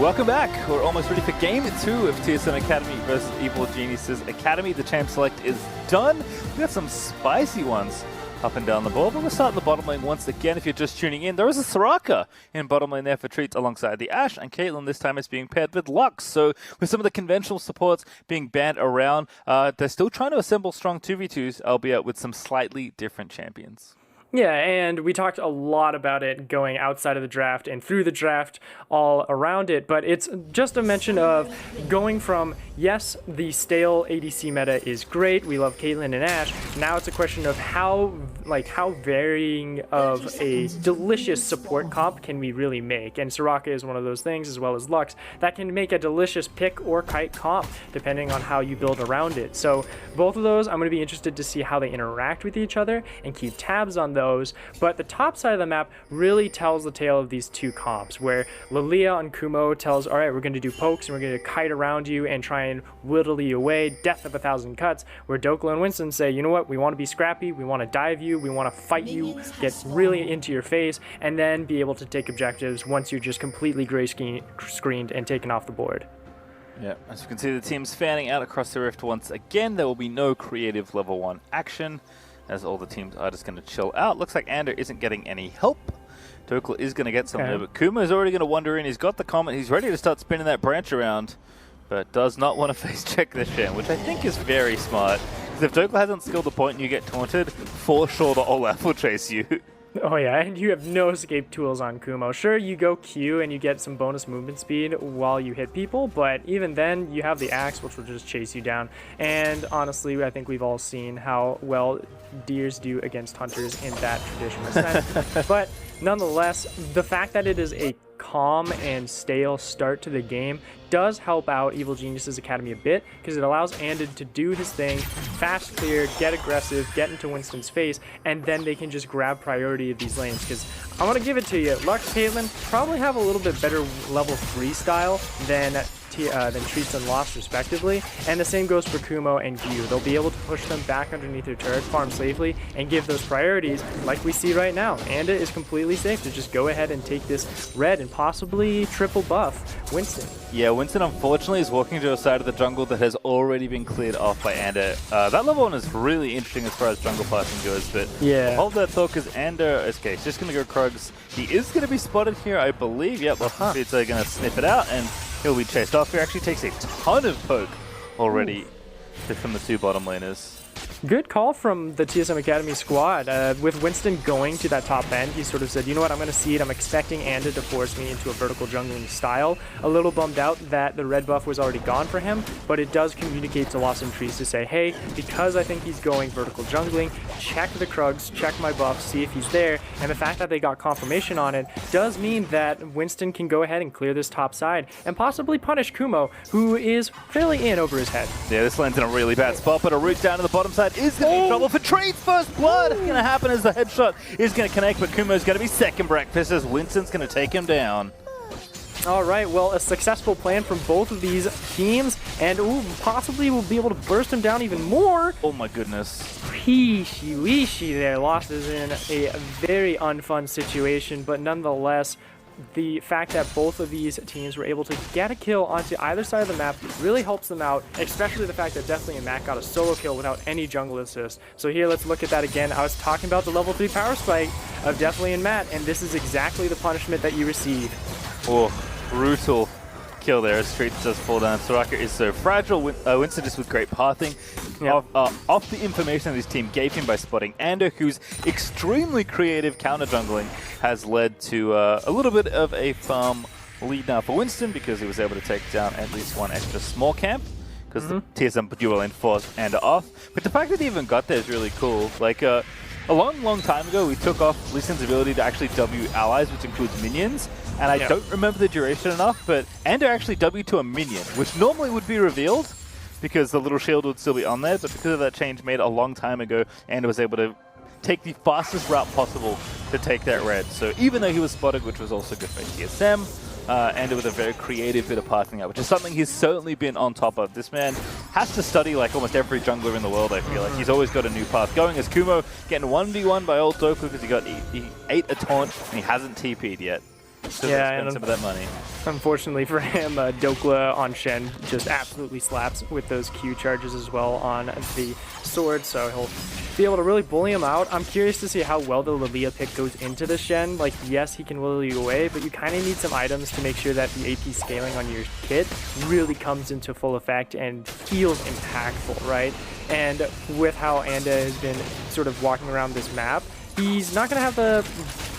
Welcome back. We're almost ready for Game 2 of TSM Academy versus Evil Geniuses Academy. The champ select is done. We got some spicy ones up and down the board, but we'll start in the bottom lane once again. If you're just tuning in, there is a Soraka in bottom lane there for Treats alongside the Ashe, and Caitlyn this time is being paired with Lux. So with some of the conventional supports being banned around, they're still trying to assemble strong 2v2s, albeit with some slightly different champions. Yeah, and we talked a lot about it going outside of the draft and through the draft, all around it, but it's just a mention of going from, yes, the stale ADC meta is great, we love Caitlyn and Ashe, now it's a question of how varying of a delicious support comp can we really make, and Soraka is one of those things, as well as Lux, that can make a delicious pick or kite comp, depending on how you build around it. So both of those, I'm going to be interested to see how they interact with each other and keep tabs on those, but the top side of the map really tells the tale of these two comps, where Lilia on Kumo tells, all right, we're going to do pokes and we're going to kite around you and try and whittle you away, death of 1,000 cuts, where Dokla and Winston say, you know what, we want to be scrappy, we want to dive you, we want to fight you, get really into your face, and then be able to take objectives once you're just completely gray screened and taken off the board. Yeah, as you can see, the team's fanning out across the rift once again. There will be no creative level 1 action, as all the teams are just going to chill out. Looks like Ander isn't getting any help. Dokla is going to get some there, but Kuma is already going to wander in. He's got the comment. He's ready to start spinning that branch around, but does not want to face check this Shen, which I think is very smart. Because if Dokla hasn't skilled the point and you get taunted, for sure the Olaf will chase you. Oh yeah, and you have no escape tools on Kumo. Sure, you go Q and you get some bonus movement speed while you hit people, but even then, you have the axe, which will just chase you down. And honestly, I think we've all seen how well deers do against hunters in that traditional sense. But nonetheless, the fact that it is a calm and stale start to the game does help out Evil Geniuses Academy a bit, because it allows Anded to do his thing, fast clear, get aggressive, get into Winston's face, and then they can just grab priority of these lanes. Because I want to give it to you, Lux, Caitlyn probably have a little bit better level 3 style than Treats and Lost respectively, and the same goes for Kumo and Gyu. They'll be able to push them back underneath their turret, farm safely, and give those priorities like we see right now. And it is completely safe to just go ahead and take this red and possibly triple buff Winston. Yeah, Winston unfortunately is walking to a side of the jungle that has already been cleared off by Ander. That level 1 is really interesting as far as jungle passing goes, but yeah, hold that thought because Ander, okay, he's just going to go Krugs. He is going to be spotted here, I believe. Yep, Feats are going to sniff it out, and he'll be chased off. He actually takes a ton of poke already from the two bottom laners. Good call from the TSM Academy squad. With Winston going to that top end, he sort of said, you know what, I'm going to see it. I'm expecting Anda to force me into a vertical jungling style. A little bummed out that the red buff was already gone for him, but it does communicate to Lost in Trees to say, hey, because I think he's going vertical jungling, check the Krugs, check my buff, see if he's there. And the fact that they got confirmation on it does mean that Winston can go ahead and clear this top side and possibly punish Kumo, who is fairly in over his head. Yeah, this lane's in a really bad spot, but a route down to the bottom side is going to be trouble for Treats. First blood going to happen as the headshot is going to connect, but Kumo's going to be second breakfast as Winston's going to take him down. All right, well, a successful plan from both of these teams, and possibly we'll be able to burst him down even more. Oh my goodness. Weeshi there. Lost is in a very unfun situation, but nonetheless, the fact that both of these teams were able to get a kill onto either side of the map really helps them out, especially the fact that Deathly and Matt got a solo kill without any jungle assist. So here, let's look at that again. I was talking about the level 3 power spike of Deathly and Matt, and this is exactly the punishment that you receive. Oh, brutal kill there as Treats does fall down. Soraka is so fragile. Winston just with great pathing. Yep. Off the information that his team gave him by spotting Ander, whose extremely creative counter jungling has led to a little bit of a farm lead now for Winston, because he was able to take down at least one extra small camp, because the TSM duo lane forced Ander off. But the fact that he even got there is really cool. Like, a long time ago, we took off Lee Sin's ability to actually W allies, which includes minions. And I don't remember the duration enough, but Ander actually W to a minion, which normally would be revealed because the little shield would still be on there. But because of that change made a long time ago, Ander was able to take the fastest route possible to take that red. So even though he was spotted, which was also good for TSM, Ander with a very creative bit of pathing out, which is something he's certainly been on top of. This man has to study like almost every jungler in the world, I feel like. He's always got a new path going, as Kumo getting 1v1 by old Dokla because he ate a taunt and he hasn't TP'd yet. to spend some of that money. Unfortunately for him, Dokla on Shen just absolutely slaps with those Q charges as well on the sword, so he'll be able to really bully him out. I'm curious to see how well the Lilia pick goes into the Shen. Like, yes, he can will you away, but you kind of need some items to make sure that the AP scaling on your kit really comes into full effect and feels impactful, right? And with how Anda has been sort of walking around this map, he's not going to have the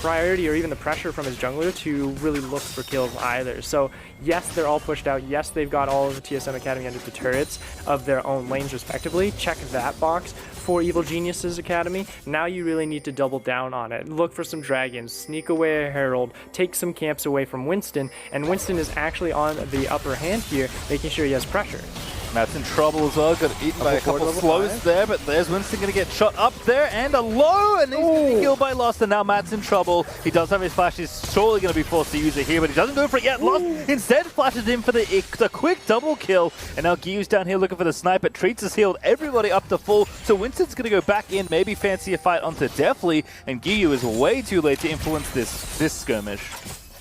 priority or even the pressure from his jungler to really look for kills either. So yes, they're all pushed out. Yes, they've got all of the TSM Academy under the turrets of their own lanes respectively. Check that box for Evil Genius's Academy. Now you really need to double down on it. Look for some dragons, sneak away a Herald, take some camps away from Winston, and Winston is actually on the upper hand here, making sure he has pressure. Matt's in trouble as well, got eaten by a couple of slows there, but there's Winston going to get shot up there, and a low, and he's going to be killed by Lost, and now Matt's in trouble. He does have his flash, he's surely going to be forced to use it here, but he doesn't go for it yet. Lost instead flashes in for the quick double kill, and now Giyu's down here looking for the sniper. Treats has healed everybody up to full, so Winston's going to go back in, maybe fancy a fight onto Deathly, and Giyu is way too late to influence this skirmish.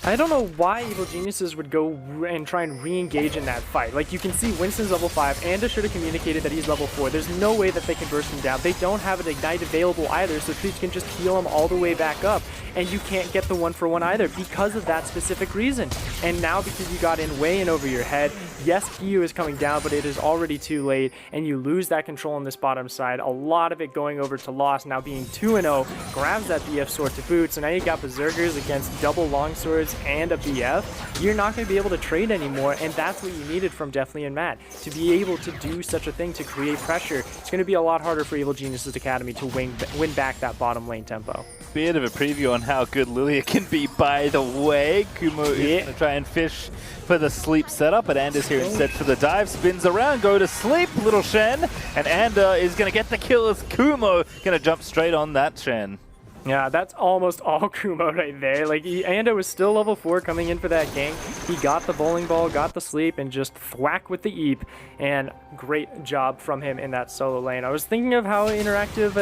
I don't know why Evil Geniuses would go and try and re-engage in that fight. Like, you can see Winston's level 5. Anda should have communicated that he's level 4. There's no way that they can burst him down. They don't have an Ignite available either, so Treats can just heal him all the way back up. And you can't get the 1-for-1 either because of that specific reason. And now because you got in way in over your head, yes, Giyu is coming down, but it is already too late, and you lose that control on this bottom side. A lot of it going over to Lost, now being 2-0, grabs that BF sword to boot, so now you got Berserkers against double longswords and a BF. You're not going to be able to trade anymore, and that's what you needed from Deathly and Matt. To be able to do such a thing, to create pressure, it's going to be a lot harder for Evil Geniuses Academy to win back that bottom lane tempo. Bit of a preview on how good Lilia can be, by the way. Kumo is going to try and fish for the sleep setup, but Anda's here instead for the dive. Spins around, go to sleep, little Shen, and Anda is going to get the kill as Kumo going to jump straight on that Shen. Yeah, that's almost all Kumo right there. Like, Anda was still level 4 coming in for that gank. He got the bowling ball, got the sleep, and just thwack with the Eep. And great job from him in that solo lane. I was thinking of how interactive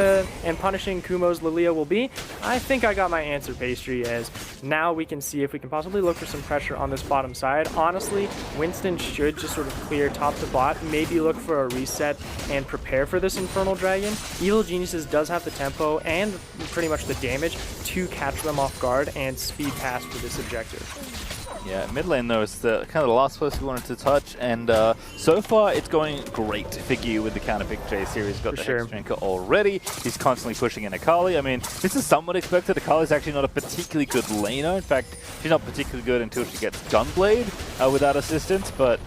and punishing Kumo's Lilia will be. I think I got my answer, Pastry, as now we can see if we can possibly look for some pressure on this bottom side. Honestly, Winston should just sort of clear top to bot, maybe look for a reset and prepare for this Infernal Dragon. Evil Geniuses does have the tempo and pretty much the damage to catch them off guard and speed past for this objective. Yeah, mid lane though is the kind of the last place we wanted to touch, and so far it's going great for Giyu with the counter pick. J series got the Hex Drinker already. He's constantly pushing in Akali. I mean, this is somewhat expected. Akali's actually not a particularly good laner. In fact, she's not particularly good until she gets Gunblade without assistance, but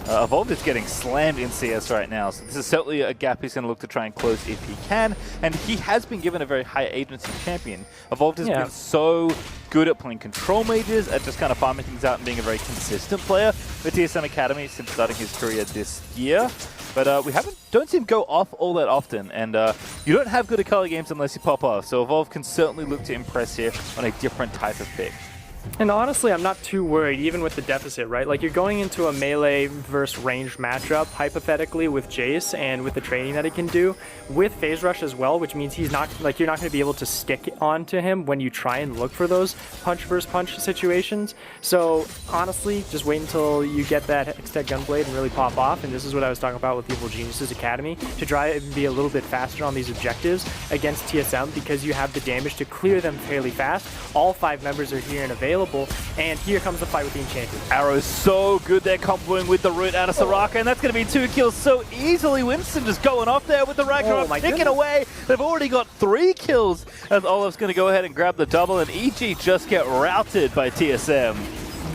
Evolved is getting slammed in CS right now, so this is certainly a gap he's going to look to try and close if he can, and he has been given a very high agency champion. Evolved has been so good at playing control mages, at just kind of farming things out and being a very consistent player with TSM Academy since starting his career this year. But we don't see him go off all that often, and you don't have good Akali games unless you pop off, so Evolve can certainly look to impress here on a different type of pick. And honestly, I'm not too worried, even with the deficit, right? Like, you're going into a melee versus ranged matchup, hypothetically, with Jace and with the training that he can do, with Phase Rush as well, which means he's not, like, you're not going to be able to stick onto him when you try and look for those punch versus punch situations. So, honestly, just wait until you get that Hextech Gunblade and really pop off, and this is what I was talking about with Evil Geniuses Academy, to try and be a little bit faster on these objectives against TSM, because you have the damage to clear them fairly fast. All 5 members are here and available, and here comes the fight with the Enchanted. Arrow's so good there, comboing with the root out of Soraka, and that's going to be 2 kills so easily. Winston just going off there with the Ragnarok, picking away. They've already got 3 kills, as Olaf's going to go ahead and grab the double, and EG just get routed by TSM.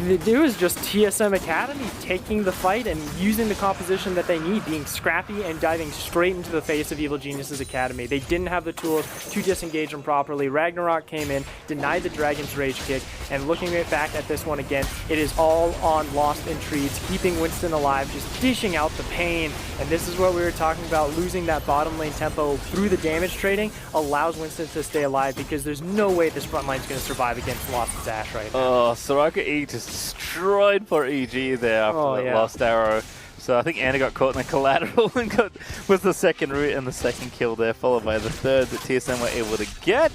It was just TSM Academy taking the fight and using the composition that they need, being scrappy and diving straight into the face of Evil Geniuses Academy. They didn't have the tools to disengage them properly. Ragnarok came in, denied the Dragon's Rage kick, and looking back at this one again, it is all on Lost in Treats, keeping Winston alive, just dishing out the pain. And this is what we were talking about, losing that bottom lane tempo through the damage trading allows Winston to stay alive, because there's no way this front line is going to survive against Lost's Ashe right now. Oh, Soraka E just destroyed for EG there after that last arrow. So I think Anna got caught in the collateral and was the second root and the second kill there, followed by the third that TSM were able to get.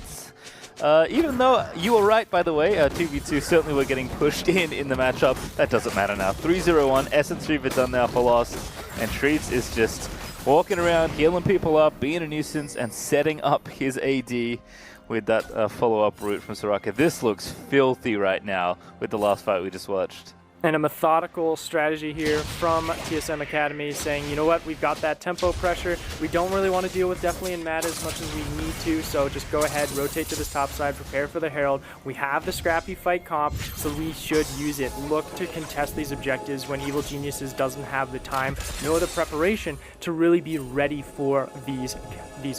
Even though you were right, by the way, 2v2 certainly were getting pushed in the matchup. That doesn't matter now. 3-0-1, Essence Reaver done now for Lost, and Treats is just walking around, healing people up, being a nuisance, and setting up his AD with that follow-up route from Soraka. This looks filthy right now with the last fight we just watched. And a methodical strategy here from TSM Academy saying, you know what, we've got that tempo pressure. We don't really want to deal with Definitely and Matt as much as we need to, so just go ahead, rotate to this top side, prepare for the Herald. We have the scrappy fight comp, so we should use it. Look to contest these objectives when Evil Geniuses doesn't have the time, nor the preparation to really be ready for these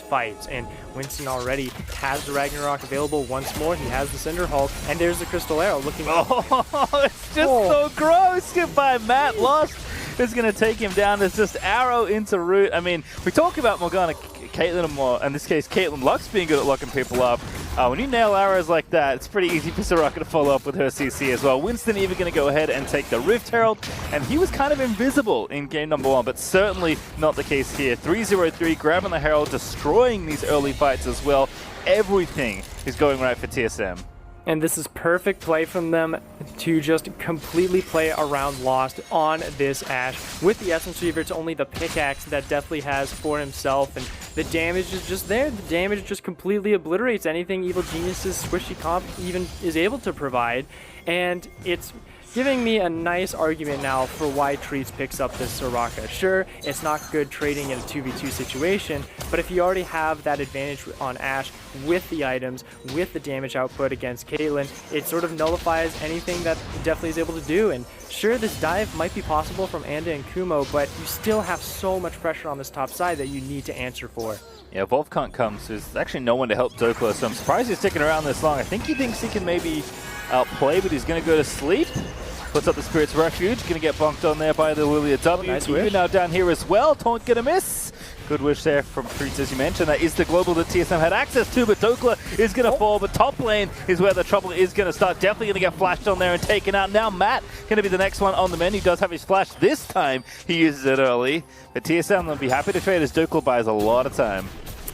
fights. And Winston already has the Ragnarok available once more. He has the Cinder Hulk, and there's the Crystal Arrow looking. Oh, it's just so gross. Goodbye, Matt. Lost is going to take him down. There's just arrow into root. I mean, we talk about Morgana, Caitlyn, or in this case, Caitlyn Lux being good at locking people up. When you nail arrows like that, it's pretty easy for Soraka to follow up with her CC as well. Winston even going to go ahead and take the Rift Herald, and he was kind of invisible in game number 1, but certainly not the case here. 3-0-3, grabbing the Herald, destroying these early fights as well. Everything is going right for TSM. And this is perfect play from them to just completely play around Lost on this Ashe. With the Essence Reaver, it's only the pickaxe that Deathly has for himself, and the damage is just there. The damage just completely obliterates anything Evil Genius's squishy comp even is able to provide, and it's giving me a nice argument now for why Treats picks up this Soraka. Sure, it's not good trading in a 2v2 situation, but if you already have that advantage on Ashe with the items, with the damage output against Caitlyn, it sort of nullifies anything that Definitely is able to do. And sure, this dive might be possible from Anda and Kumo, but you still have so much pressure on this top side that you need to answer for. Yeah, Wolf can't come, so there's actually no one to help Dokla, so I'm surprised he's sticking around this long. I think he thinks he can maybe outplay, but he's going to go to sleep. Puts up the Spirit's Refuge, going to get bunked on there by the Lilia W. Nice Even wish. now down here as well, Taunt going to miss. Good wish there from Treats, as you mentioned. That is the global that TSM had access to, but Dokla is going to fall. But top lane is where the trouble is going to start. Definitely going to get flashed on there and taken out. Now Matt going to be the next one on the menu. Does have his flash this time. He uses it early. But TSM will be happy to trade as Dokla buys a lot of time.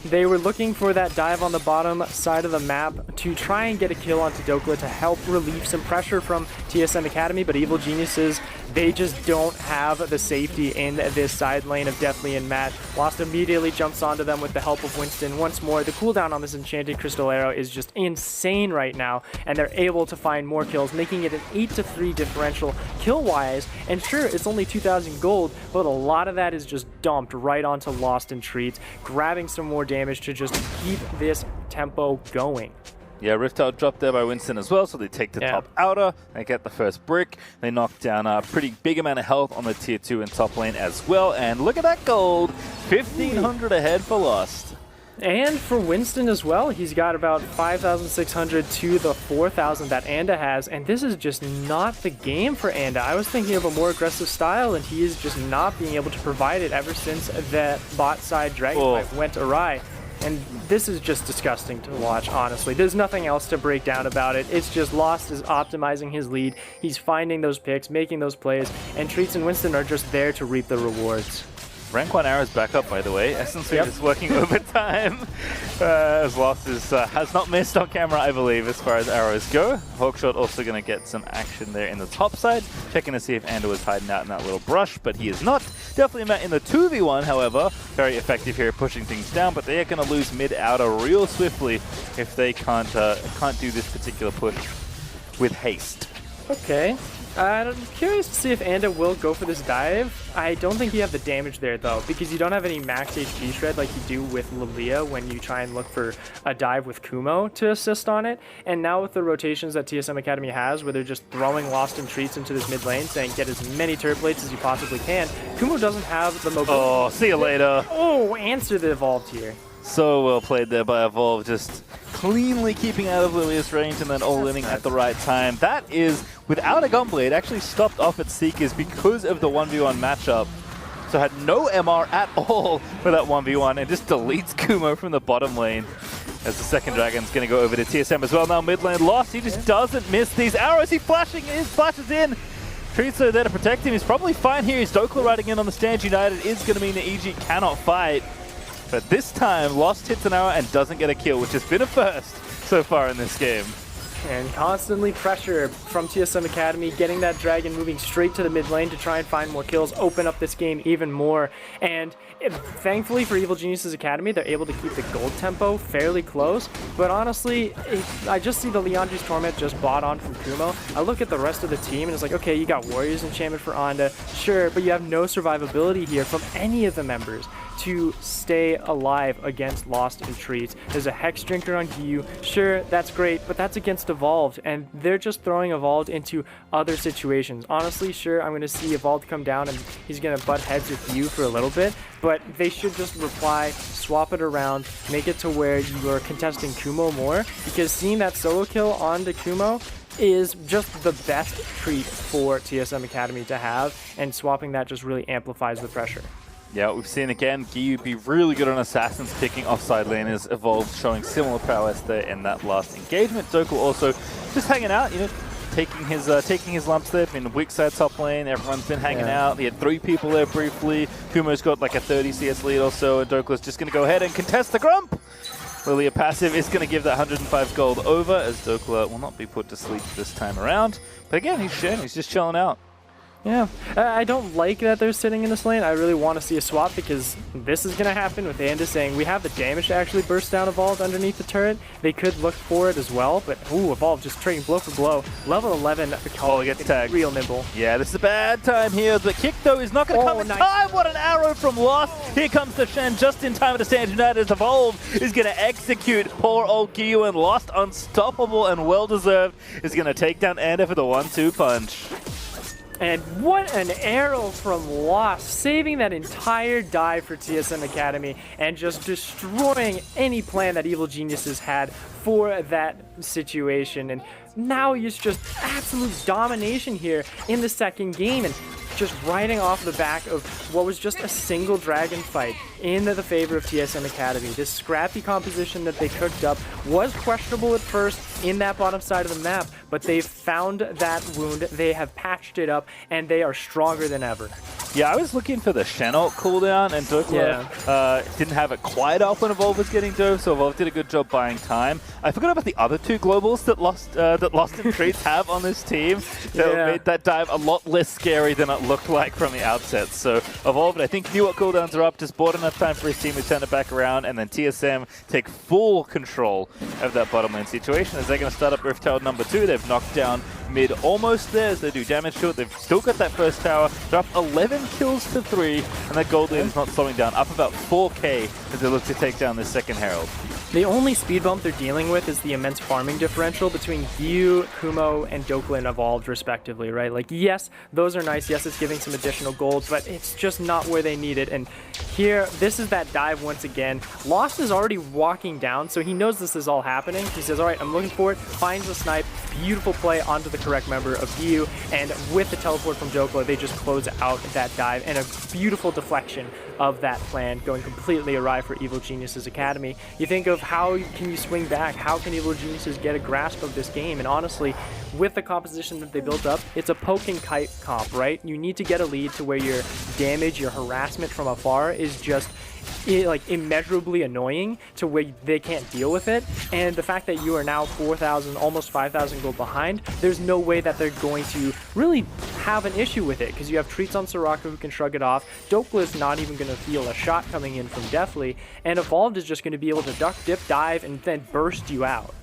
They were looking for that dive on the bottom side of the map to try and get a kill onto Dokla to help relieve some pressure from TSM Academy, but Evil Geniuses, they just don't have the safety in this side lane of Deathly and Matt. Lost immediately jumps onto them with the help of Winston. Once more, the cooldown on this Enchanted Crystal Arrow is just insane right now, and they're able to find more kills, making it an 8-3 differential kill-wise. And sure, it's only 2,000 gold, but a lot of that is just dumped right onto Lost and Treats, grabbing some more damage to just keep this tempo going. Yeah, Rift Out dropped there by Winston as well, so they take the top outer, they get the first brick, they knock down a pretty big amount of health on the tier 2 and top lane as well, and look at that gold, 1,500 ahead for Lost. And for Winston as well, he's got about 5,600 to the 4,000 that Anda has, and this is just not the game for Anda. I was thinking of a more aggressive style, and he is just not being able to provide it ever since the bot side Dragonflight went awry. And this is just disgusting to watch, honestly. There's nothing else to break down about it. It's just Lost is optimizing his lead. He's finding those picks, making those plays, and Treats and Winston are just there to reap the rewards. Rank 1 arrows back up, by the way. Essence is working overtime. As Lost has not missed on camera, I believe, as far as arrows go. Hawkshot also going to get some action there in the top side. Checking to see if Anda was hiding out in that little brush, but he is not. Definitely met in the 2v1, however. Very effective here, pushing things down, but they are going to lose mid-outer real swiftly if they can't do this particular push with haste. Okay. I'm curious to see if Anda will go for this dive. I don't think you have the damage there, though, because you don't have any max HP shred like you do with Lilia when you try and look for a dive with Kumo to assist on it. And now with the rotations that TSM Academy has, where they're just throwing Lost and Treats into this mid lane, saying get as many turret plates as you possibly can, Kumo doesn't have the mobility. Oh, see you later. Oh, answer the evolved here. So well played there by Evolve, just cleanly keeping out of Lilia's range and then all-inning at the right time. That is, without a Gunblade, actually stopped off at Seekers because of the 1v1 matchup. So had no MR at all for that 1v1 and just deletes Kumo from the bottom lane. As the second Dragon's going to go over to TSM as well. Now mid lane Lost, he just doesn't miss these arrows. He flashes in. Treats are there to protect him. He's probably fine here. He's Dokla riding in on the stand. United is going to mean that EG cannot fight. But this time, Lost hits an arrow and doesn't get a kill, which has been a first. so far in this game. And constantly pressure from TSM Academy, getting that dragon moving straight to the mid lane to try and find more kills, open up this game even more. And thankfully for Evil Geniuses Academy, they're able to keep the gold tempo fairly close. But honestly, I just see the Leandri's Torment just bought on from Kumo. I look at the rest of the team and it's like, okay, you got Warriors Enchantment for Onda, sure, but you have no survivability here from any of the members to stay alive against Lost and Treats. There's a Hex Drinker on Gyu, sure, that's great, but that's against Evolved, and they're just throwing Evolved into other situations. Honestly, sure, I'm going to see Evolved come down and he's going to butt heads with Gyu for a little bit, but they should just reply, swap it around, make it to where you are contesting Kumo more, because seeing that solo kill onto Kumo is just the best treat for TSM Academy to have, and swapping that just really amplifies the pressure. Yeah, we've seen again Gyu be really good on Assassins, picking off side laners. Evolved showing similar prowess there in that last engagement. Doku also just hanging out, you know, taking his lumps there. Been weak side top lane, everyone's been hanging out. He had 3 people there briefly. Kumo's got like a 30 CS lead or so, and Dokula's just going to go ahead and contest the Grump. Lilia passive is going to give that 105 gold over, as Dokula will not be put to sleep this time around. But again, he's just chilling out. Yeah, I don't like that they're sitting in this lane. I really want to see a swap because this is going to happen with Anda saying we have the damage to actually burst down Evolved underneath the turret. They could look for it as well, but ooh, Evolved just trading blow for blow. Level 11, he gets tagged. Real nimble. Yeah, this is a bad time here. The kick, though, is not going to come in time. What an arrow from Lost. Here comes the Shen just in time to stand united as Evolved is going to execute poor old Gyu, and Lost, unstoppable and well-deserved, is going to take down Anda for the 1-2 punch. And what an arrow from Lost, saving that entire dive for TSM Academy and just destroying any plan that Evil Geniuses had for that situation. And now it's just absolute domination here in the second game, and just riding off the back of what was just a single dragon fight in the favor of TSM Academy. This scrappy composition that they cooked up was questionable at first in that bottom side of the map, but they've found that wound, they have patched it up, and they are stronger than ever. Yeah, I was looking for the Shen ult cooldown, and Dokula didn't have it quite up when Evolve was getting dove, so Evolve did a good job buying time. I forgot about the other 2 globals that Lost and Treats have on this team. That made that dive a lot less scary than it looked like from the outset. So Evolved, I think, knew what cooldowns are up, just bought enough time for his team to turn it back around, and then TSM take full control of that bottom lane situation as they're going to start up Rift Tower number 2. They've knocked down mid almost there as they do damage to it. They've still got that first tower. They're up 11 kills to 3, and that gold lead is not slowing down. Up about 4k as they look to take down this second Herald. The only speed bump they're dealing with is the immense farming differential between Gyu, Kumo, and Dokula and Evolved, respectively, right? Like, yes, those are nice. Yes, it's giving some additional gold, but it's just not where they need it. And here, this is that dive once again. Lost is already walking down, so he knows this is all happening. He says, all right, I'm looking for it, finds the snipe, beautiful play onto the correct member of Gyu, and with the teleport from Dokula, they just close out that dive, and a beautiful deflection of that plan going completely awry for Evil Geniuses Academy. You think of how can you swing back? How can Evil Geniuses get a grasp of this game? And honestly, with the composition that they built up, it's a poke and kite comp, right? You need to get a lead to where your damage, your harassment from afar is just like immeasurably annoying to where they can't deal with it. And the fact that you are now 4,000, almost 5,000 gold behind, there's no way that they're going to really have an issue with it, because you have Treats on Soraka who can shrug it off. Dokula is not even going to feel a shot coming in from Deathly, and Evolved is just going to be able to duck, dip, dive, and then burst you out.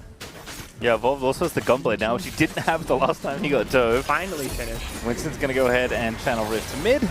Yeah, Evolved also has the Gunblade now, which he didn't have the last time he got dove. Finally finished. Winston's going to go ahead and channel Rift to mid.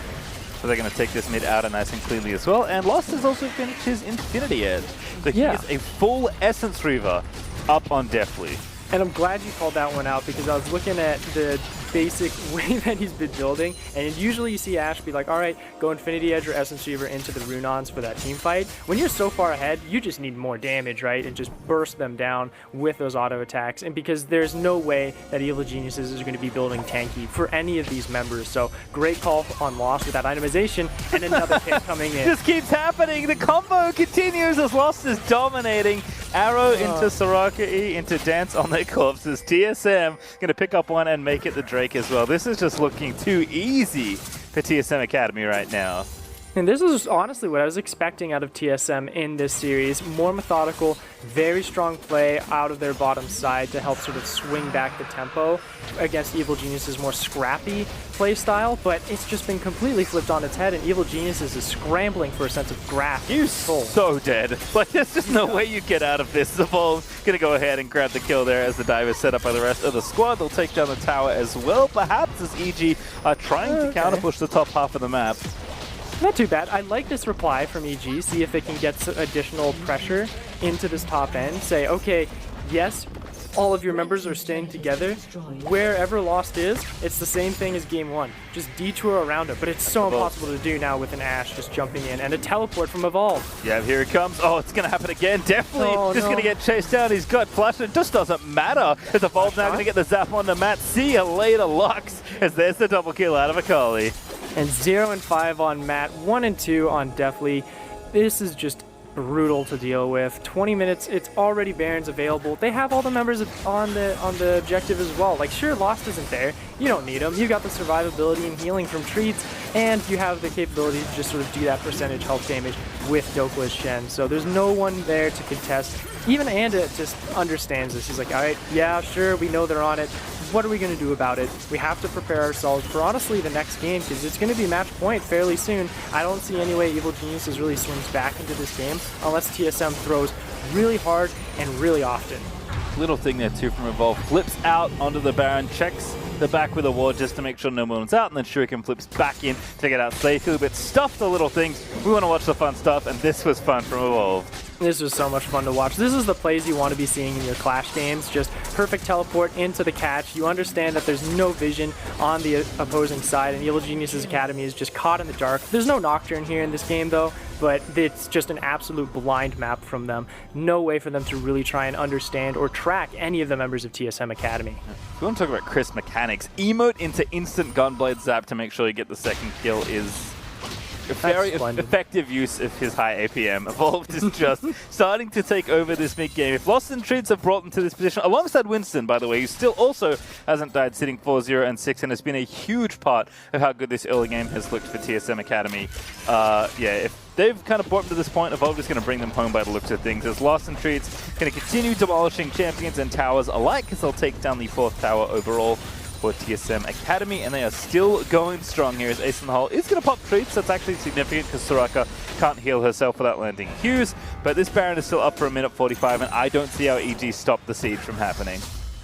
So they're going to take this mid out nice and cleanly as well. And Lost has also finished his Infinity Edge. So he is a full Essence Reaver up on Deathly. And I'm glad you called that one out, because I was looking at the basic way that he's been building, and usually you see Ashe be like, all right, go Infinity Edge or Essence Reaver into the Runons for that team fight. When you're so far ahead, you just need more damage, right? And just burst them down with those auto attacks. And because there's no way that Evil Geniuses is going to be building tanky for any of these members. So great call on Lost with that itemization, and another hit coming in. Just keeps happening. The combo continues as Lost is dominating. Arrow into Soraka E, into Dance on their corpses. TSM going to pick up one and make it the Drake as well. This is just looking too easy for TSM Academy right now. And this is honestly what I was expecting out of TSM in this series. More methodical, very strong play out of their bottom side to help sort of swing back the tempo against Evil Genius's more scrappy play style, but it's just been completely flipped on its head, and Evil Geniuses is scrambling for a sense of grasp. You're so dead. Like, there's just no way you get out of this. Evolve gonna go ahead and grab the kill there as the dive is set up by the rest of the squad. They'll take down the tower as well, perhaps, as EG are trying to counter push the top half of the map. Not too bad. I like this reply from EG. See if it can get some additional pressure into this top end. Say, okay, yes, all of your members are staying together. Wherever Lost is, it's the same thing as game one. Just detour around it. But it's so impossible to do now with an Ashe just jumping in. And a teleport from Evolve. Yeah, here it comes. Oh, it's going to happen again. Definitely going to get chased down. He's got flash. It just doesn't matter. As Evolve now going to get the zap on the mat. See you later, Lux. As there's the double kill out of Akali. And 0 and 5 on Matt, 1 and 2 on Deathly. This is just brutal to deal with. 20 minutes, it's already Barons available. They have all the members on the objective as well. Like, sure, Lost isn't there. You don't need them. You got the survivability and healing from Treats, and you have the capability to just sort of do that percentage health damage with Dokla's Shen. So there's no one there to contest. Even Anda just understands this. He's like, all right, yeah, sure, we know they're on it. What are we going to do about it? We have to prepare ourselves for, honestly, the next game, because it's going to be match point fairly soon. I don't see any way Evil Geniuses really swings back into this game unless TSM throws really hard and really often. Little thing there too from Evolve. Flips out onto the Baron, checks the back with a ward just to make sure no one's out, and then Shuriken flips back in to get out safely. But stuff the little things. We want to watch the fun stuff, and this was fun from Evolve. This was so much fun to watch. This is the plays you want to be seeing in your Clash games. Just perfect teleport into the catch. You understand that there's no vision on the opposing side, and Evil Geniuses Academy is just caught in the dark. There's no Nocturne here in this game, though, but it's just an absolute blind map from them. No way for them to really try and understand or track any of the members of TSM Academy. If we want to talk about Chris mechanics, emote into instant gunblade zap to make sure you get the second kill is a very effective use of his high APM. Evolved is just starting to take over this mid-game. If Lost and Treats have brought them to this position, alongside Winston, by the way, who still also hasn't died, sitting 4-0 and 6, and has been a huge part of how good this early game has looked for TSM Academy. Yeah, if they've kind of brought them to this point, Evolved is going to bring them home by the looks of things, as Lost and Treats going to continue demolishing champions and towers alike, as they'll take down the 4th tower overall for TSM Academy, and they are still going strong here as Ace in the Hole is going to pop Treats. That's actually significant because Soraka can't heal herself without landing Hughes, but this Baron is still up for a minute 45, and I don't see how EG stopped the siege from happening.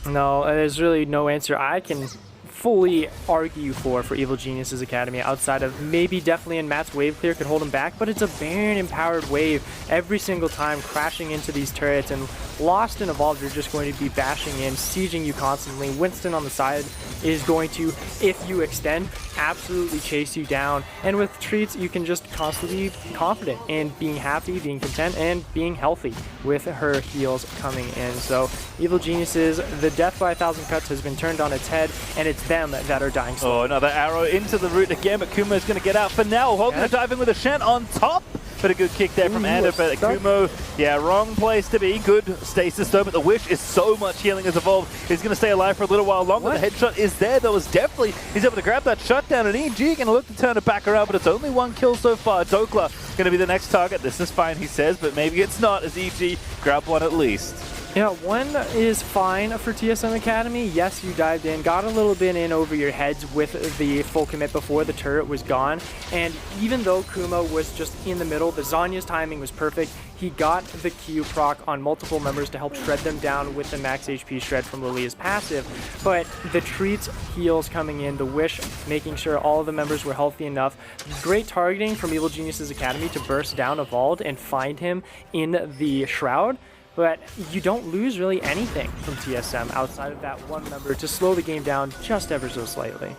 No, there's really no answer I can fully argue for Evil Geniuses Academy outside of maybe Deathly and Matt's wave clear could hold him back, but it's a Baron empowered wave every single time crashing into these turrets, and Lost and Evolved are just going to be bashing in, sieging you constantly. Winston on the side is going to, if you extend, absolutely chase you down, and with Treats you can just constantly be confident in being happy, being content, and being healthy with her heals coming in. So Evil Geniuses, the death by 1,000 cuts has been turned on its head, and it's them that are dying slow. Oh, another arrow into the root again, but Kumo is going to get out for now. Hogan diving with a Shen on top. But a good kick there from Anda, but Kumo, yeah, wrong place to be. Good stasis though, but the Wish is so much healing as Evolved. He's going to stay alive for a little while longer. The headshot is there, though, as Deathly he's able to grab that shutdown, and EG going to look to turn it back around, but it's only one kill so far. Dokla going to be the next target. This is fine, he says, but maybe it's not, as EG grab one at least. Yeah, one is fine for TSM Academy. Yes, you dived in, got a little bit in over your heads with the full commit before the turret was gone. And even though Kumo was just in the middle, the Zanya's timing was perfect. He got the Q proc on multiple members to help shred them down with the max HP shred from Lilia's passive. But the Treats heals coming in, the Wish making sure all of the members were healthy enough. Great targeting from Evil Geniuses Academy to burst down Evolved and find him in the Shroud. But you don't lose really anything from TSM outside of that one member to slow the game down just ever so slightly.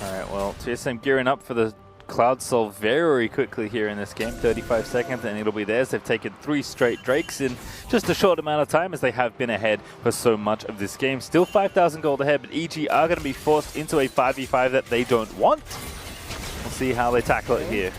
All right, well, TSM gearing up for the Cloud Soul very quickly here in this game. 35 seconds and it'll be theirs. They've taken 3 straight Drakes in just a short amount of time, as they have been ahead for so much of this game. Still 5,000 gold ahead, but EG are going to be forced into a 5v5 that they don't want. We'll see how they tackle it here.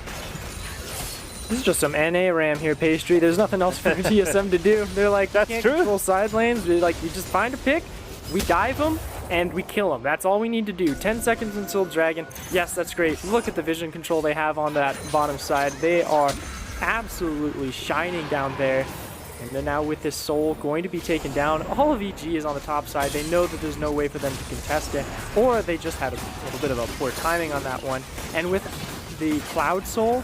This is just some NA RAM here, Pastry. There's nothing else for TSM to do. They're like, that's can't true. Control side lanes. They're like, you just find a pick, we dive them, and we kill him. That's all we need to do. 10 seconds until Dragon. Yes, that's great. Look at the vision control they have on that bottom side. They are absolutely shining down there. And then now with this Soul going to be taken down, all of EG is on the top side. They know that there's no way for them to contest it, or they just had a little bit of a poor timing on that one. And with the Cloud Soul,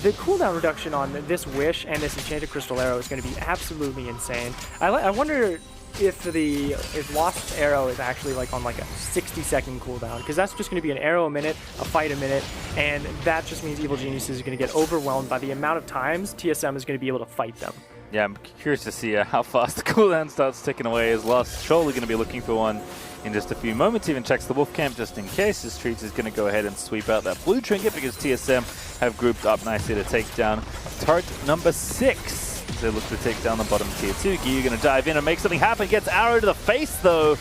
the cooldown reduction on this Wish and this Enchanted Crystal Arrow is going to be absolutely insane. I wonder if Lost Arrow is actually like on like a 60-second cooldown, because that's just going to be an arrow a minute, a fight a minute, and that just means Evil Geniuses is going to get overwhelmed by the amount of times TSM is going to be able to fight them. Yeah, I'm curious to see how fast the cooldown starts ticking away. As Lost surely going to be looking for one in just a few moments. Even checks the Wolf Camp just in case. As Treats is going to go ahead and sweep out that blue trinket because TSM have grouped up nicely to take down turret number 6. As they look to take down the bottom tier 2. Giyu going to dive in and make something happen. Gets arrow to the face though.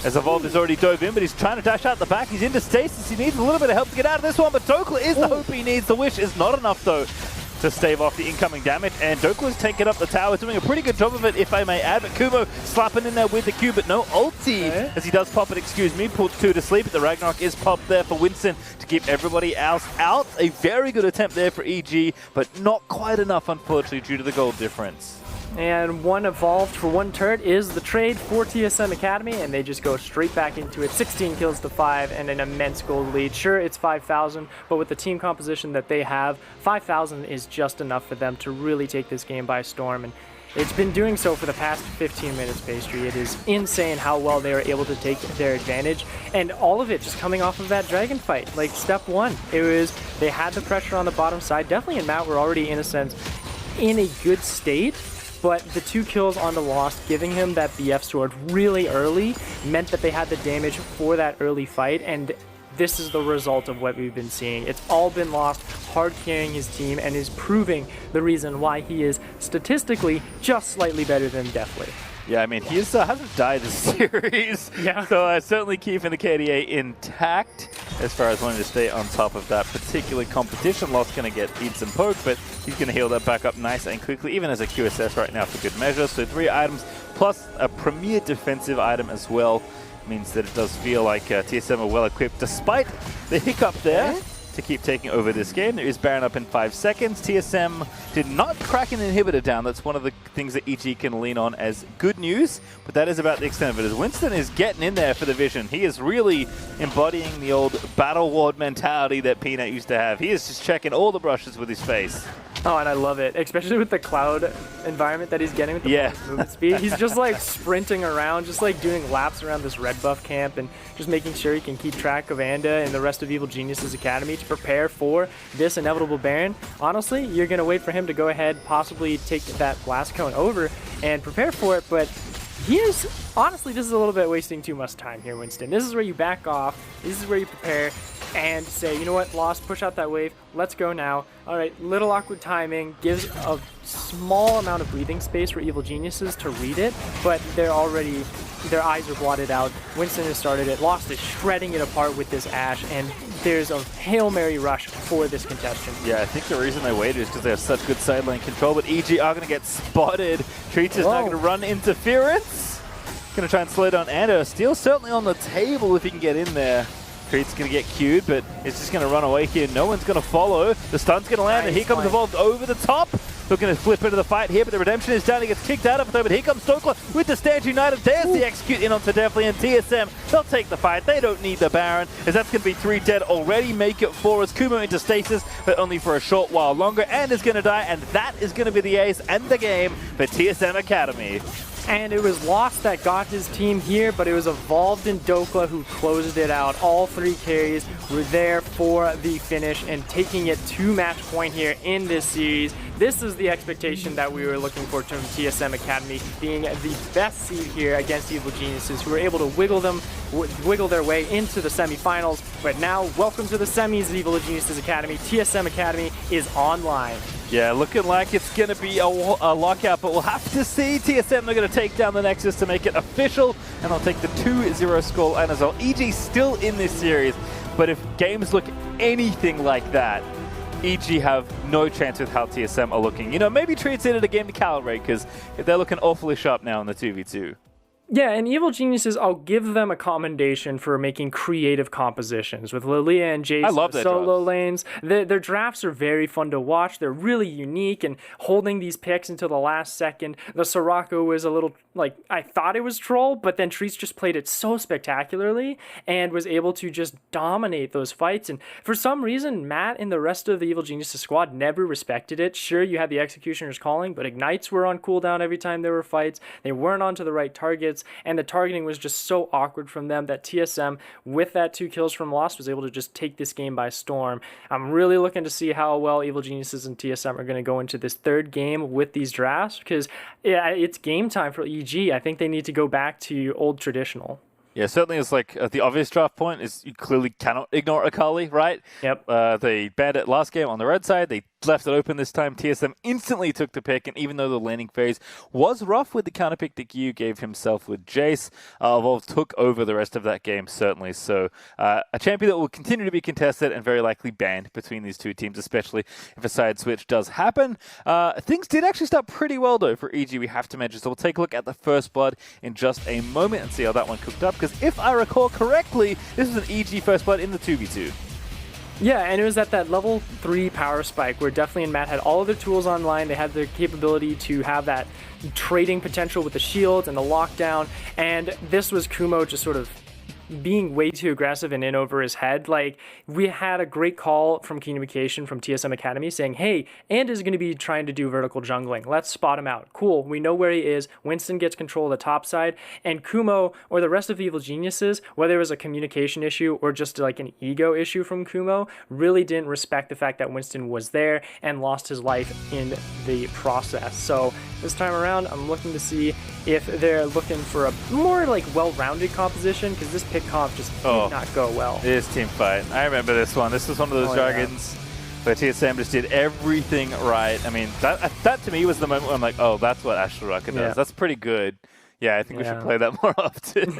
As Evolved has already dove in, but he's trying to dash out the back. He's into stasis. He needs a little bit of help to get out of this one, but Dokla is the hope he needs. The Wish is not enough though to stave off the incoming damage, and Dokla's taking up the tower, doing a pretty good job of it, if I may add, but Kumo slapping in there with the Q, but no ulti, as he does pop it, excuse me, pulled 2 to sleep, but the Ragnarok is popped there for Winston to keep everybody else out. A very good attempt there for EG, but not quite enough, unfortunately, due to the gold difference. And one evolved for one turret is the trade for TSM Academy, and they just go straight back into it. 16 kills to 5 and an immense gold lead. Sure, it's 5,000, but with the team composition that they have, 5,000 is just enough for them to really take this game by storm. And it's been doing so for the past 15 minutes, Pastry. It is insane how well they were able to take their advantage, and all of it just coming off of that dragon fight. Like step 1, it was they had the pressure on the bottom side. Definitely and Matt were already, in a sense, in a good state. But the 2 kills on the Lost, giving him that BF sword really early, meant that they had the damage for that early fight, and this is the result of what we've been seeing. It's all been Lost hard carrying his team and is proving the reason why he is statistically just slightly better than Deathly. Yeah, I mean, he hasn't died this series. Yeah. So certainly keeping the KDA intact as far as wanting to stay on top of that particular competition. Lost going to get eats and poke, but he's going to heal that back up nice and quickly, even as a QSS right now for good measure. So 3 items plus a premier defensive item as well means that it does feel like TSM are well equipped despite the hiccup there. To keep taking over this game. There is Baron up in 5 seconds. TSM did not crack an inhibitor down. That's one of the things that EG can lean on as good news, but that is about the extent of it. As Winston is getting in there for the vision, he is really embodying the old battle ward mentality that Peanut used to have. He is just checking all the brushes with his face. Oh, and I love it, especially with the cloud environment that he's getting with the movement speed. He's just like sprinting around, just like doing laps around this red buff camp and just making sure he can keep track of Anda and the rest of Evil Geniuses Academy to prepare for this inevitable Baron. Honestly, you're going to wait for him to go ahead, possibly take that Blast Cone over and prepare for it, but he is, honestly, this is a little bit wasting too much time here, Winston. This is where you back off, this is where you prepare and say, you know what, Lost, push out that wave, let's go now. All right, little awkward timing, gives a small amount of breathing space for Evil Geniuses to read it, but they're already, their eyes are blotted out. Winston has started it, Lost is shredding it apart with this Ashe, and there's a Hail Mary rush for this contestant. Yeah, I think the reason they waited is because they have such good sideline control, but EG are going to get spotted. Treats is now going to run interference. Going to try and slow down Ando. Steel certainly on the table if he can get in there. Treat's going to get queued, but it's just going to run away here. No one's going to follow. The stun's going to land, and here comes Evolved over the top. Looking to flip into the fight here, but the redemption is down. He gets kicked out of it, though, but here comes Stokler with the Stand United. There's the execute in onto Deathly, and TSM, they'll take the fight. They don't need the Baron, as that's going to be 3 dead already. Make it 4 as Kumo into stasis, but only for a short while longer, and is going to die, and that is going to be the ace and the game for TSM Academy. And it was Lost that got his team here, but it was Evolved and Dokla who closed it out. All 3 carries were there for the finish and taking it to match point here in this series. This is the expectation that we were looking for from TSM Academy, being the best seed here against Evil Geniuses, who were able to wiggle their way into the semifinals. But now, welcome to the semis, Evil Geniuses Academy. TSM Academy is online. Yeah, looking like it's going to be a lockout, but we'll have to see. TSM are going to take down the Nexus to make it official, and they'll take the 2-0 score and as well. EG still in this series, but if games look anything like that, EG have no chance with how TSM are looking. You know, maybe Treats in it a game to calibrate, because they're looking awfully sharp now in the 2v2. Yeah, and Evil Geniuses, I'll give them a commendation for making creative compositions with Lilia and Jace. I love their solo drafts. lanes. Their drafts are very fun to watch. They're really unique and holding these picks until the last second. The Soraka was a little, like, I thought it was troll, but then Treats just played it so spectacularly and was able to just dominate those fights. And for some reason, Matt and the rest of the Evil Geniuses squad never respected it. Sure, you had the Executioners calling, but Ignites were on cooldown every time there were fights. They weren't onto the right targets. And the targeting was just so awkward from them that TSM, with that 2 kills from Lost, was able to just take this game by storm. I'm really looking to see how well Evil Geniuses and TSM are going to go into this 3rd game with these drafts, because it's game time for EG. I think they need to go back to old traditional. Yeah, certainly it's like the obvious draft point is you clearly cannot ignore Akali, right? Yep. They banned it last game on the red side. They left it open this time. TSM instantly took the pick, and even though the laning phase was rough with the counter pick that Yu gave himself with Jace, Evolve took over the rest of that game, certainly. So a champion that will continue to be contested and very likely banned between these two teams, especially if a side switch does happen. Things did actually start pretty well, though, for EG, we have to mention. So we'll take a look at the first blood in just a moment and see how that one cooked up. Because if I recall correctly, this was an EG first blood in the 2v2. Yeah, and it was at that level 3 power spike where Definitely and Matt had all of their tools online. They had the capability to have that trading potential with the shields and the lockdown. And this was Kumo just sort of being way too aggressive and in over his head. Like, we had a great call from communication from TSM Academy saying, hey, And is going to be trying to do vertical jungling. Let's spot him out. Cool. We know where he is. Winston gets control of the top side. And Kumo, or the rest of the Evil Geniuses, whether it was a communication issue or just like an ego issue from Kumo, really didn't respect the fact that Winston was there and lost his life in the process. So this time around, I'm looking to see if they're looking for a more like well-rounded composition, because this pick comp just did not go well. This team fight. I remember this one. This was one of those dragons where TSM just did everything right. I mean, that to me was the moment where I'm like, oh, that's what Ashley does. That's pretty good. Yeah, I think we should play that more often.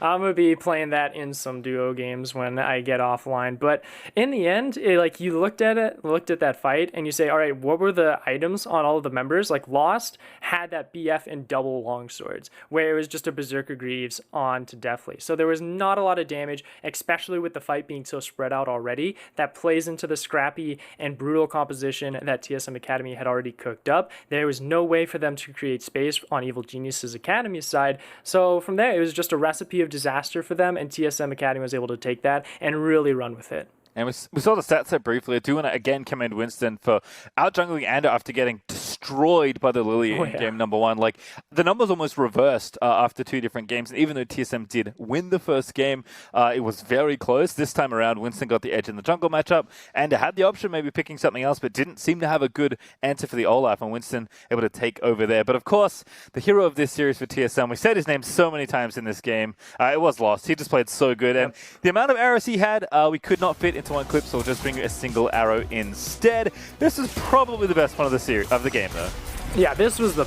I'm going to be playing that in some duo games when I get offline. But in the end, like, you looked at that fight, and you say, all right, what were the items on all of the members? Like, Lost had that BF and double longswords, where it was just a Berserker Greaves on to Deathly. So there was not a lot of damage, especially with the fight being so spread out already. That plays into the scrappy and brutal composition that TSM Academy had already cooked up. There was no way for them to create space on Evil Geniuses Academy side. So from there, it was just a recipe of disaster for them, and TSM Academy was able to take that and really run with it. And we saw the stat set briefly. I do want to again commend Winston for out-jungling Ando after getting destroyed by the Lily in game number 1. Like, the numbers almost reversed after 2 different games. And even though TSM did win the first game, it was very close. This time around, Winston got the edge in the jungle matchup. Ando had the option maybe picking something else, but didn't seem to have a good answer for the Olaf. And Winston able to take over there. But of course, the hero of this series for TSM, we said his name so many times in this game. It was Lost. He just played so good. And the amount of arrows he had, we could not fit into one clip, so we'll just bring you a single arrow instead. This is probably the best one of the game, though. Yeah, this was the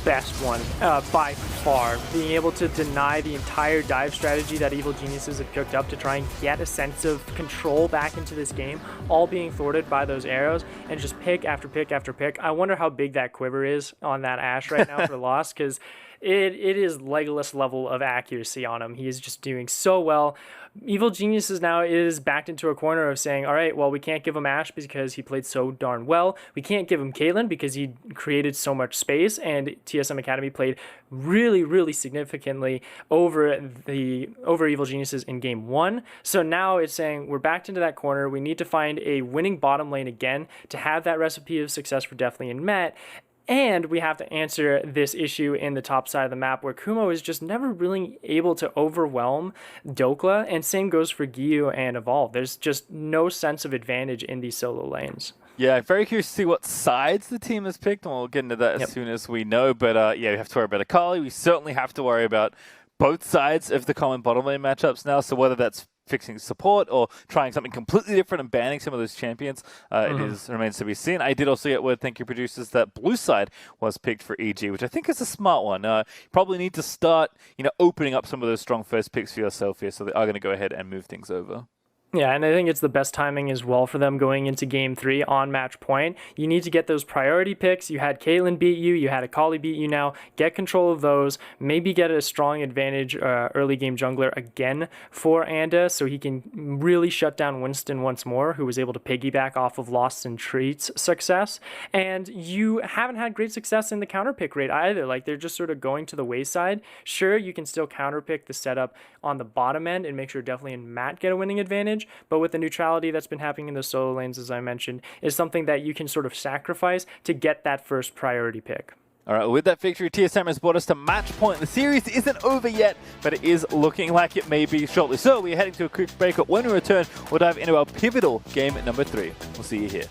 best one by far. Being able to deny the entire dive strategy that Evil Geniuses had cooked up to try and get a sense of control back into this game, all being thwarted by those arrows, and just pick after pick after pick. I wonder how big that quiver is on that Ashe right now for Lost, because it is Legolas level of accuracy on him. He is just doing so well. Evil Geniuses now is backed into a corner of saying, all right, well, we can't give him Ashe because he played so darn well. We can't give him Caitlyn because he created so much space, and TSM Academy played really, really significantly over Evil Geniuses in game 1. So now it's saying we're backed into that corner. We need to find a winning bottom lane again to have that recipe of success for Deathly and Met. And we have to answer this issue in the top side of the map where Kumo is just never really able to overwhelm Dokla, and same goes for Gyu and Evolve. There's just no sense of advantage in these solo lanes. Yeah, I'm very curious to see what sides the team has picked, and we'll get into that as soon as we know. But yeah, we have to worry about Akali. We certainly have to worry about both sides of the common bottom lane matchups now, so whether that's fixing support or trying something completely different and banning some of those champions, it remains to be seen. I did also get word, thank you producers, that blue side was picked for EG, which I think is a smart one. You probably need to start, opening up some of those strong first picks for yourself here, so they are going to go ahead and move things over. Yeah, and I think it's the best timing as well for them going into Game 3 on match point. You need to get those priority picks. You had Caitlyn beat you. You had Akali beat you now. Get control of those. Maybe get a strong advantage early game jungler again for Anda so he can really shut down Winston once more, who was able to piggyback off of Lost and Treat's success. And you haven't had great success in the counter pick rate either. Like, they're just sort of going to the wayside. Sure, you can still counter pick the setup on the bottom end and make sure Definitely and Matt get a winning advantage. But with the neutrality that's been happening in the solo lanes, as I mentioned, is something that you can sort of sacrifice to get that first priority pick. All right, with that victory, TSM has brought us to match point. The series isn't over yet, but it is looking like it may be shortly. So we're heading to a quick break. When we return, we'll dive into our pivotal game at number 3. We'll see you here.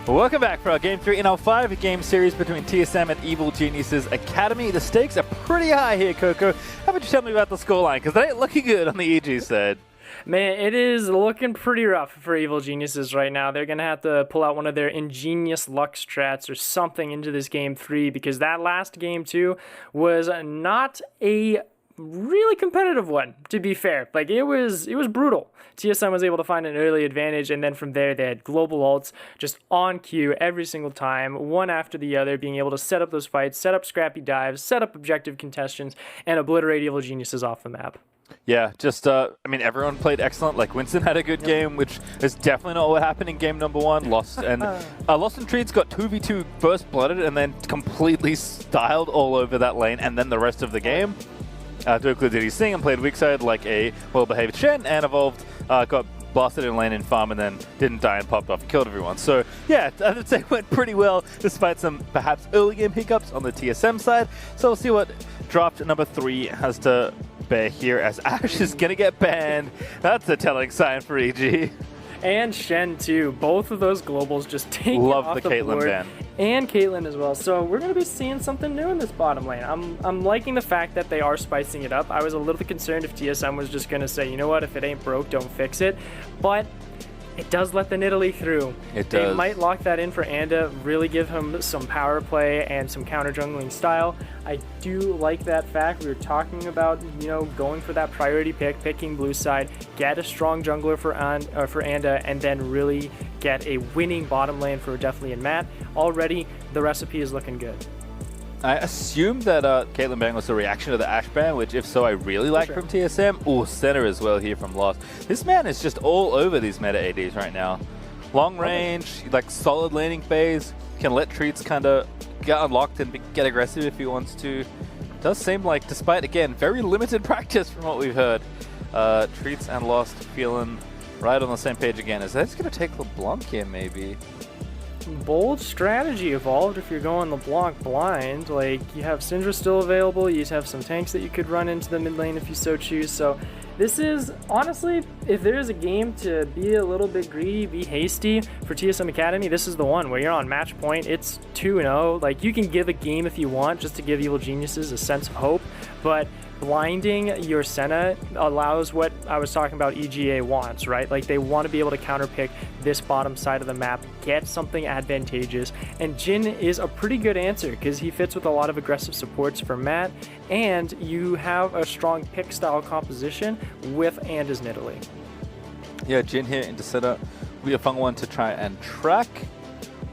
Welcome back for our Game 3 in our 5-game series between TSM and Evil Geniuses Academy. The stakes are pretty high here, Coco. How about you tell me about the scoreline? Because they ain't looking good on the EG side. Man, it is looking pretty rough for Evil Geniuses right now. They're going to have to pull out one of their ingenious luck strats or something into this Game 3, because that last Game 2 was not a really competitive one, to be fair. Like, it was brutal. TSM was able to find an early advantage, and then from there they had global ults just on cue every single time, one after the other, being able to set up those fights, set up scrappy dives, set up objective contestants, and obliterate Evil Geniuses off the map. Yeah, just, I mean, everyone played excellent. Like, Winston had a good game, which is definitely not what happened in game number 1. Lost and Treats got 2v2 first blooded and then completely styled all over that lane, and then the rest of the game. Dirkler did his thing and played weak side like a well-behaved Shen, and Evolved got blasted in lane in farm and then didn't die and popped off and killed everyone. So yeah, I would say it went pretty well despite some perhaps early game hiccups on the TSM side. So we'll see what draft number 3 has to bear here as Ash is going to get banned. That's a telling sign for EG. And Shen too. Both of those globals just take Love off the the Caitlyn board. ban. And Caitlyn as well. So we're going to be seeing something new in this bottom lane. I'm liking the fact that they are spicing it up. I was a little bit concerned if TSM was just going to say, you know what, if it ain't broke, don't fix it. But it does let the Nidalee through. It They does. might lock that in for Anda, really give him some power play and some counter jungling style. I do like that fact. We were talking about, you know, going for that priority pick, picking blue side, get a strong jungler for Anda, and then really get a winning bottom lane for Deathly and Matt. Already, the recipe is looking good. I assumed that Caitlyn ban was a reaction to the Ashe ban, which if so I really like from TSM. Oh, center as well here from Lost. This man is just all over these meta ADs right now. Long range, like solid laning phase, can let Treats kind of get unlocked and get aggressive if he wants to. Does seem like, despite again very limited practice from what we've heard, Treats and Lost feeling right on the same page again. Is that just going to take LeBlanc here maybe? Bold strategy evolved if you're going LeBlanc blind. Like, you have Syndra still available, you have some tanks that you could run into the mid lane if you so choose. So this is, honestly, if there is a game to be a little bit greedy, be hasty for TSM Academy, this is the one where you're on match point. It's 2-0. Like, you can give a game if you want just to give Evil Geniuses a sense of hope, but blinding your Senna allows what I was talking about EGA wants, right? Like, they want to be able to counterpick this bottom side of the map, get something advantageous, and Jhin is a pretty good answer because he fits with a lot of aggressive supports for Matt, and you have a strong pick style composition with Anda's Nidalee. Yeah, Jhin here into setup will be a fun one to try and track.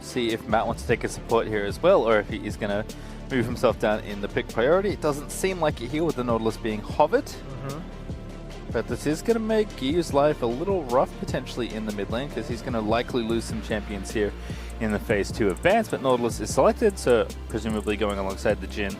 See if Matt wants to take a support here as well, or if he is going to move himself down in the pick priority. It doesn't seem like it here with the Nautilus being hovered. But this is going to make Giyu's life a little rough potentially in the mid lane because he's going to likely lose some champions here in the phase 2 advance. But Nautilus is selected, so presumably going alongside the Jhin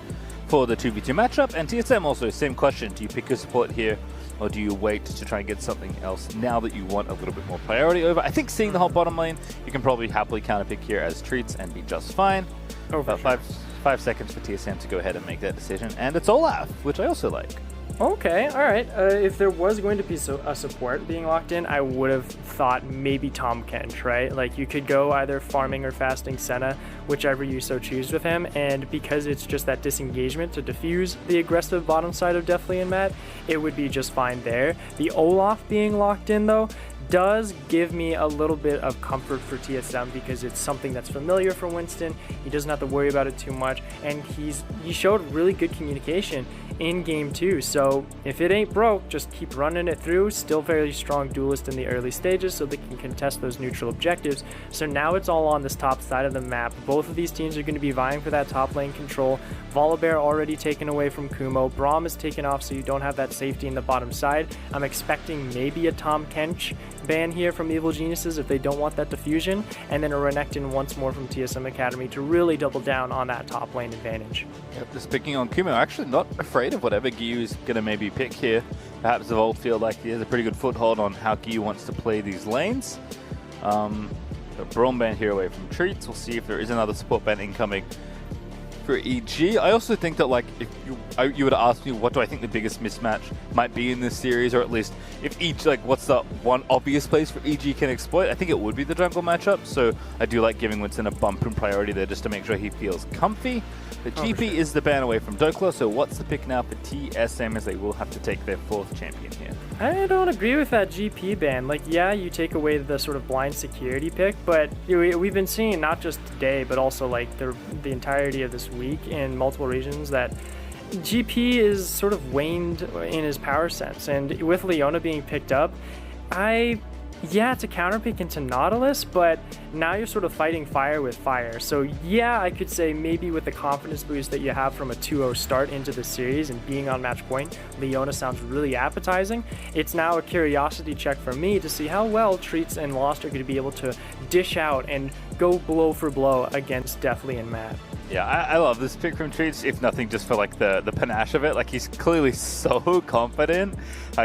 for the 2v2 matchup. And TSM also, same question. Do you pick your support here or do you wait to try and get something else now that you want a little bit more priority over? I think seeing the whole bottom lane, you can probably happily counterpick here as Treats and be just fine. About 5 seconds for TSM to go ahead and make that decision. And it's Olaf, which I also like. Okay, all right. If there was going to be a support being locked in, I would have thought maybe Tahm Kench, right? Like, you could go either farming or fasting Senna, whichever you so choose with him, and because it's just that disengagement to diffuse the aggressive bottom side of Deathly and Matt, it would be just fine there. The Olaf being locked in, though, does give me a little bit of comfort for TSM because it's something that's familiar for Winston. He doesn't have to worry about it too much, and he showed really good communication in game 2. So if it ain't broke, just keep running it through. Still very strong duelist in the early stages, so they can contest those neutral objectives. So now it's all on this top side of the map. Both of these teams are going to be vying for that top lane control. Volibear already taken away from Kumo. Braum is taken off, so you don't have that safety in the bottom side. I'm expecting maybe a Tahm Kench ban here from Evil Geniuses if they don't want that diffusion, and then a Renekton once more from TSM Academy to really double down on that top lane advantage. Yep, just picking on Kumo. Actually not afraid of whatever Giyu is going to maybe pick here. Perhaps Evolve feel like he has a pretty good foothold on how Giyu wants to play these lanes. A Braum ban here away from Treats. We'll see if there is another support ban incoming for EG. I also think that, like, if you were to ask me what do I think the biggest mismatch might be in this series, or at least if each, like, what's the one obvious place where EG can exploit, I think it would be the jungle matchup. So I do like giving Winston a bump in priority there just to make sure he feels comfy. But GP is the ban away from Dokla, so what's the pick now for TSM as they will have to take their 4th champion here? I don't agree with that GP ban. Like, yeah, you take away the sort of blind security pick, but we've been seeing not just today, but also like the entirety of this week in multiple regions that GP is sort of waned in his power sense. And with Leona being picked up, yeah, it's a counterpick into Nautilus, but now you're sort of fighting fire with fire. So yeah, I could say maybe with the confidence boost that you have from a 2-0 start into the series and being on match point, Leona sounds really appetizing. It's now a curiosity check for me to see how well Treats and Lost are going to be able to dish out and go blow for blow against Deathly and Matt. Yeah, I love this pick from Treats, if nothing just for like the panache of it. Like he's clearly so confident,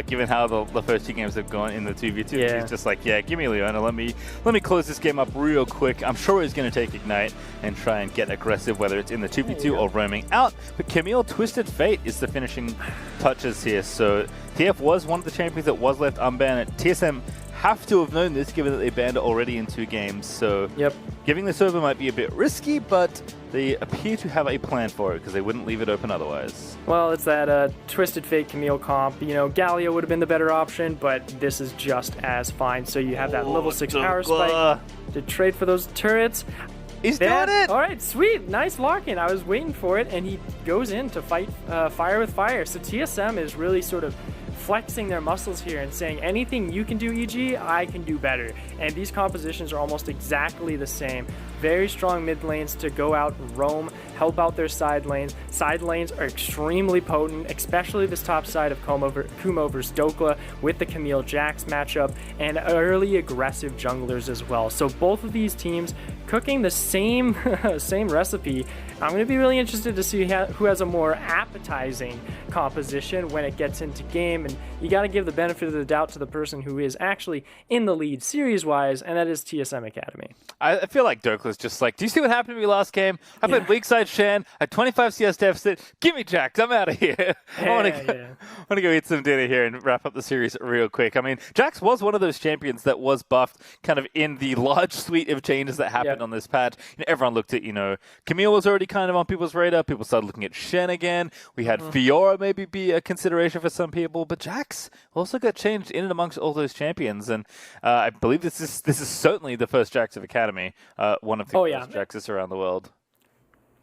given how the first 2 games have gone in the 2v2. Yeah. He's just like, yeah, give me Leona, let me close this game up real quick. I'm sure he's going to take Ignite and try and get aggressive, whether it's in the 2v2 or roaming out. But Camille Twisted Fate is the finishing touches here. So TF was one of the champions that was left unbanned. TSM have to have known this, given that they banned it already in 2 games. So giving this over might be a bit risky, but they appear to have a plan for it because they wouldn't leave it open otherwise. Well, it's that Twisted Fate Camille comp. You know, Galio would have been the better option, but this is just as fine. So you have that level 6 power spike to trade for those turrets. He's doing it! All right, sweet. Nice lock-in. I was waiting for it, and he goes in to fight fire with fire. So TSM is really sort of flexing their muscles here and saying, anything you can do, EG, I can do better. And these compositions are almost exactly the same. Very strong mid lanes to go out, roam, help out their side lanes. Side lanes are extremely potent, especially this top side of Kumo versus Dokla with the Camille Jax matchup, and early aggressive junglers as well. So both of these teams cooking the same same recipe. I'm going to be really interested to see who has a more appetizing composition when it gets into game, and you got to give the benefit of the doubt to the person who is actually in the lead series-wise, and that is TSM Academy. I feel like Dokla's just like, do you see what happened to me last game? I played weak side Shan, a 25 CS deficit. Give me Jax, I'm out of here. I want to go eat some dinner here and wrap up the series real quick. I mean, Jax was one of those champions that was buffed kind of in the large suite of changes that happened on this patch. You know, everyone looked at, Camille was already kind of on people's radar. People started looking at Shen again. We had Fiora maybe be a consideration for some people, but Jax also got changed in and amongst all those champions. And I believe this is certainly the first Jax of Academy, one of the first Jaxes around the world.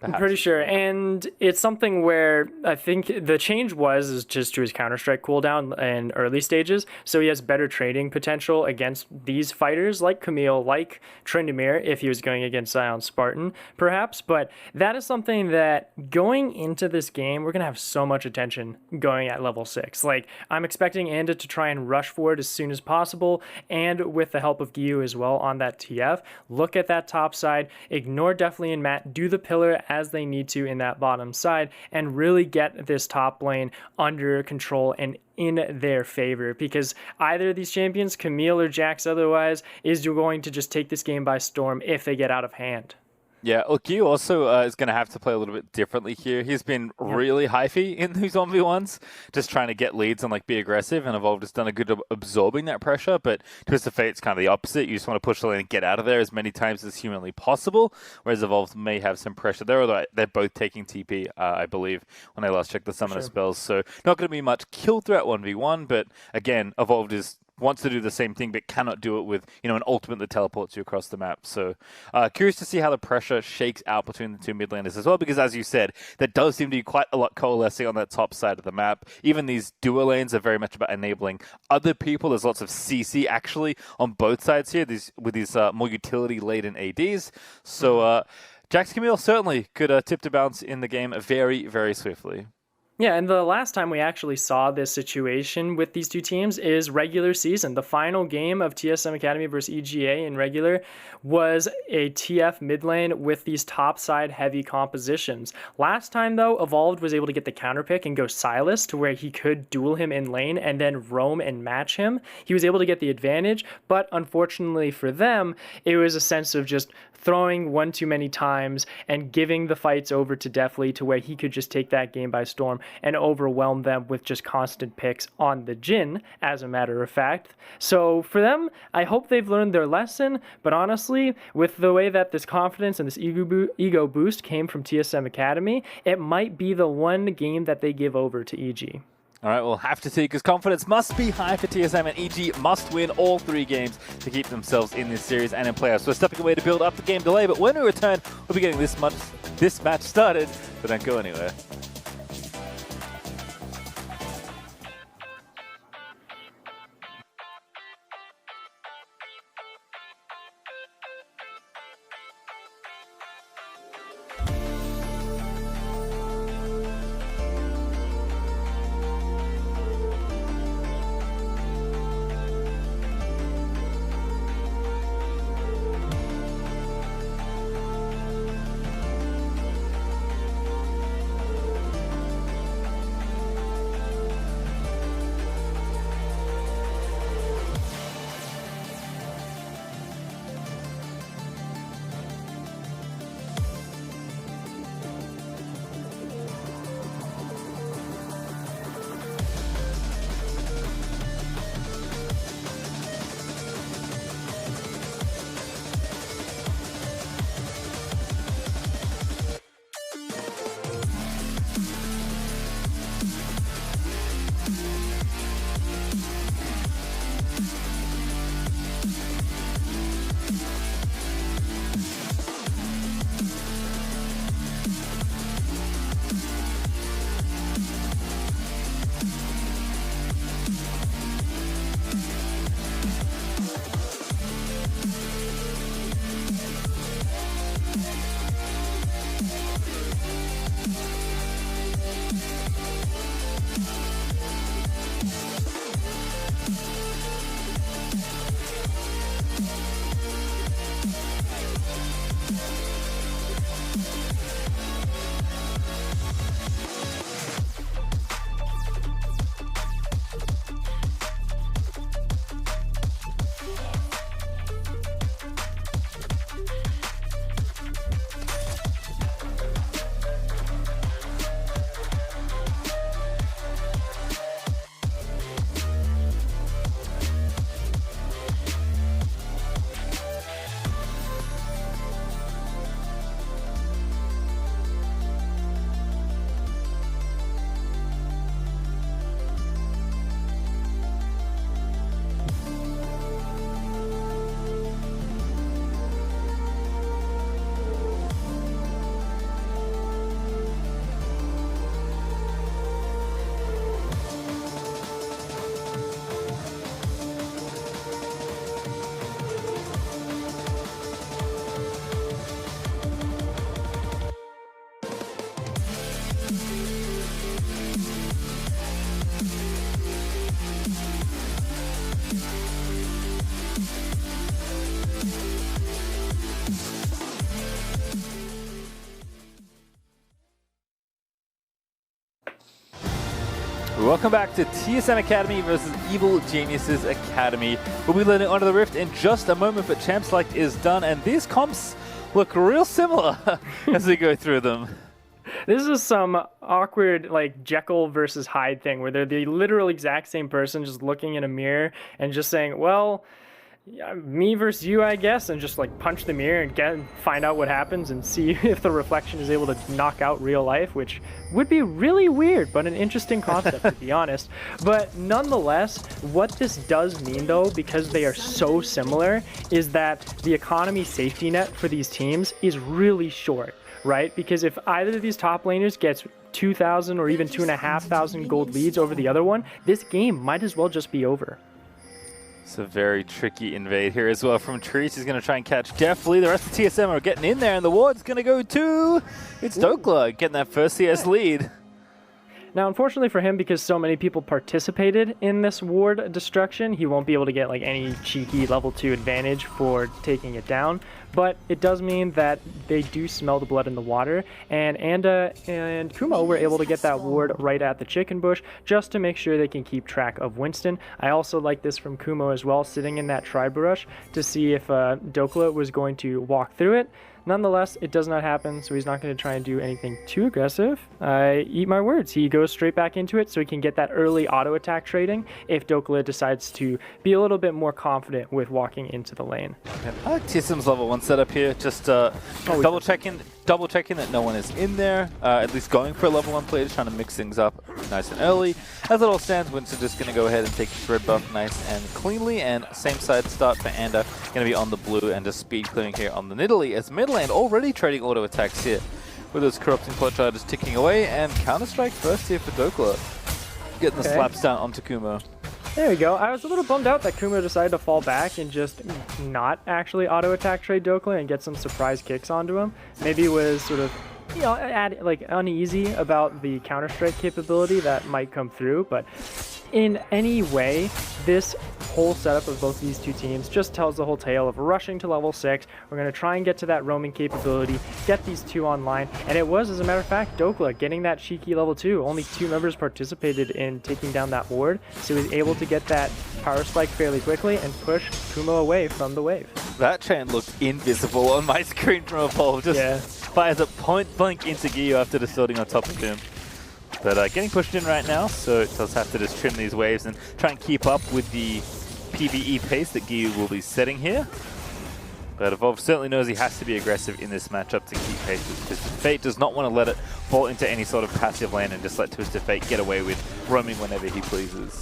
I'm pretty sure, and it's something where I think the change is just to his Counter-Strike cooldown in early stages, so he has better trading potential against these fighters like Camille, like Tryndamere, if he was going against Zion Spartan, perhaps, but that is something that going into this game, we're going to have so much attention going at level 6. Like, I'm expecting Anda to try and rush for it as soon as possible, and with the help of Gyu as well on that TF, look at that top side, ignore Deathly and Matt, do the pillar as they need to in that bottom side, and really get this top lane under control and in their favor, because either of these champions, Camille or Jax otherwise, is going to just take this game by storm if they get out of hand. Yeah, Gyu also is going to have to play a little bit differently here. He's been really hyphy in these 1v1s, just trying to get leads and be aggressive, and Evolved has done a good job absorbing that pressure, but Twisted Fate's kind of the opposite. You just want to push the lane and get out of there as many times as humanly possible, whereas Evolved may have some pressure there, although they're both taking TP, I believe, when I last checked the summoner spells, so not going to be much kill threat 1v1, but again, Evolved wants to do the same thing, but cannot do it with, an ultimate that teleports you across the map. So curious to see how the pressure shakes out between the two mid laners as well, because as you said, there does seem to be quite a lot coalescing on that top side of the map. Even these duo lanes are very much about enabling other people. There's lots of CC actually on both sides here, with these more utility-laden ADs. So Jax Camille certainly could tip to bounce in the game very, very swiftly. Yeah, and the last time we actually saw this situation with these two teams is regular season. The final game of TSM Academy versus EGA in regular was a TF mid lane with these topside heavy compositions. Last time, though, Evolved was able to get the counter pick and go Silas to where he could duel him in lane and then roam and match him. He was able to get the advantage, but unfortunately for them, it was a sense of just throwing one too many times and giving the fights over to Deathly to where he could just take that game by storm and overwhelm them with just constant picks on the Jhin, as a matter of fact. So for them, I hope they've learned their lesson, but honestly, with the way that this confidence and this ego boost came from TSM Academy, it might be the one game that they give over to EG. All right, we'll have to see, because confidence must be high for TSM, and EG must win all 3 games to keep themselves in this series and in playoffs. So we're stepping away to build up the game delay, but when we return, we'll be getting this match started, so don't go anywhere. Welcome back to TSM Academy versus Evil Geniuses Academy. We'll be leading onto the Rift in just a moment, but Champ Select is done, and these comps look real similar as we go through them. This is some awkward, like, Jekyll versus Hyde thing, where they're the literal exact same person just looking in a mirror and just saying, well, yeah, me versus you, I guess, and just like punch the mirror and find out what happens and see if the reflection is able to knock out real life, which would be really weird, but an interesting concept to be honest. But nonetheless, what this does mean though, because they are so similar, is that the economy safety net for these teams is really short, right? Because if either of these top laners gets 2,000 or even 2,500 gold leads over the other one, this game might as well just be over. It's a very tricky invade here as well from Trees. He's going to try and catch deftly. The rest of TSM are getting in there, and the ward's going to go to... It's Dokla getting that first CS lead. Now, unfortunately for him, because so many people participated in this ward destruction, he won't be able to get like any cheeky level 2 advantage for taking it down. But it does mean that they do smell the blood in the water, and Anda and Kumo were able to get that ward right at the chicken bush just to make sure they can keep track of Winston. I also like this from Kumo as well, sitting in that tri-brush to see if Dokla was going to walk through it. Nonetheless, it does not happen, so he's not going to try and do anything too aggressive. I eat my words. He goes straight back into it so he can get that early auto attack trading if Dokla decides to be a little bit more confident with walking into the lane. I like TSM's level 1 setup here, just double checking that no one is in there, at least going for a level 1 play, just trying to mix things up nice and early. As it all stands, Winston just going to go ahead and take his red buff nice and cleanly, and same side start for Anda, going to be on the blue and just speed clearing here on the Nidalee, as mid lane already trading auto attacks here with those corrupting clutch riders ticking away, and Counter-Strike first here for Dokla, getting the slaps down onto Kumo. There we go. I was a little bummed out that Kumo decided to fall back and just not actually auto attack trade Dokla and get some surprise kicks onto him. Maybe it was sort of, you know, uneasy about the Counter-Strike capability that might come through, but in any way, this whole setup of both these two teams just tells the whole tale of rushing to level 6. We're going to try and get to that roaming capability, get these two online, and it was, as a matter of fact, Dokla getting that cheeky level 2. Only 2 members participated in taking down that ward, so he was able to get that power spike fairly quickly and push Kumo away from the wave. That chain looked invisible on my screen from Evolve, just fires a point blank into Giyu after distorting on top of him. But getting pushed in right now, so it does have to just trim these waves and try and keep up with the PvE pace that Giyu will be setting here. But Evolve certainly knows he has to be aggressive in this matchup to keep pace with Twisted Fate. Does not want to let it fall into any sort of passive lane and just let Twisted Fate get away with roaming whenever he pleases.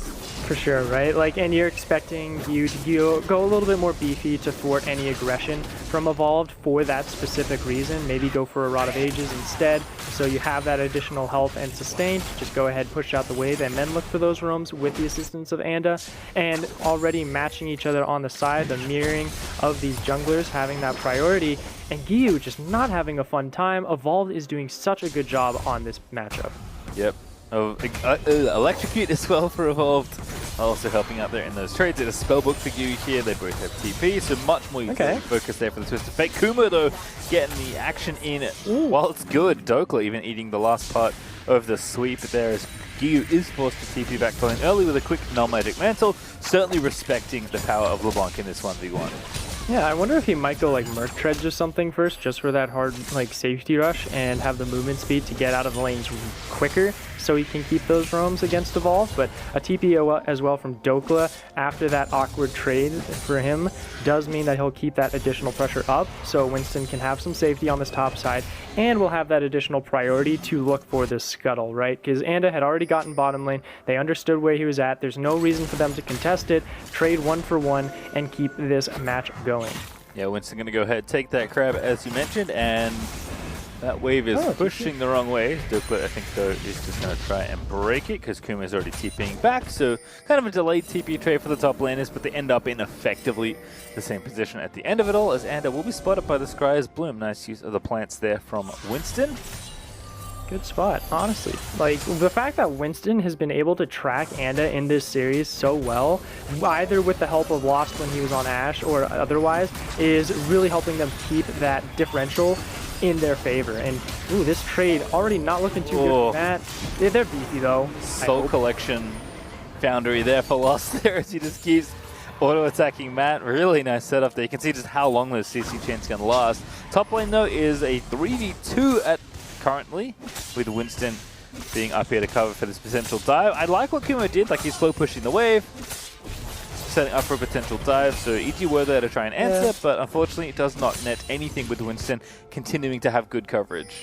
For sure, right? Like, and you're expecting you to go a little bit more beefy to thwart any aggression from Evolved for that specific reason. Maybe go for a Rod of Ages instead, so you have that additional health and sustain. Just go ahead, push out the wave, and then look for those roams with the assistance of Anda. And already matching each other on the side, the mirroring of these junglers having that priority, and Giyu just not having a fun time. Evolved is doing such a good job on this matchup. Yep. Electrocute as well for Evolved. Also helping out there in those trades. It's a spellbook for Giyu here. They both have TP, so much more focus there for the Twisted Fate. Kumo, though, getting the action in while it's good. Dokla even eating the last part of the sweep there as Giyu is forced to TP back going early with a quick null magic mantle. Certainly respecting the power of LeBlanc in this 1v1. Yeah, I wonder if he might go like Merc Treads or something first, just for that hard like safety rush, and have the movement speed to get out of the lanes quicker, so he can keep those roams against Evolve. But a TP as well from Dokla after that awkward trade for him does mean that he'll keep that additional pressure up, so Winston can have some safety on this top side, and will have that additional priority to look for this scuttle, right? Because Anda had already gotten bottom lane, they understood where he was at, there's no reason for them to contest it, trade 1-for-1, and keep this match going. Yeah, Winston going to go ahead, take that crab as you mentioned, and that wave is pushing the wrong way. Dokla, I think, though, is just going to try and break it because Kuma is already TPing back, so kind of a delayed TP trade for the top laners, but they end up in effectively the same position at the end of it all, as Anda will be spotted by the Scry's Bloom. Nice use of the plants there from Winston. Good spot, honestly. Like, the fact that Winston has been able to track Anda in this series so well, either with the help of Lost when he was on Ashe or otherwise, is really helping them keep that differential in their favor. And ooh, this trade already not looking too good for Matt. They're beefy though. Soul Collection Foundry there for loss there as he just keeps auto-attacking Matt. Really nice setup there. You can see just how long those CC chains can last. Top lane though is a 3v2 at currently, with Winston being up here to cover for this potential dive. I like what Kumo did, like he's slow pushing the wave, setting up for a potential dive, so EG were there to try and answer, but unfortunately it does not net anything with Winston continuing to have good coverage.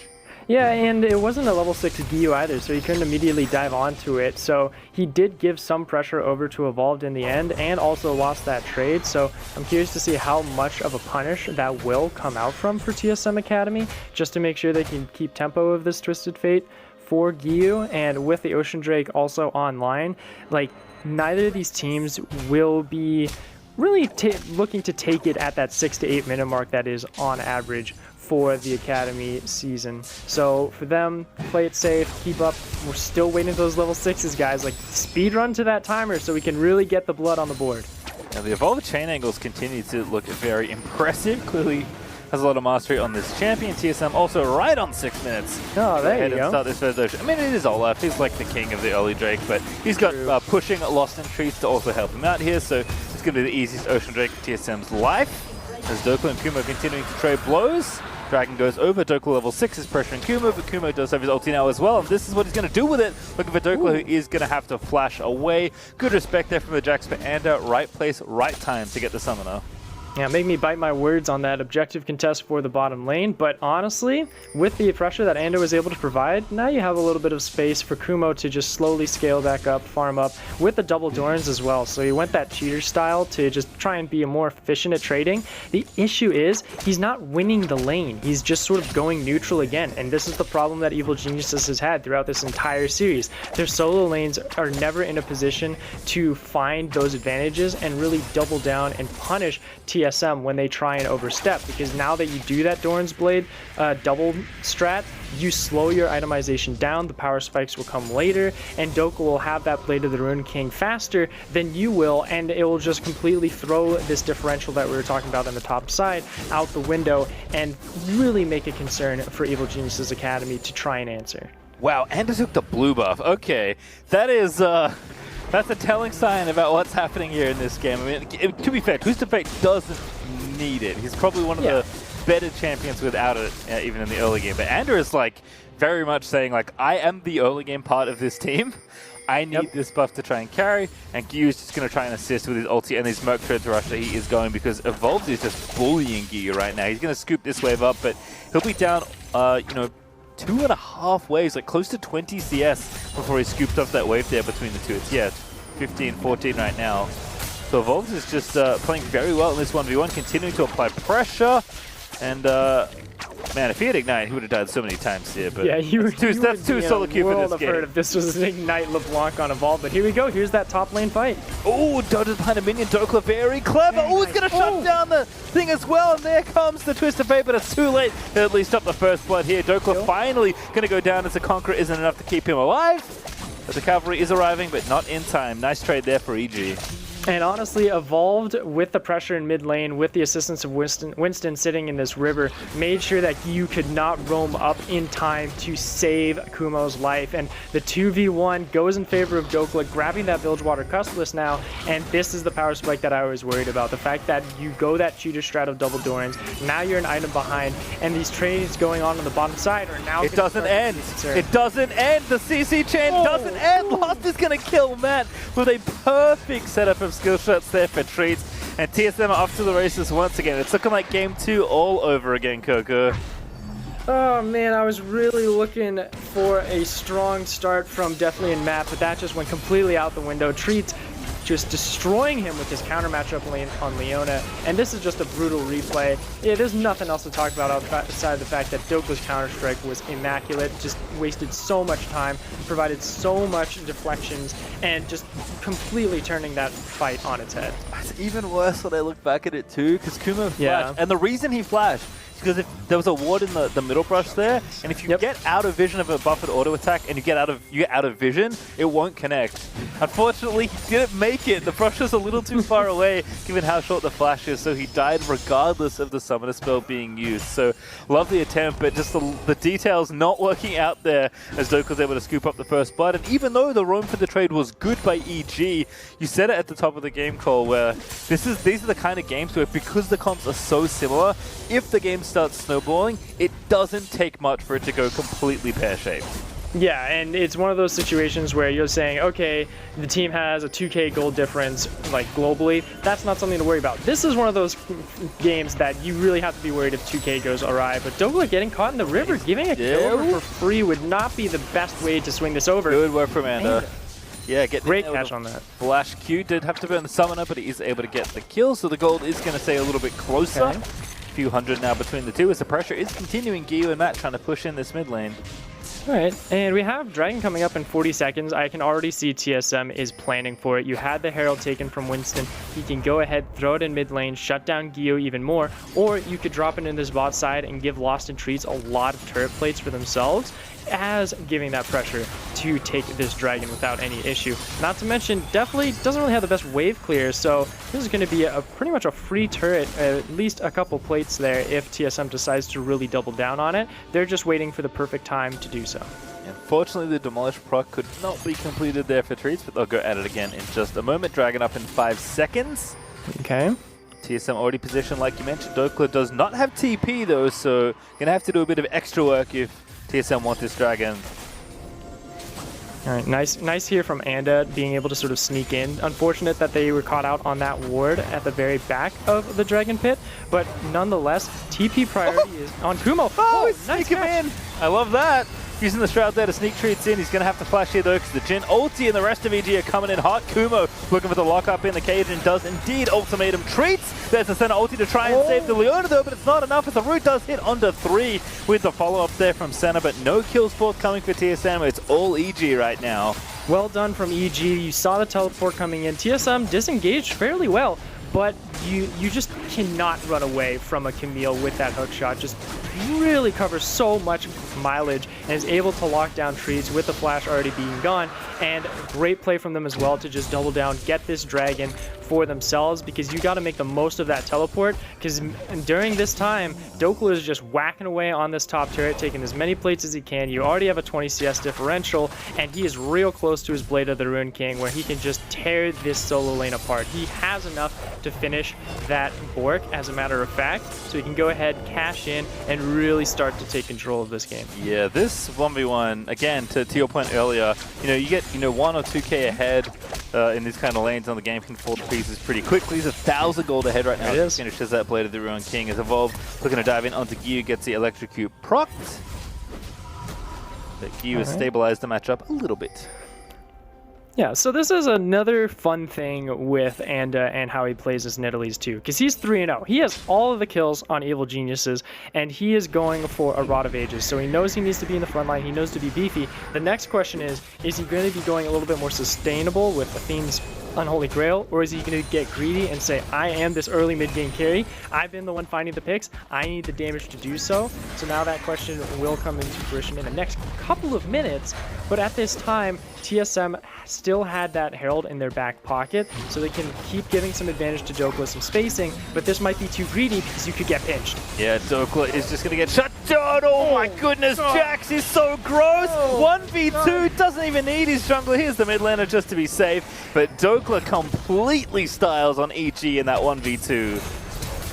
Yeah, and it wasn't a level 6 GU either, so he couldn't immediately dive onto it. So he did give some pressure over to Evolved in the end, and also lost that trade. So I'm curious to see how much of a punish that will come out from for TSM Academy, just to make sure they can keep tempo of this Twisted Fate for GU. And with the Ocean Drake also online, like, neither of these teams will be really looking to take it at that 6 to 8 minute mark that is on average for the Academy season. So for them, play it safe, keep up. We're still waiting for those level 6s, guys. Like, speed run to that timer so we can really get the blood on the board. Now the Evolved chain angles continue to look very impressive. Clearly has a lot of mastery on this champion. TSM also right on 6 minutes. Oh, there you go. Start this first Ocean. I mean, it is Olaf. He's like the king of the early Drake, but he's got pushing, Lost in Trees to also help him out here, so it's going to be the easiest Ocean Drake for TSM's life. As Dokla and Kumo continuing to trade blows. Dragon goes over, Dokla level 6 is pressuring Kumo, but Kumo does have his ulti now as well, and this is what he's going to do with it. Looking for Dokla, who is going to have to flash away. Good respect there from the Jax, but Anda, right place, right time to get the summoner. Yeah, make me bite my words on that objective contest for the bottom lane, but honestly, with the pressure that Ando was able to provide, now you have a little bit of space for Kumo to just slowly scale back up, farm up, with the double Dorns as well. So he went that cheater style to just try and be more efficient at trading. The issue is, he's not winning the lane. He's just sort of going neutral again, and this is the problem that Evil Geniuses has had throughout this entire series. Their solo lanes are never in a position to find those advantages and really double down and punish TSM when they try and overstep, because now that you do that Doran's Blade double strat, you slow your itemization down, the power spikes will come later, and Dokla will have that Blade of the Rune King faster than you will, and it will just completely throw this differential that we were talking about on the top side out the window and really make a concern for Evil Geniuses Academy to try and answer. Wow, Anda took the blue buff. Okay, that is that's a telling sign about what's happening here in this game. I mean, to be fair, Twisted Fate doesn't need it. He's probably one of the better champions without it, even in the early game. But Anda is like very much saying, like, I am the early game part of this team. I need this buff to try and carry, and Gyu's just going to try and assist with his ulti and his Merc Tread rush that he is going, because Evolved is just bullying Gyu right now. He's going to scoop this wave up, but he'll be down, you know, 2.5 waves, like close to 20 CS before he scooped off that wave there between the two. It's, 15, 14 right now. So Evolved is just playing very well in this 1v1, continuing to apply pressure, and man, if he had Ignite, he would have died so many times here, but yeah, that's too solo queue for this game. If this was an Ignite LeBlanc on Evolve, but here we go, here's that top lane fight. Oh, dodges behind a minion, Dokla very clever. Oh, he's going to shut down the thing as well, and there comes the Twisted Fate, but it's too late. He'll at least stop the first blood here. Dokla finally going to go down as the Conqueror isn't enough to keep him alive. But the cavalry is arriving, but not in time. Nice trade there for EG. And honestly, Evolved, with the pressure in mid lane, with the assistance of Winston sitting in this river, made sure that you could not roam up in time to save Kumo's life. And the 2v1 goes in favor of Dokla, grabbing that Bilgewater Custless now, and this is the power spike that I was worried about. The fact that you go that cheater strat of double Dorans, now you're an item behind, and these trades going on the bottom side are now... It doesn't end! It doesn't end! The CC chain doesn't end! Lost is going to kill Matt with a perfect setup of skill shots there for Treats, and TSM are off to the races once again. It's looking like game 2 all over again, Coco. Oh man, I was really looking for a strong start from Deathly and Matt, but that just went completely out the window. Treats just destroying him with his counter matchup on Leona, and this is just a brutal replay. Yeah, there's nothing else to talk about outside of the fact that Dokla's counter-strike was immaculate, just wasted so much time, provided so much deflections, and just completely turning that fight on its head. It's even worse when I look back at it too, because Kumo flashed, and the reason he flashed, because if there was a ward in the middle brush there, and if you get out of vision of a buffered auto attack and you get out of vision, it won't connect. Unfortunately, he didn't make it. The brush was a little too far away, given how short the flash is, so he died regardless of the summoner spell being used. So, lovely attempt, but just the details not working out there as Doke was able to scoop up the first blood. And even though the roam for the trade was good by EG, you said it at the top of the game, Cole, where these are the kind of games where, because the comps are so similar, if the game starts snowballing, it doesn't take much for it to go completely pear-shaped. Yeah, and it's one of those situations where you're saying, okay, the team has a 2K goal difference, like globally. That's not something to worry about. This is one of those games that you really have to be worried if 2K goes awry. But Dougla getting caught in the river, giving a kill over for free would not be the best way to swing this over. Good work from Anda. Yeah, great catch on that. Flash Q did have to burn the summoner, but he is able to get the kill, so the gold is going to stay a little bit closer. Okay. A few hundred now between the two as the pressure is continuing. Gio and Matt trying to push in this mid lane. Alright, and we have Dragon coming up in 40 seconds. I can already see TSM is planning for it. You had the Herald taken from Winston. He can go ahead, throw it in mid lane, shut down Gio even more, or you could drop it in this bot side and give Lost in Trees a lot of turret plates for themselves, as giving that pressure to take this Dragon without any issue. Not to mention, definitely doesn't really have the best wave clear, so this is going to be pretty much a free turret, at least a couple plates there if TSM decides to really double down on it. They're just waiting for the perfect time to do so. Unfortunately, the Demolish proc could not be completed there for Treats, but they'll go at it again in just a moment. Dragon up in 5 seconds. Okay. TSM already positioned, like you mentioned. Dokla does not have TP, though, so going to have to do a bit of extra work if TSM want this Dragon. All right, nice here from Anda being able to sort of sneak in. Unfortunate that they were caught out on that ward at the very back of the Dragon Pit, but nonetheless, TP priority is on Kumo. Oh, nice sneak him in. I love that. Using the Shroud there to sneak Treats in. He's going to have to flash here, though, because the Jhin ulti and the rest of EG are coming in hot. Kumo looking for the lockup in the cage and does indeed ultimatum Treats. There's the center ulti to try and save the Leona, though, but it's not enough as the root does hit under 3 with the follow-up there from center, but no kills forthcoming for TSM. It's all EG right now. Well done from EG. You saw the teleport coming in. TSM disengaged fairly well, but you just cannot run away from a Camille with that hook shot. Just really covers so much mileage and is able to lock down Trees with the flash already being gone. And great play from them as well to just double down, get this Dragon for themselves, because you got to make the most of that teleport, because during this time, Dokla is just whacking away on this top turret, taking as many plates as he can. You already have a 20 CS differential, and he is real close to his Blade of the Ruined King, where he can just tear this solo lane apart. He has enough to finish that Bork, as a matter of fact, so he can go ahead, cash in, and really start to take control of this game. Yeah, this 1v1, again, to your point earlier, you get 1 or 2k ahead in these kind of lanes on the game, can fall to pieces pretty quickly. He's 1,000 gold ahead right now. It is. Finishes that Blade of the Ruined King as Evolve looking to dive in onto Gyu, gets the Electrocute procced. But Gyu has stabilized the matchup a little bit. Yeah, so this is another fun thing with Anda and how he plays as Nidalee too, because he's 3-0. He has all of the kills on Evil Geniuses, and he is going for a Rod of Ages, so he knows he needs to be in the front line, he knows to be beefy. The next question is he going to be going a little bit more sustainable with Athene's Unholy Grail, or is he going to get greedy and say, I am this early mid-game carry, I've been the one finding the picks, I need the damage to do so? So now that question will come into fruition in the next couple of minutes, but at this time, TSM still had that Herald in their back pocket, so they can keep giving some advantage to Dokla, some spacing, but this might be too greedy because you could get pinched. Yeah, Dokla is just going to get shut down. Oh my goodness, Jax is so gross. 1v2, doesn't even need his jungler. Here's the mid laner just to be safe, but Dokla completely styles on EG in that 1v2.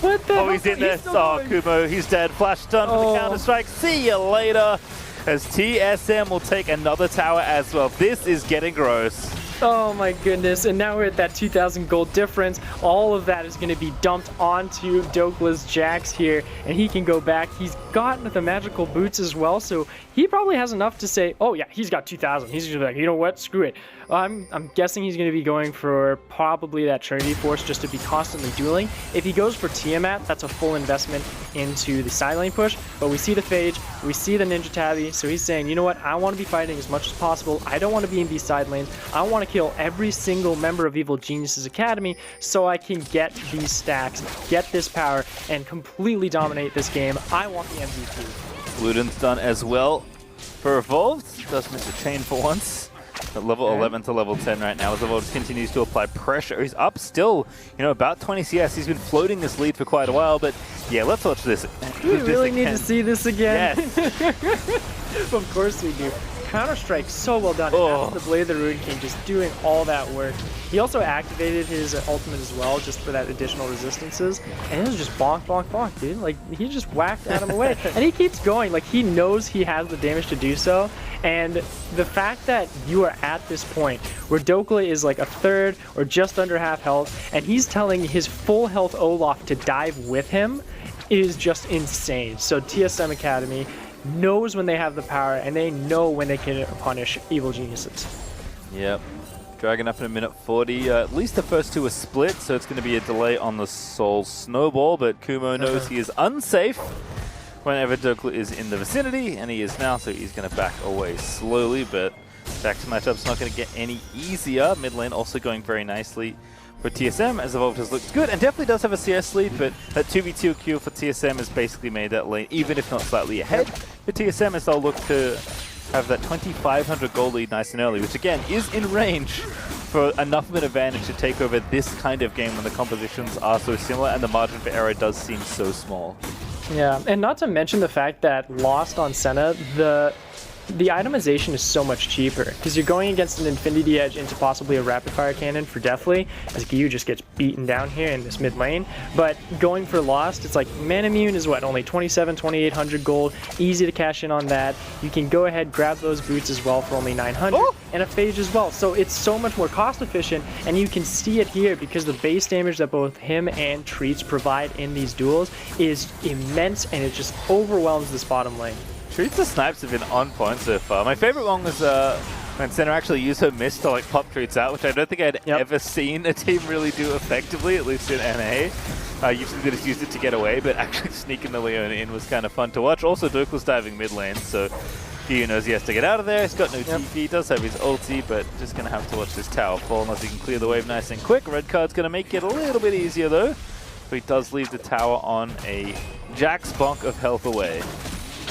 What the Oh, he's in there. Oh, Kumo, he's dead. Flash done for the counter-strike. See you later. As TSM will take another tower as well. This is getting gross. Oh my goodness, and now we're at that 2,000 gold difference. All of that is going to be dumped onto Dokla's Jax here, and he can go back. He's got the magical boots as well, so he probably has enough to say, oh yeah, he's got 2,000. He's just like, you know what, screw it. I'm guessing he's going to be going for probably that Trinity Force just to be constantly dueling. If he goes for Tiamat, that's a full investment into the side lane push, but we see the Phage, we see the Ninja Tabby, so he's saying, you know what, I want to be fighting as much as possible. I don't want to be in these side lanes. I want to kill every single member of Evil Genius's Academy so I can get these stacks, get this power, and completely dominate this game. I want the MVP. Luden's done as well for Evolved. Does miss a chain for once. At level 11 to level 10 right now as Evolved continues to apply pressure. He's up still, about 20 CS. He's been floating this lead for quite a while, but yeah, let's watch this. We really need to see this again. Yes. Of course we do. Counter-Strike so well done. And the Blade of the Ruin King just doing all that work. He also activated his ultimate as well just for that additional resistances. And it was just bonk, bonk, bonk, dude. Like, he just whacked Adam away. And he keeps going. Like, he knows he has the damage to do so. And the fact that you are at this point where Dokla is like a third or just under half health, and he's telling his full health Olaf to dive with him is just insane. So TSM Academy knows when they have the power, and they know when they can punish Evil Geniuses. Yep. Dragon up in a minute 40. At least the first two are split, so it's going to be a delay on the Soul Snowball, but Kumo knows he is unsafe whenever Dokla is in the vicinity, and he is now, so he's going to back away slowly, but back to matchup's not going to get any easier. Mid lane also going very nicely for TSM, as Evolved has looked good and definitely does have a CS lead, but that 2v2 queue for TSM has basically made that lane, even if not slightly ahead for TSM, as they'll look to have that 2,500 gold lead nice and early, which again is in range for enough of an advantage to take over this kind of game when the compositions are so similar and the margin for error does seem so small. Yeah, and not to mention the fact that Lost on Senna, the itemization is so much cheaper because you're going against an Infinity Edge into possibly a rapid fire cannon for Deathly, as Gyu just gets beaten down here in this mid lane. But going for Lost, it's like Manamune is what, only 2,800 gold, easy to cash in on that. You can go ahead, grab those boots as well for only 900, and a Phage as well. So it's so much more cost efficient, and you can see it here because the base damage that both him and Treats provide in these duels is immense, and it just overwhelms this bottom lane. Treats' snipes have been on point so far. My favorite one was when Senna actually used her mist to pop Treats out, which I don't think I'd ever seen a team really do effectively, at least in NA. Usually they just used it to get away, but actually sneaking the Leona in was kind of fun to watch. Also, Dokla's diving mid lane, so he knows he has to get out of there. He's got no TP, he does have his ulti, but just going to have to watch this tower fall unless he can clear the wave nice and quick. Red card's going to make it a little bit easier though, but he does leave the tower on a Jack's bonk of health away.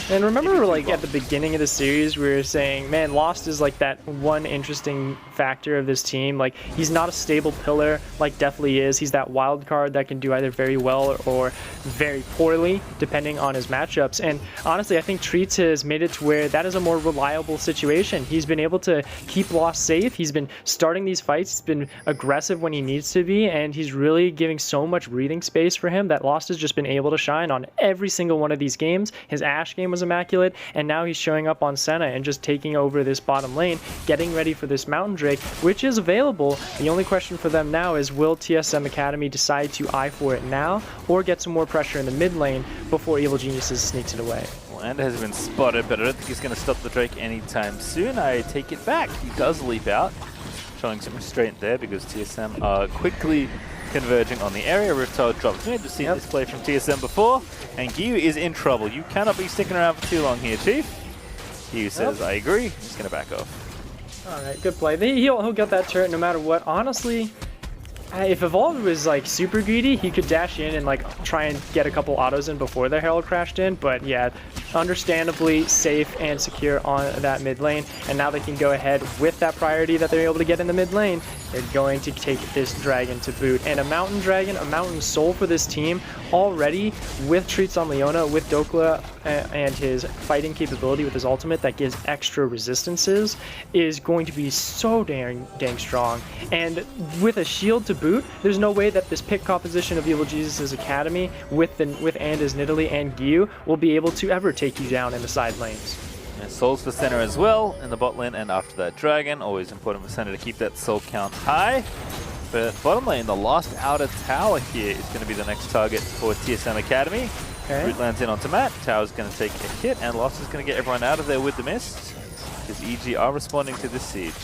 And remember, like, at the beginning of the series, we were saying, man, Lost is like that one interesting factor of this team. Like, he's not a stable pillar like Deathly is. He's that wild card that can do either very well or very poorly, depending on his matchups. And honestly, I think Treats has made it to where that is a more reliable situation. He's been able to keep Lost safe. He's been starting these fights. He's been aggressive when he needs to be, and he's really giving so much breathing space for him that Lost has just been able to shine on every single one of these games. His Ashe game was immaculate, and now he's showing up on Senna and just taking over this bottom lane, getting ready for this Mountain Drake, which is available. The only question for them now is, will TSM Academy decide to eye for it now, or get some more pressure in the mid lane before Evil Geniuses sneaks it away? Well, Anda has been spotted, but I don't think he's going to stop the Drake anytime soon. I take it back. He does leap out, showing some restraint there because TSM are quickly converging on the area. Riptide drops mid. We've seen this play from TSM before, and Gyu is in trouble. You cannot be sticking around for too long here, Chief. Gyu says, I agree. He's going to back off. Alright, good play. He'll get that turret no matter what. Honestly, if Evolved was like super greedy, he could dash in and like try and get a couple autos in before the Herald crashed in, but yeah, understandably safe and secure on that mid lane, and now they can go ahead with that priority that they're able to get in the mid lane. They're going to take this dragon to boot, and a mountain dragon, a mountain soul for this team already, with Treats on Leona, with Dokla and his fighting capability with his ultimate that gives extra resistances, is going to be so dang strong. And with a shield to boot, there's no way that this pick composition of Evil Jesus' Academy with Anda's Nidalee and Gyu will be able to ever take you down in the side lanes. And souls for Senna as well in the bot lane, and after that dragon, always important for Senna to keep that soul count high. But bottom lane, the last outer tower here is going to be the next target for TSM Academy. Okay. Root lands in onto Matt. Tower's going to take a hit, and Lost is going to get everyone out of there with the mist. Because EG are responding to this siege.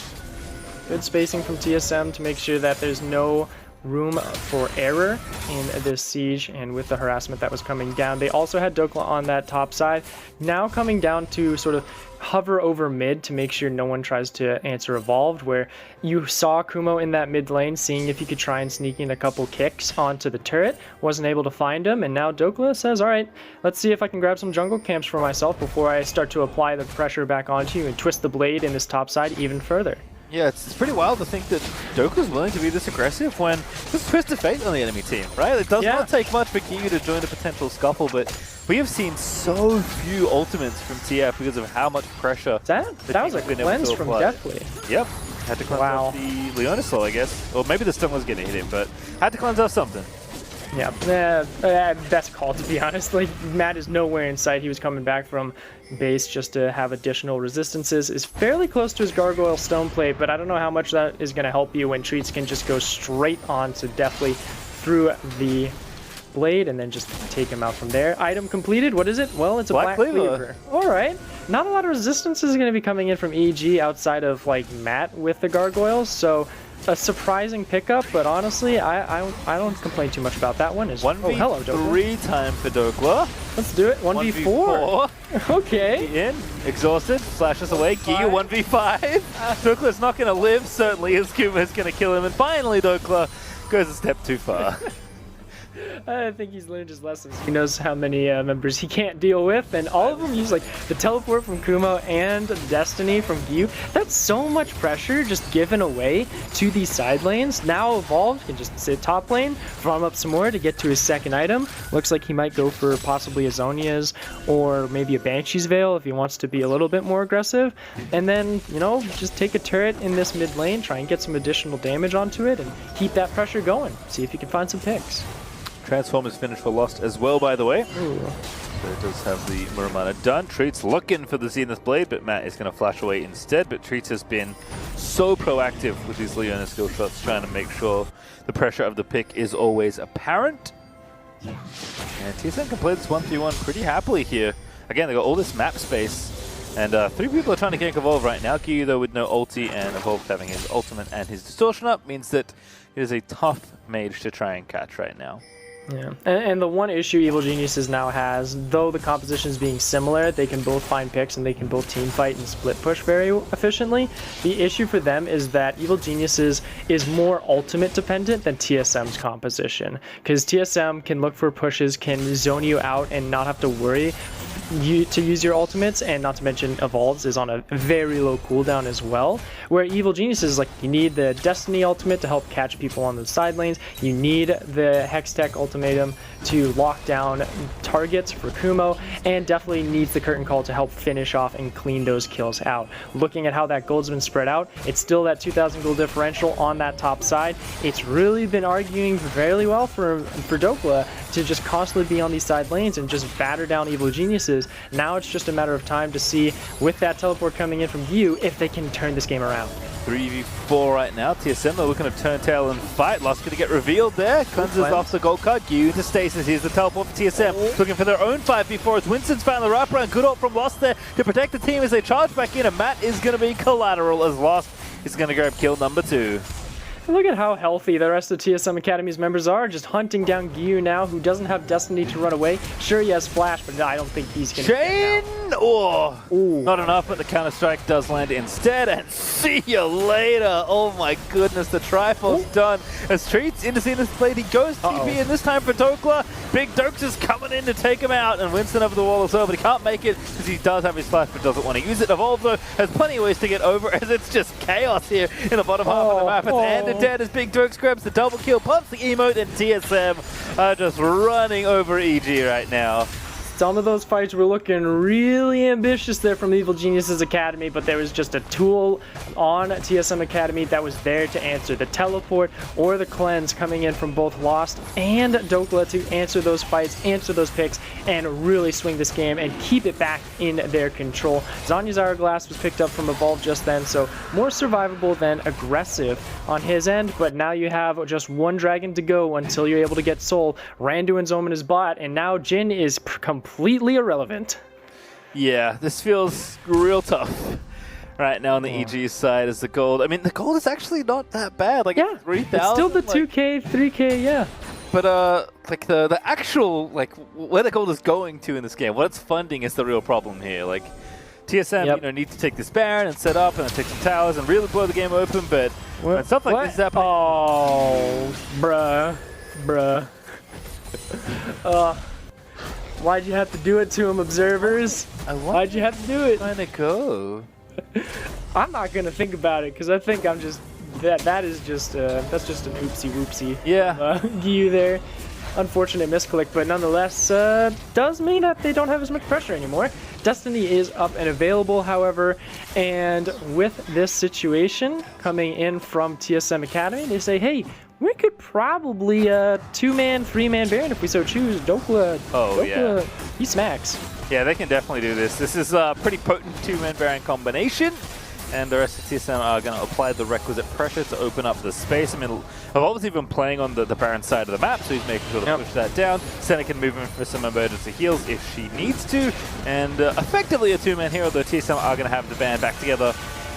Good spacing from TSM to make sure that there's no room for error in this siege, and with the harassment that was coming down. They also had Dokla on that top side. Now coming down to sort of hover over mid to make sure no one tries to answer evolved, where you saw Kumo in that mid lane seeing if he could try and sneak in a couple kicks onto the turret, wasn't able to find him, and now Dokla says, alright, let's see if I can grab some jungle camps for myself before I start to apply the pressure back onto you and twist the blade in this top side even further. Yeah, it's pretty wild to think that Dokla's willing to be this aggressive when there's twist of fate on the enemy team, right? It does not take much for Giyu to join a potential scuffle, but we have seen so few ultimates from TF because of how much pressure that was a cleanse from Deathly. Yep, had to cleanse off the Leonis slow, I guess. Or maybe the stun was going to hit him, but had to cleanse off something. Yeah, best call, to be honest. Like, Matt is nowhere in sight. He was coming back from base just to have additional resistances. Is fairly close to his Gargoyle Stone Plate, but I don't know how much that is going to help you when Treats can just go straight on to Deathly through the blade and then just take him out from there. Item completed. What is it? Well, it's a Black Cleaver. All right. Not a lot of resistance is going to be coming in from EG outside of, like, Matt with the Gargoyles, so a surprising pickup, but honestly, I don't complain too much about that one. 1v3 time for Dokla. Let's do it. 1v4. Okay. In, exhausted, flashes away. Giyu 1v5. Dokla's not going to live. Certainly, his Kuma is going to kill him. And finally, Dokla goes a step too far. I think he's learned his lessons. He knows how many members he can't deal with, and all of them use like the teleport from Kumo and Destiny from Giyu. That's so much pressure just given away to these side lanes. Now Evolved can just sit top lane, farm up some more to get to his second item. Looks like he might go for possibly a Zhonya's or maybe a Banshee's Veil if he wants to be a little bit more aggressive. And then, you know, just take a turret in this mid lane, try and get some additional damage onto it, and keep that pressure going. See if you can find some picks. Transform is finished for Lost as well, by the way. Ooh. So it does have the Muramana done. Treats looking for the Zenith Blade, but Matt is going to flash away instead. But Treats has been so proactive with these Leona skill shots, trying to make sure the pressure of the pick is always apparent. And TSM can play this 1v1 pretty happily here. Again, they got all this map space. And 3 people are trying to gank Evolve right now. Giyu, though, with no ulti, and Evolve having his ultimate and his distortion up, means that it is a tough mage to try and catch right now. Yeah, and the one issue Evil Geniuses now has, though the compositions being similar, they can both find picks and they can both team fight and split push very efficiently. The issue for them is that Evil Geniuses is more ultimate dependent than TSM's composition, because TSM can look for pushes, can zone you out and not have to worry to use your ultimates, and not to mention Evolves is on a very low cooldown as well, where Evil Geniuses, like, you need the Destiny ultimate to help catch people on the side lanes, you need the Hextech ultimatum to lock down targets for Kumo, and definitely needs the Curtain Call to help finish off and clean those kills out. Looking at how that gold's been spread out, it's still that 2,000 gold differential on that top side. It's really been arguing fairly well for Dokla to just constantly be on these side lanes and just batter down Evil Geniuses. Now it's just a matter of time to see, with that teleport coming in from Giyu, if they can turn this game around. 3v4 right now. TSM are looking to turn tail and fight. Lost going to get revealed there. Cleanses off the gold card. Giyu to stasis. Here's the teleport for TSM. Looking for their own 5v4 as Winston's found the wraparound. Good ult from Lost there to protect the team as they charge back in. And Matt is going to be collateral as Lost is going to grab kill number 2. Look at how healthy the rest of TSM Academy's members are, just hunting down Giyu now, who doesn't have Destiny to run away. Sure, he has Flash, but I don't think he's going to Chain! Oh, not enough, but the counter-strike does land instead, and see you later! Oh my goodness, the trifle's done. As Treats into Zenith's Blade, he goes TP, and this time for Dokla. Big Dokes is coming in to take him out, and Winston over the wall as well, but he can't make it because he does have his Flash, but doesn't want to use it. Evolve, though, has plenty of ways to get over, as it's just chaos here in the bottom half of the map. It's dead as Big Dokes grabs the double kill, pops the emote, and TSM are just running over EG right now. Some of those fights were looking really ambitious there from Evil Geniuses Academy, but there was just a tool on TSM Academy that was there to answer. The teleport or the cleanse coming in from both Lost and Dokla to answer those fights, answer those picks, and really swing this game and keep it back in their control. Zanya's Hourglass was picked up from Evolve just then, so more survivable than aggressive on his end, but now you have just one dragon to go until you're able to get Soul. Randu and Zoman is bot, and now Jin is completely irrelevant. Yeah, this feels real tough right now on the EG side as the gold. I mean, the gold is actually not that bad. Like, yeah, 3,000. It's still the 2K, 3K, yeah. But like the actual, like, where the gold is going to in this game, what it's funding is the real problem here. Like, TSM, you know, need to take this Baron and set up and then take some towers and really blow the game open, but when stuff like this is happening. Oh, bruh. Why'd you have to do it to him, observers? Why'd you have to do it? Where'd it go? I'm not gonna think about it because I think I'm just that's just an oopsie whoopsie. Yeah. Gyu there. Unfortunate misclick, but nonetheless does mean that they don't have as much pressure anymore. Destiny is up and available, however, and with this situation coming in from TSM Academy, they say, hey, we could probably 2-man, 3-man Baron if we so choose. Dokla, yeah. He smacks. Yeah, they can definitely do this. This is a pretty potent 2-man Baron combination, and the rest of TSM are going to apply the requisite pressure to open up the space. I mean, I've obviously been playing on the Baron side of the map, so he's making sure to push that down. Senna can move in for some emergency heals if she needs to, and effectively a 2-man hero, though TSM are going to have the band back together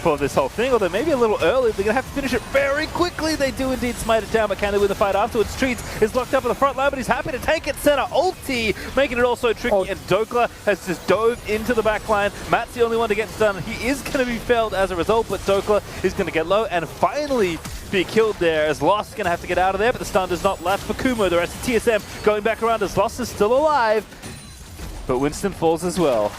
for this whole thing, although maybe a little early. They're going to have to finish it very quickly. They do indeed smite it down, but can they win the fight afterwards? Treats is locked up in the front line, but he's happy to take it. Senna ulti, making it also tricky, and Dokla has just dove into the back line. Matt's the only one to get stunned. He is going to be felled as a result, but Dokla is going to get low and finally be killed there, as Lost is going to have to get out of there, but the stun does not last for Kumo. The rest of TSM going back around as Lost is still alive, but Winston falls as well.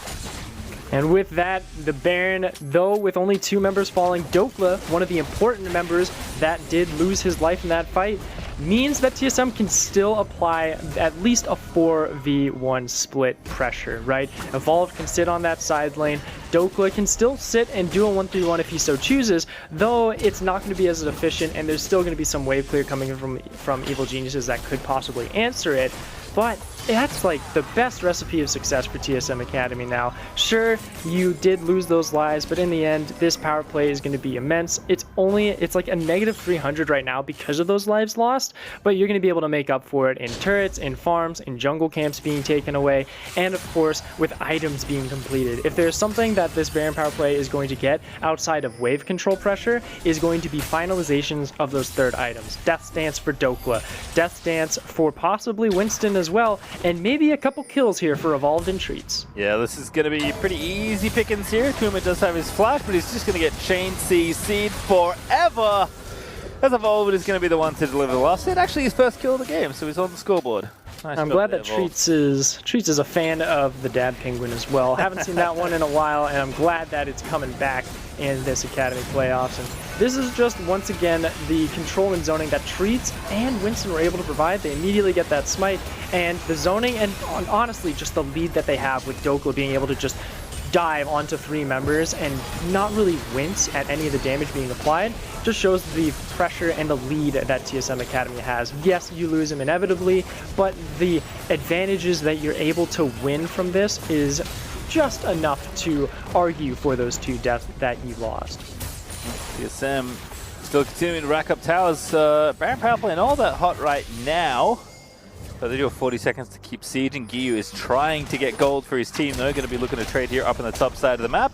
And with that, the Baron, though with only 2 members falling, Dokla, one of the important members that did lose his life in that fight, means that TSM can still apply at least a 4v1 split pressure, right? Evolve can sit on that side lane. Dokla can still sit and do a 1-3-1 if he so chooses, though it's not going to be as efficient, and there's still going to be some wave clear coming in from Evil Geniuses that could possibly answer it. But that's like the best recipe of success for TSM Academy now. Sure, you did lose those lives, but in the end, this power play is going to be immense. It's like a negative 300 right now because of those lives lost, but you're going to be able to make up for it in turrets, in farms, in jungle camps being taken away, and of course, with items being completed. If there's something that this Baron power play is going to get outside of wave control pressure, is going to be finalizations of those third items. Death Dance for Dokla, Death Dance for possibly Winston as well, and maybe a couple kills here for Evolved and Treats. Yeah, this is going to be pretty easy pickings here. Kuma does have his flash, but he's just going to get Chain CC'd forever. As Evolved is going to be the one to deliver the last hit. Actually, his first kill of the game, so he's on the scoreboard. Nice. I'm glad that Treats is a fan of the Dad Penguin as well. Haven't seen that one in a while, and I'm glad that it's coming back in this Academy playoffs. And this is just, once again, the control and zoning that Treats and Winston were able to provide. They immediately get that smite, and the zoning, and honestly, just the lead that they have with Dokla being able to just dive onto 3 members and not really wince at any of the damage being applied, just shows the pressure and the lead that TSM Academy has. Yes, you lose him inevitably, but the advantages that you're able to win from this is just enough to argue for those 2 deaths that you lost. TSM still continuing to rack up towers. Baron power play and all that hot right now. But they do have 40 seconds to keep siege, and Gyu is trying to get gold for his team. They're going to be looking to trade here up on the top side of the map.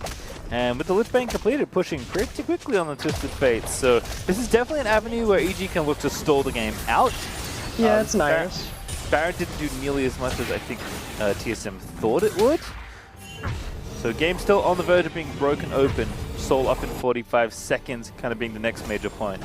And with the lift bank completed, pushing pretty quickly on the Twisted Fates. So this is definitely an avenue where EG can look to stall the game out. Yeah, it's nice. Baron didn't do nearly as much as I think TSM thought it would. So game still on the verge of being broken open. Soul up in 45 seconds, kind of being the next major point.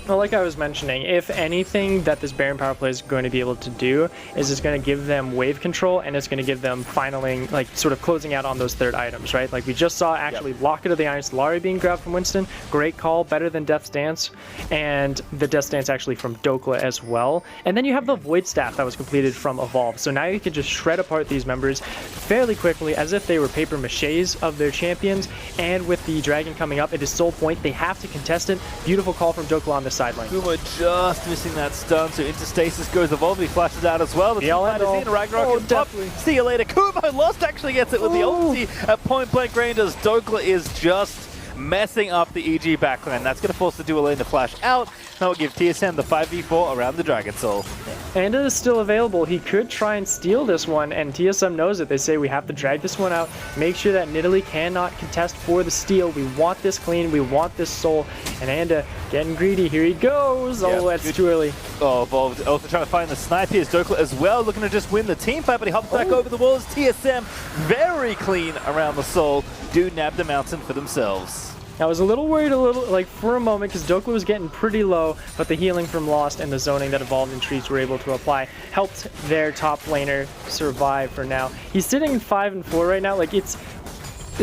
Well, like I was mentioning, if anything that this Baron power play is going to be able to do is it's going to give them wave control, and it's going to give them finaling, like sort of closing out on those third items, right? Like we just saw actually Locket of the Iron Solari being grabbed from Winston. Great call, better than Death's Dance, and the Death's Dance actually from Dokla as well. And then you have the Void Staff that was completed from Evolve. So now you can just shred apart these members fairly quickly as if they were paper maches of their champions. And with the Dragon coming up, it is sole point. They have to contest it. Beautiful call from Dokla on the sideline. Kumo just missing that stun, so into stasis goes Evolve. He flashes out as well. The team is in. Ragnarok is definitely. See you later. Kumo Lost actually gets it with the ulti at point blank range as Dokla is just messing up the EG backline. That's going to force the dual lane to flash out. That will give TSM the 5v4 around the Dragon Soul. And it is still available. He could try and steal this one, and TSM knows it. They say we have to drag this one out, make sure that Nidalee cannot contest for the steal. We want this clean, we want this soul. And Anda getting greedy, here he goes. Oh, that's too early. Oh, Evolved also trying to find the snipe here. Dokla as well, looking to just win the team fight, but he hops back over the walls. TSM very clean around the soul. Do nab the mountain for themselves. I was a little worried like for a moment because Dokla was getting pretty low, but the healing from Lost and the zoning that Evolved and Treats were able to apply helped their top laner survive for now. He's sitting in 5 and 4 right now. Like it's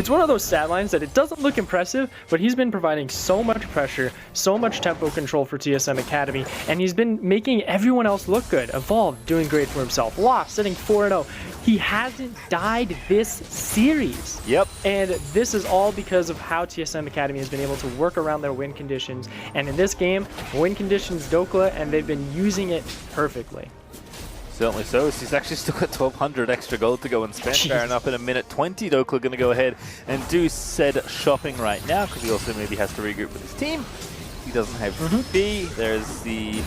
one of those stat lines that it doesn't look impressive, but he's been providing so much pressure, so much tempo control for TSM Academy, and he's been making everyone else look good. Evolved doing great for himself. Lost sitting 4-0. He hasn't died this series. Yep. And this is all because of how TSM Academy has been able to work around their win conditions. And in this game, win conditions Dokla, and they've been using it perfectly. Certainly so. He's actually still got 1,200 extra gold to go and spend. Fair enough. In a minute 20, Dokla going to go ahead and do said shopping right now because he also maybe has to regroup with his team. He doesn't have fee. There's the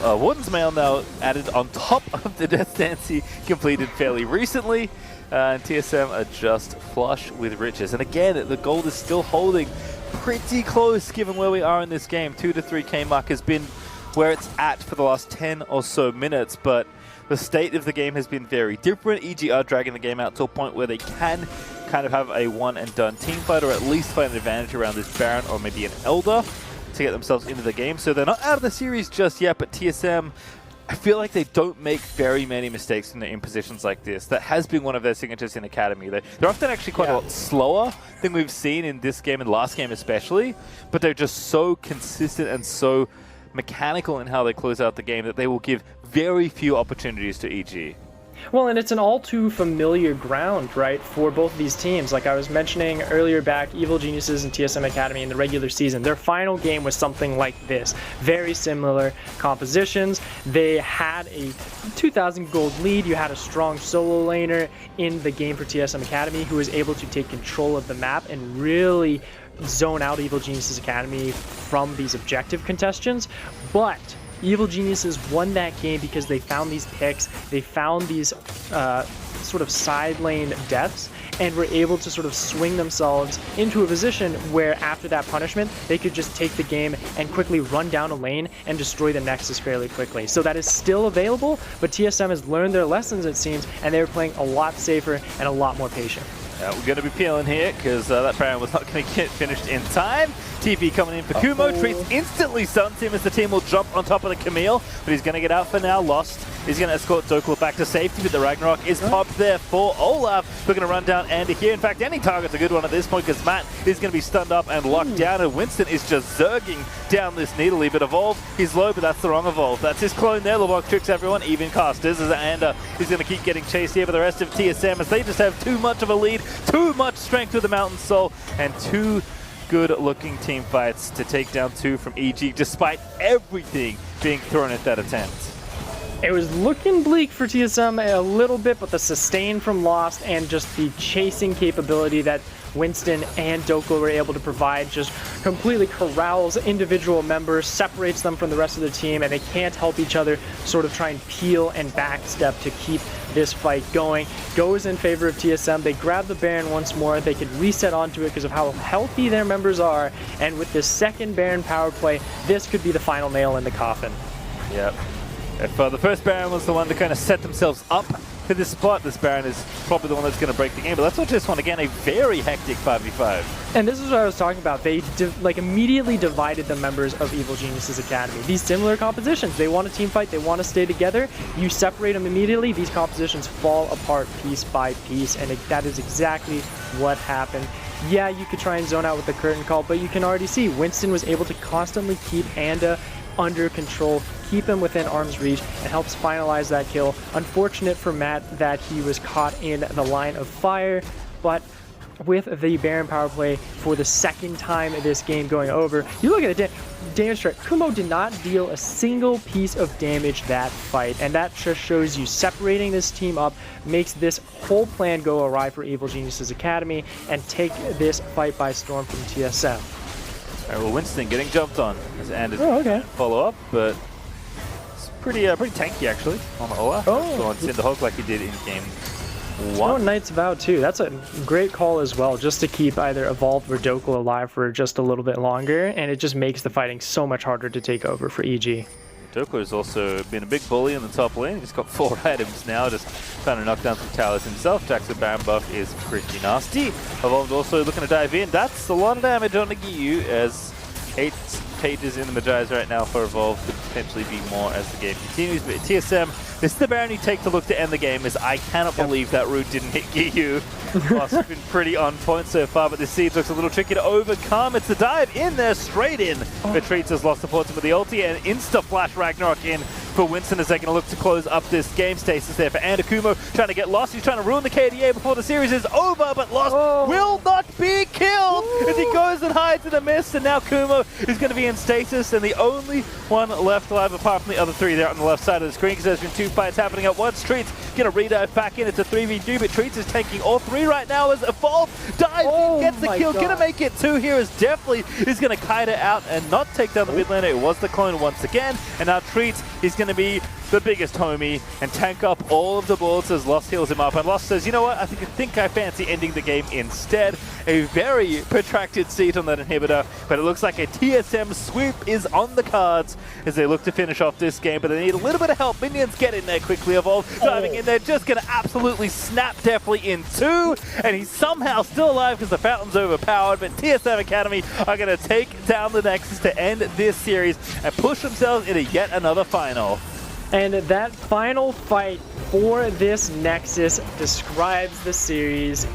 Warden's Mail now added on top of the Death Dance he completed fairly recently. And TSM are just flush with riches. And again, the gold is still holding pretty close given where we are in this game. 2 to 3k mark has been where it's at for the last 10 or so minutes, but the state of the game has been very different. EG are dragging the game out to a point where they can kind of have a one and done team fight, or at least find an advantage around this Baron or maybe an Elder to get themselves into the game. So they're not out of the series just yet, but TSM, I feel like they don't make very many mistakes when they're in positions like this. That has been one of their signatures in Academy. They're often actually quite a lot slower than we've seen in this game and last game especially, but they're just so consistent and so mechanical in how they close out the game that they will give very few opportunities to EG. Well, and it's an all too familiar ground, right, for both of these teams. Like I was mentioning earlier back, Evil Geniuses and TSM Academy in the regular season, their final game was something like this. Very similar compositions. They had a 2,000 gold lead. You had a strong solo laner in the game for TSM Academy who was able to take control of the map and really zone out Evil Geniuses Academy from these objective contestants. But Evil Geniuses won that game because they found these picks, they found these sort of side lane deaths, and were able to sort of swing themselves into a position where after that punishment, they could just take the game and quickly run down a lane and destroy the Nexus fairly quickly. So that is still available, but TSM has learned their lessons, it seems, and they're playing a lot safer and a lot more patient. We're going to be peeling here because that Baron was not going to get finished in time. TP coming in for Kumo. Treats instantly stuns him as the team will jump on top of the Camille, but he's going to get out for now. Lost. He's going to escort Dokla back to safety, but the Ragnarok is popped there for Olaf. We're going to run down Andy here. In fact, any target's a good one at this point because Matt is going to be stunned up and locked down, and Winston is just zerging down this Nidalee. But Evolve, he's low, but that's the wrong Evolve. That's his clone there. Levok tricks everyone, even casters, as Anda is going to keep getting chased here by the rest of TSM as they just have too much of a lead, too much strength with the Mountain Soul, and two good-looking team fights to take down 2 from EG, despite everything being thrown at that attempt. It was looking bleak for TSM a little bit, but the sustain from Lost and just the chasing capability that Winston and Dokla were able to provide just completely corrals individual members, separates them from the rest of the team, and they can't help each other sort of try and peel and backstep to keep this fight going. Goes in favor of TSM. They grab the Baron once more. They could reset onto it because of how healthy their members are, and with this second Baron power play, this could be the final nail in the coffin. Yep. If the first Baron was the one to kind of set themselves up for this spot, this Baron is probably the one that's going to break the game. But let's watch this one again, a very hectic 5v5. And this is what I was talking about. They immediately divided the members of Evil Geniuses Academy. These similar compositions, they want a team fight, they want to stay together. You separate them immediately, these compositions fall apart piece by piece, and that is exactly what happened. Yeah, you could try and zone out with the curtain call, but you can already see Winston was able to constantly keep Anda under control, keep him within arm's reach, and helps finalize that kill. Unfortunate for Matt that he was caught in the line of fire, but with the Baron power play for the second time in this game going over, you look at the damage chart. Kumo did not deal a single piece of damage that fight, and that just shows you separating this team up makes this whole plan go awry for Evil Geniuses Academy and take this fight by storm from TSM. All right, well, Winston getting jumped on as Anders follow up, but it's pretty tanky actually on the Ola. Going Cinderhawk like he did in game 1. Oh, Knight's Vow too. That's a great call as well, just to keep either Evolved or Dokka alive for just a little bit longer, and it just makes the fighting so much harder to take over for EG. Dokka has also been a big bully in the top lane. He's got 4 items now, just trying to knock down some towers himself. Jackson Baron buff is pretty nasty. Evolved also looking to dive in. That's a lot of damage on Nagiyu, as 8 pages in the Magi's right now for Evolved. Could potentially be more as the game continues. But TSM, this is the Baron you take to look to end the game, as I cannot believe that root didn't hit Giyu. Loss has been pretty on point so far, but this Siege looks a little tricky to overcome. It's the dive in there, straight in. Retreats has lost support with the ulti, and insta-flash Ragnarok in for Winston as they're going to look to close up this game. Stasis there for Kumo, trying to get Lost. He's trying to ruin the KDA before the series is over, but Lost will not be killed as he goes and hides in the mist, and now Kumo is going to be in stasis, and the only one left alive apart from the other 3 there on the left side of the screen, because there's been 2 fights happening at once. Treats going to redive back in. It's a 3v2, but Treats is taking all 3 right now as Evolve dives, gets the kill, going to make it 2 here as Deftly is going to kite it out and not take down the mid laner. It was the clone once again, and now Treats is going to be the biggest homie and tank up all of the bullets as Lost heals him up, and Lost says, you know what, I think I fancy ending the game instead. A very protracted siege on that inhibitor, but it looks like a TSM sweep is on the cards as they look to finish off this game, but they need a little bit of help. Minions get in there quickly. Evolve diving in there, just going to absolutely snap Deftly in 2, and he's somehow still alive because the fountain's overpowered, but TSM Academy are going to take down the Nexus to end this series and push themselves into yet another final. And that final fight for this Nexus describes the series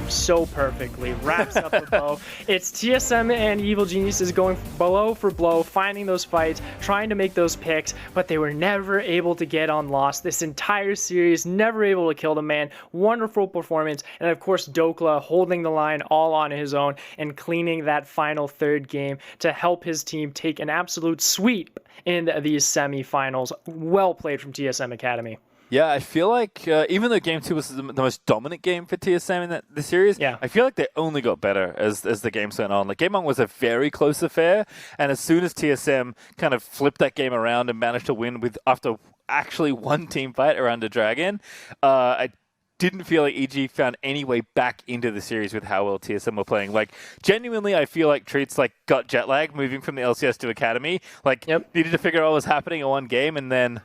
so perfectly, wraps up the bow. It's TSM and Evil Geniuses going blow for blow, finding those fights, trying to make those picks, but they were never able to get on Lost. This entire series, never able to kill the man. Wonderful performance, and of course Dokka holding the line all on his own and cleaning that final 3rd game to help his team take an absolute sweep in these semifinals. Well played from TSM Academy. Yeah, I feel like even though Game 2 was the most dominant game for TSM in the series, I feel like they only got better as the games went on. Like, Game 1 was a very close affair, and as soon as TSM kind of flipped that game around and managed to win after actually one team fight around a dragon, I didn't feel like EG found any way back into the series with how well TSM were playing. Like, genuinely, I feel like Treats got jet lag moving from the LCS to Academy. Needed to figure out what was happening in one game, and then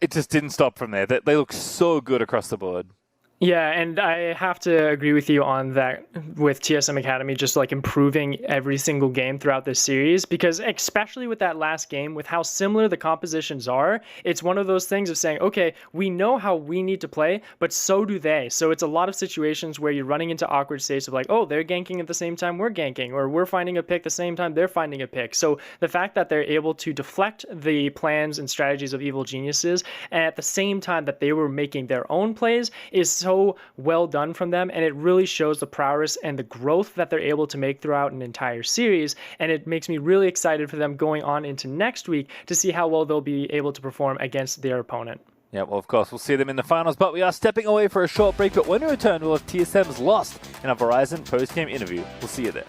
it just didn't stop from there. They look so good across the board. Yeah, and I have to agree with you on that with TSM Academy, just improving every single game throughout this series, because especially with that last game, with how similar the compositions are, it's one of those things of saying, okay, we know how we need to play, but so do they. So it's a lot of situations where you're running into awkward states of oh, they're ganking at the same time we're ganking, or we're finding a pick the same time they're finding a pick. So the fact that they're able to deflect the plans and strategies of Evil Geniuses, and at the same time that they were making their own plays, is so well done from them, and it really shows the prowess and the growth that they're able to make throughout an entire series, and it makes me really excited for them going on into next week to see how well they'll be able to perform against their opponent. Yeah, well, of course, we'll see them in the finals, but we are stepping away for a short break, but when we return, we'll have TSM's Lost in a Verizon post-game interview. We'll see you there.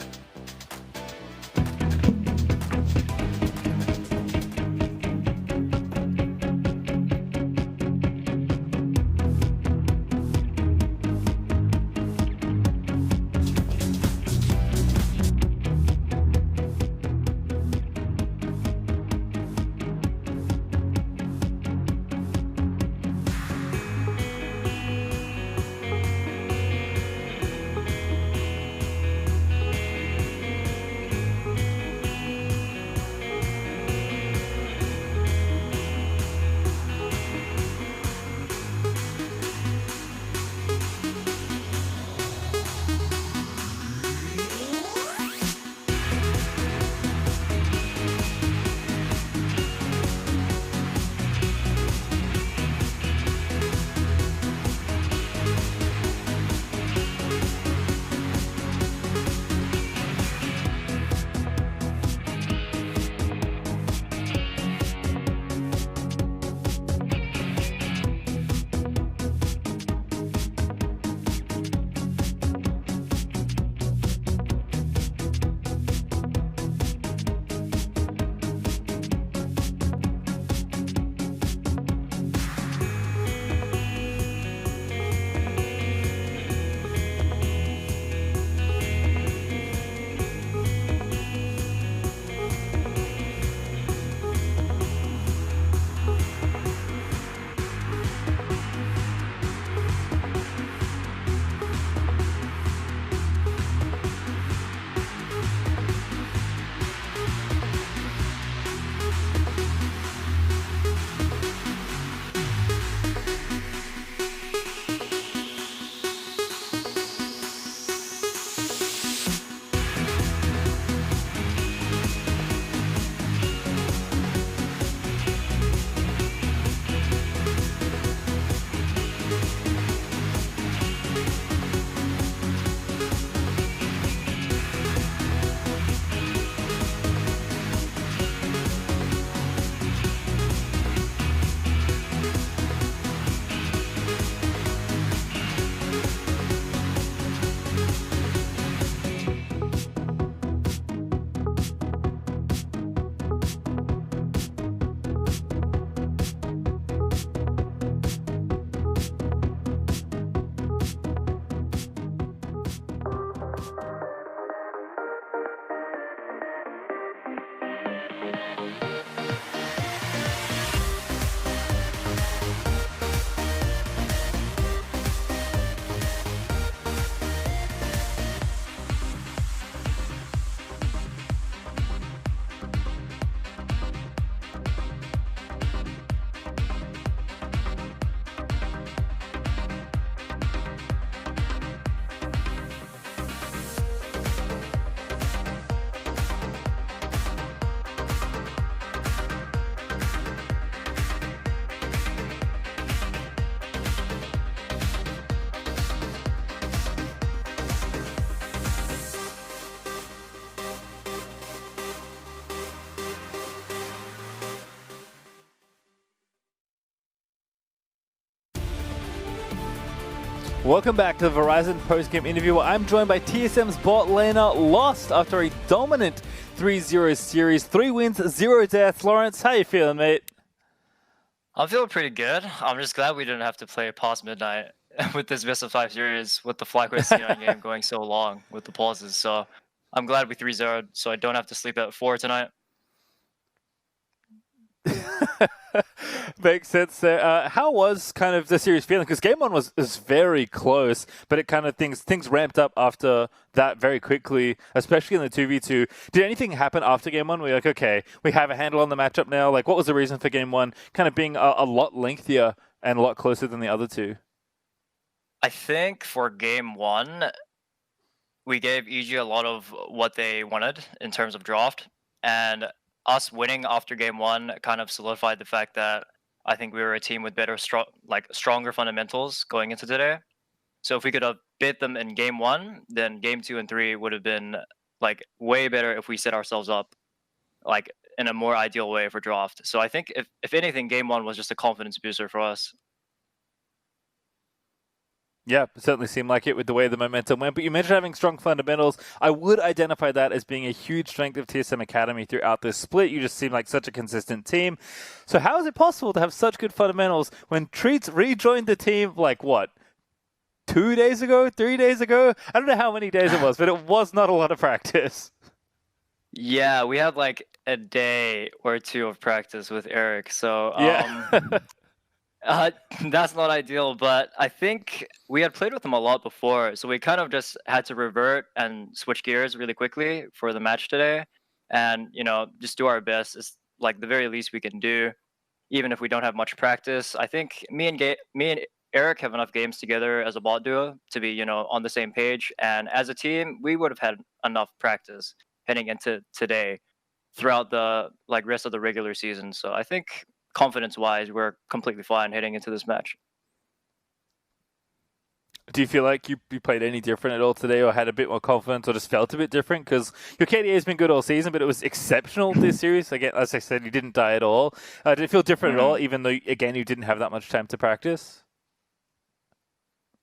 Welcome back to the Verizon post-game interview where I'm joined by TSM's bot laner, Lost, after a dominant 3-0 series. 3 wins, 0 deaths. Lawrence, how you feeling, mate? I'm feeling pretty good. I'm just glad we didn't have to play past midnight with this best of 5 series with the FLICKR C9 game going so long with the pauses. So I'm glad we 3-0'd so I don't have to sleep at 4 tonight. Makes sense there. How was kind of the series feeling? Because game one was very close, but it kind of things ramped up after that very quickly, especially in the 2v2. Did anything happen after game one? We're like, okay, we have a handle on the matchup now. Like, what was the reason for game one kind of being a lot lengthier and a lot closer than the other two? I think for game one, we gave EG a lot of what they wanted in terms of draft, and us winning after game one kind of solidified the fact that I think we were a team with better, stronger fundamentals going into today. So if we could have beat them in game one, then game 2 and 3 would have been like way better if we set ourselves up like in a more ideal way for draft. So I think if anything, game one was just a confidence booster for us. Yeah, it certainly seemed like it with the way the momentum went. But you mentioned having strong fundamentals. I would identify that as being a huge strength of TSM Academy throughout this split. You just seem like such a consistent team. So how is it possible to have such good fundamentals when Treats rejoined the team, like what, 2 days ago, 3 days ago? I don't know how many days it was, but it was not a lot of practice. Yeah, we had like a day or 2 of practice with Eric. So yeah. that's not ideal, but I think we had played with him a lot before, so we kind of just had to revert and switch gears really quickly for the match today, and just do our best. It's like the very least we can do, even if we don't have much practice. I think me and Eric have enough games together as a bot duo to be on the same page, and as a team, we would have had enough practice heading into today throughout the rest of the regular season. So I think confidence-wise, we're completely fine heading into this match. Do you feel like you played any different at all today, or had a bit more confidence, or just felt a bit different? Because your KDA has been good all season, but it was exceptional this series. Again, as I said, you didn't die at all. Did it feel different at all, even though, again, you didn't have that much time to practice?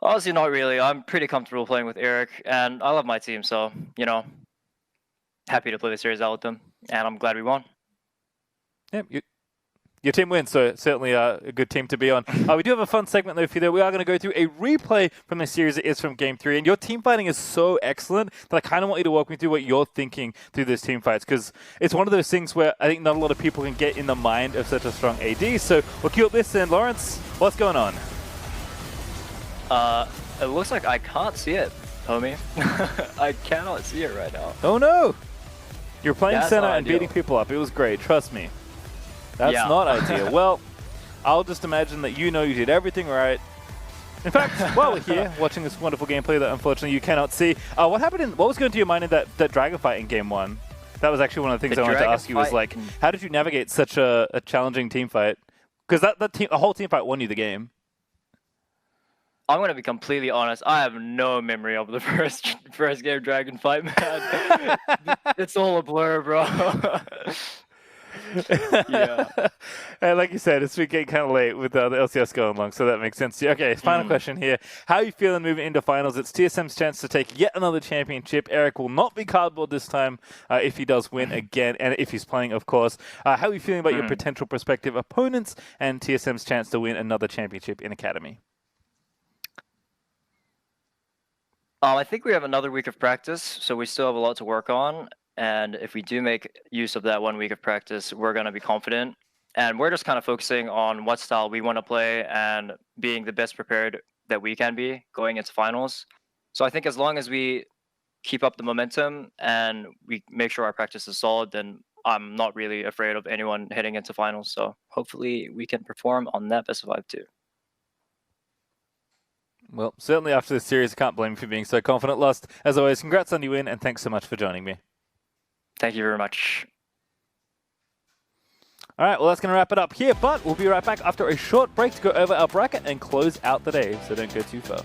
Honestly, not really. I'm pretty comfortable playing with Eric, and I love my team, so, happy to play the series out with them, and I'm glad we won. Yeah, your team wins, so certainly a good team to be on. We do have a fun segment, though, for you. We are going to go through a replay from the series that is from Game 3, and your team fighting is so excellent that I kind of want you to walk me through what you're thinking through those team fights, because it's one of those things where I think not a lot of people can get in the mind of such a strong AD. So we'll cue up this, and Lawrence, what's going on? It looks like I can't see it, homie. I cannot see it right now. Oh, no! You're playing That's center not and ideal. beating people up. It was great, trust me. That's not ideal. Well, I'll just imagine that you did everything right. In fact, while we're here watching this wonderful gameplay that unfortunately you cannot see, what was going through your mind in that Dragon fight in Game 1? That was actually one of the things I wanted to ask you was how did you navigate such a challenging team fight? Because the whole team fight won you the game. I'm going to be completely honest. I have no memory of the first game Dragon fight, man. It's all a blur, bro. Yeah. And like you said, it's getting kind of late with the LCS going along, so that makes sense. Okay, final question here. How are you feeling moving into finals? It's TSM's chance to take yet another championship. Eric will not be cardboard this time if he does win again, and if he's playing, of course. How are you feeling about your potential prospective opponents and TSM's chance to win another championship in Academy? I think we have another week of practice, so we still have a lot to work on. And if we do make use of that 1 week of practice, we're going to be confident. And we're just kind of focusing on what style we want to play and being the best prepared that we can be going into finals. So I think as long as we keep up the momentum and we make sure our practice is solid, then I'm not really afraid of anyone heading into finals. So hopefully we can perform on that best of 5 too. Well, certainly after this series, I can't blame you for being so confident. Lost, as always, congrats on your win, and thanks so much for joining me. Thank you very much. All right, well, that's going to wrap it up here, but we'll be right back after a short break to go over our bracket and close out the day, so don't go too far.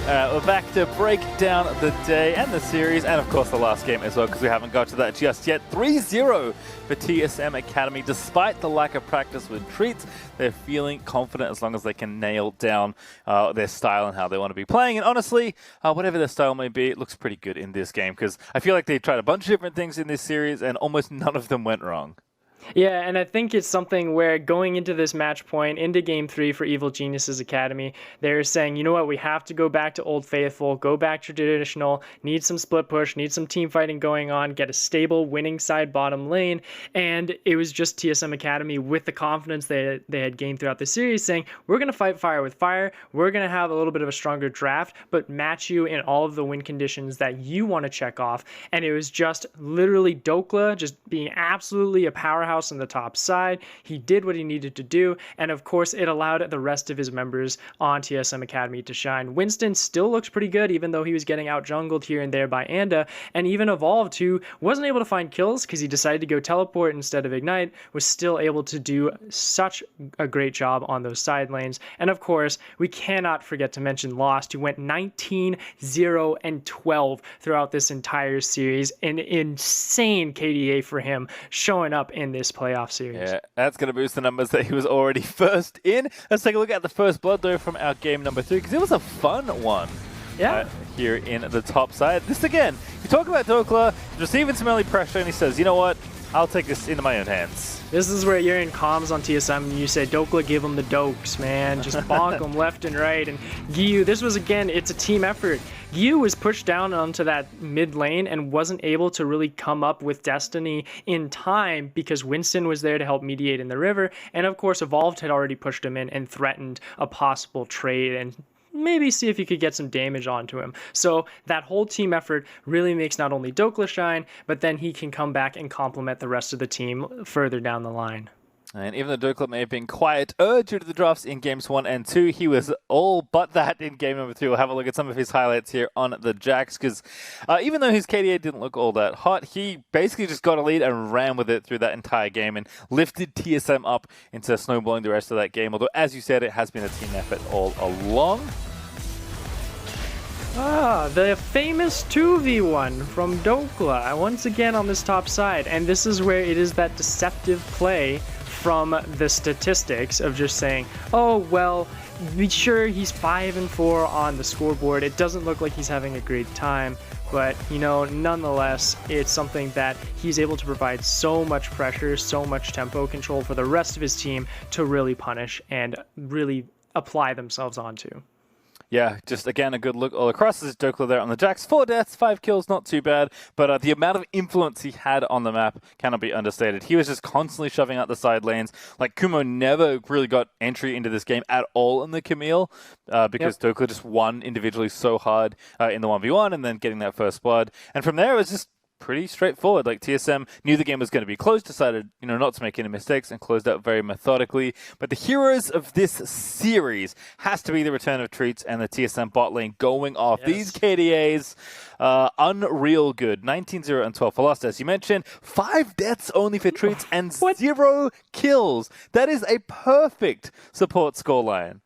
We're back to break down the day and the series, and of course the last game as well, because we haven't got to that just yet. 3-0 for TSM Academy. Despite the lack of practice with Treats, they're feeling confident as long as they can nail down their style and how they want to be playing. And honestly, whatever their style may be, it looks pretty good in this game, because I feel like they tried a bunch of different things in this series, and almost none of them went wrong. Yeah, and I think it's something where going into this match point, into Game 3 for Evil Geniuses Academy, they're saying, you know what, we have to go back to Old Faithful, go back to traditional, need some split push, need some team fighting going on, get a stable winning side bottom lane, and it was just TSM Academy with the confidence they had gained throughout the series saying, we're going to fight fire with fire, we're going to have a little bit of a stronger draft, but match you in all of the win conditions that you want to check off, and it was just literally Dokla just being absolutely a powerhouse on the top side. He did what he needed to do, and of course it allowed the rest of his members on TSM Academy to shine. Winston still looks pretty good, even though he was getting out jungled here and there by Anda, and even Evolved, who wasn't able to find kills because he decided to go teleport instead of Ignite, was still able to do such a great job on those side lanes. And of course, we cannot forget to mention Lost, who went 19, 0, and 12 throughout this entire series. An insane KDA for him showing up in this playoff series. Yeah, that's going to boost the numbers that he was already first in. Let's take a look at the first blood, though, from our game number 3, because it was a fun one. Yeah. Here in the top side. This again, you talk about Dokla, receiving some early pressure, and he says, you know what, I'll take this into my own hands. This is where you're in comms on TSM and you say, Dokla, give him the dokes, man. Just bonk him left and right. And Gyu, this was, again, it's a team effort. Gyu was pushed down onto that mid lane and wasn't able to really come up with Destiny in time because Winston was there to help mediate in the river. And of course, Evolved had already pushed him in and threatened a possible trade and maybe see if you could get some damage onto him. So that whole team effort really makes not only Dokla shine, but then he can come back and complement the rest of the team further down the line. And even though Dokla may have been quiet due to the drafts in games 1 and 2, he was all but that in game number 2. We'll have a look at some of his highlights here on the Jax, because even though his KDA didn't look all that hot, he basically just got a lead and ran with it through that entire game and lifted TSM up into snowballing the rest of that game. Although, as you said, it has been a team effort all along. The famous 2v1 from Dokla, once again on this top side. And this is where it is that deceptive play from the statistics of just saying, oh, well, be sure he's 5-4 on the scoreboard. It doesn't look like he's having a great time. But, you know, nonetheless, it's something that he's able to provide so much pressure, so much tempo control for the rest of his team to really punish and really apply themselves onto. Yeah, just again a good look all across. There's Dokla there on the Jax. 4 deaths, 5 kills, not too bad. But the amount of influence he had on the map cannot be understated. He was just constantly shoving out the side lanes. Like, Kumo never really got entry into this game at all in the Camille because Dokla just won individually so hard in the 1v1 and then getting that first blood. And from there, it was just pretty straightforward. Like, TSM knew the game was going to be close, decided, you know, not to make any mistakes and closed out very methodically. But the heroes of this series has to be the return of Treats and the TSM bot lane going off. Yes. These KDAs, unreal good. 19-0 and 12 for Lost, as you mentioned. 5 deaths only for Treats and 0 kills. That is a perfect support scoreline.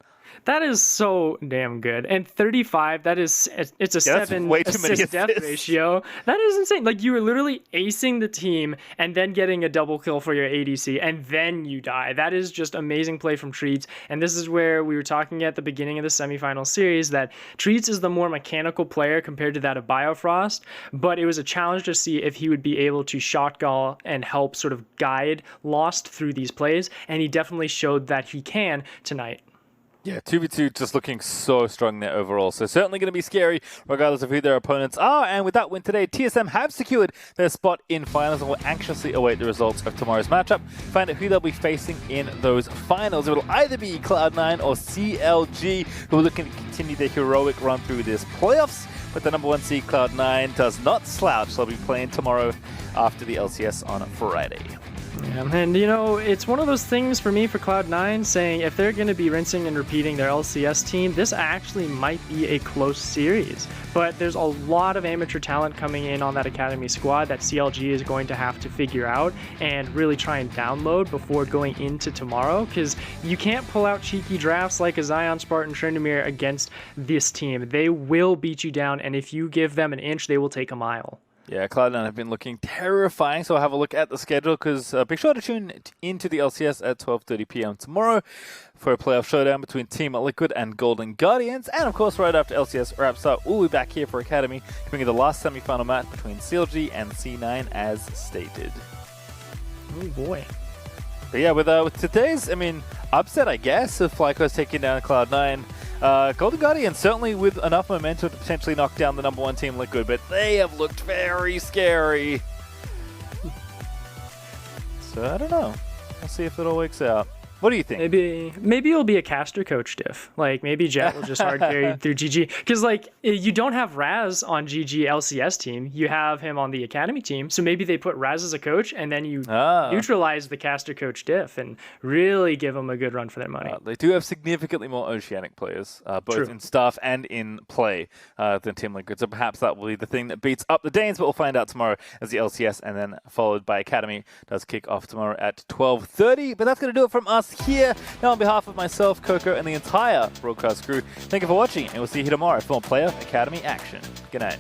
That is so damn good. And 35, it's a 7 assist death ratio. That is insane. Like, you were literally acing the team and then getting a double kill for your ADC, and then you die. That is just amazing play from Treats. And this is where we were talking at the beginning of the semifinal series that Treats is the more mechanical player compared to that of Biofrost, but it was a challenge to see if he would be able to shotgun and help sort of guide Lost through these plays, and he definitely showed that he can tonight. Yeah, 2v2 just looking so strong there overall. So certainly going to be scary regardless of who their opponents are. And with that win today, TSM have secured their spot in finals and will anxiously await the results of tomorrow's matchup. Find out who they'll be facing in those finals. It will either be Cloud9 or CLG, who are looking to continue their heroic run through this playoffs. But the number 1 seed, Cloud9, does not slouch. They'll be playing tomorrow after the LCS on Friday. Yeah, and you know, it's one of those things for me for Cloud9 saying if they're going to be rinsing and repeating their LCS team, this actually might be a close series. But there's a lot of amateur talent coming in on that Academy squad that CLG is going to have to figure out and really try and download before going into tomorrow, because you can't pull out cheeky drafts like a Zion, Spartan, Tryndamere against this team. They will beat you down, and if you give them an inch, they will take a mile. Yeah, Cloud9 have been looking terrifying, so I'll have a look at the schedule because be sure to tune into the LCS at 12:30 p.m. tomorrow for a playoff showdown between Team LCKR and Golden Guardians. And of course, right after LCS wraps up, we'll be back here for Academy, coming in the last semi-final match between CLG and C9 as stated. Oh boy. But yeah, with today's, upset, I guess, of FLICKR taking down Cloud9. Golden Guardians certainly with enough momentum to potentially knock down the number 1 team LCKR, but they have looked very scary. So I don't know. We'll see if it all works out. What do you think? Maybe it'll be a caster coach diff. Like maybe Jet will just hard carry through GG, because like you don't have Raz on GG LCS team. You have him on the Academy team. So maybe they put Raz as a coach and then you neutralize the caster coach diff and really give them a good run for their money. They do have significantly more Oceanic players, both in staff and in play, than Team LCKR. So perhaps that will be the thing that beats up the Danes, but we'll find out tomorrow as the LCS and then followed by Academy does kick off tomorrow at 12:30. But that's going to do it from us here. Now on behalf of myself, Coco, and the entire broadcast crew, thank you for watching, and we'll see you here tomorrow for more Player Academy action. Good night.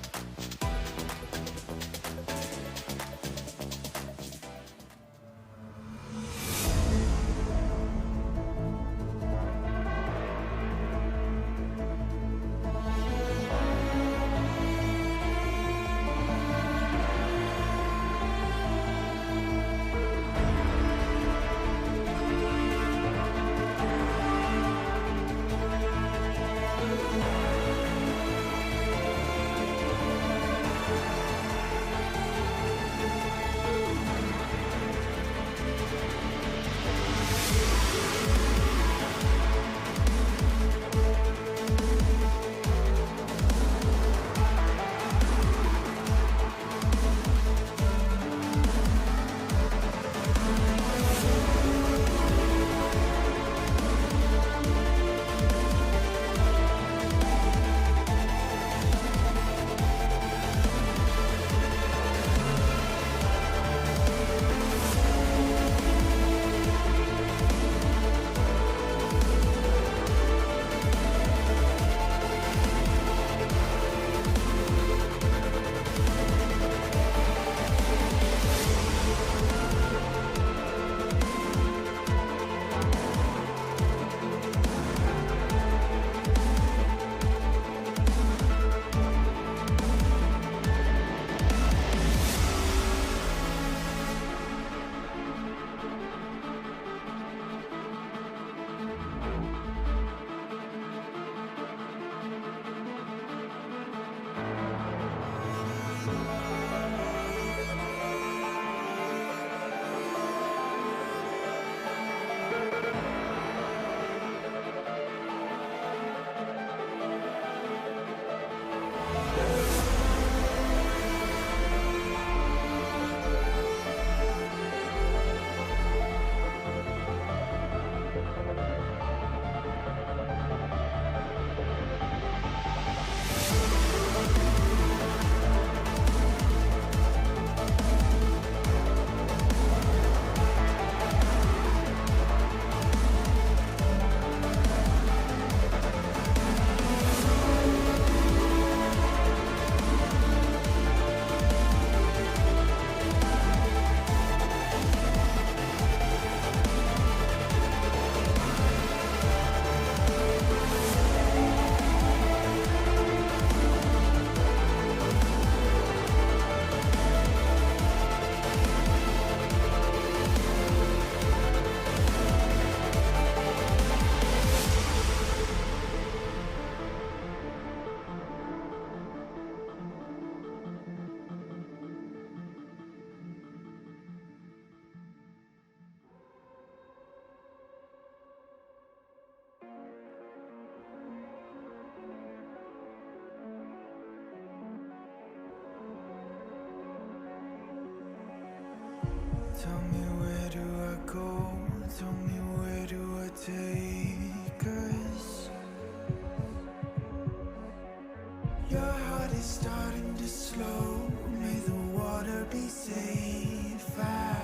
Tell me where do I go? Tell me where do I take us? Your heart is starting to slow. May the water be safe.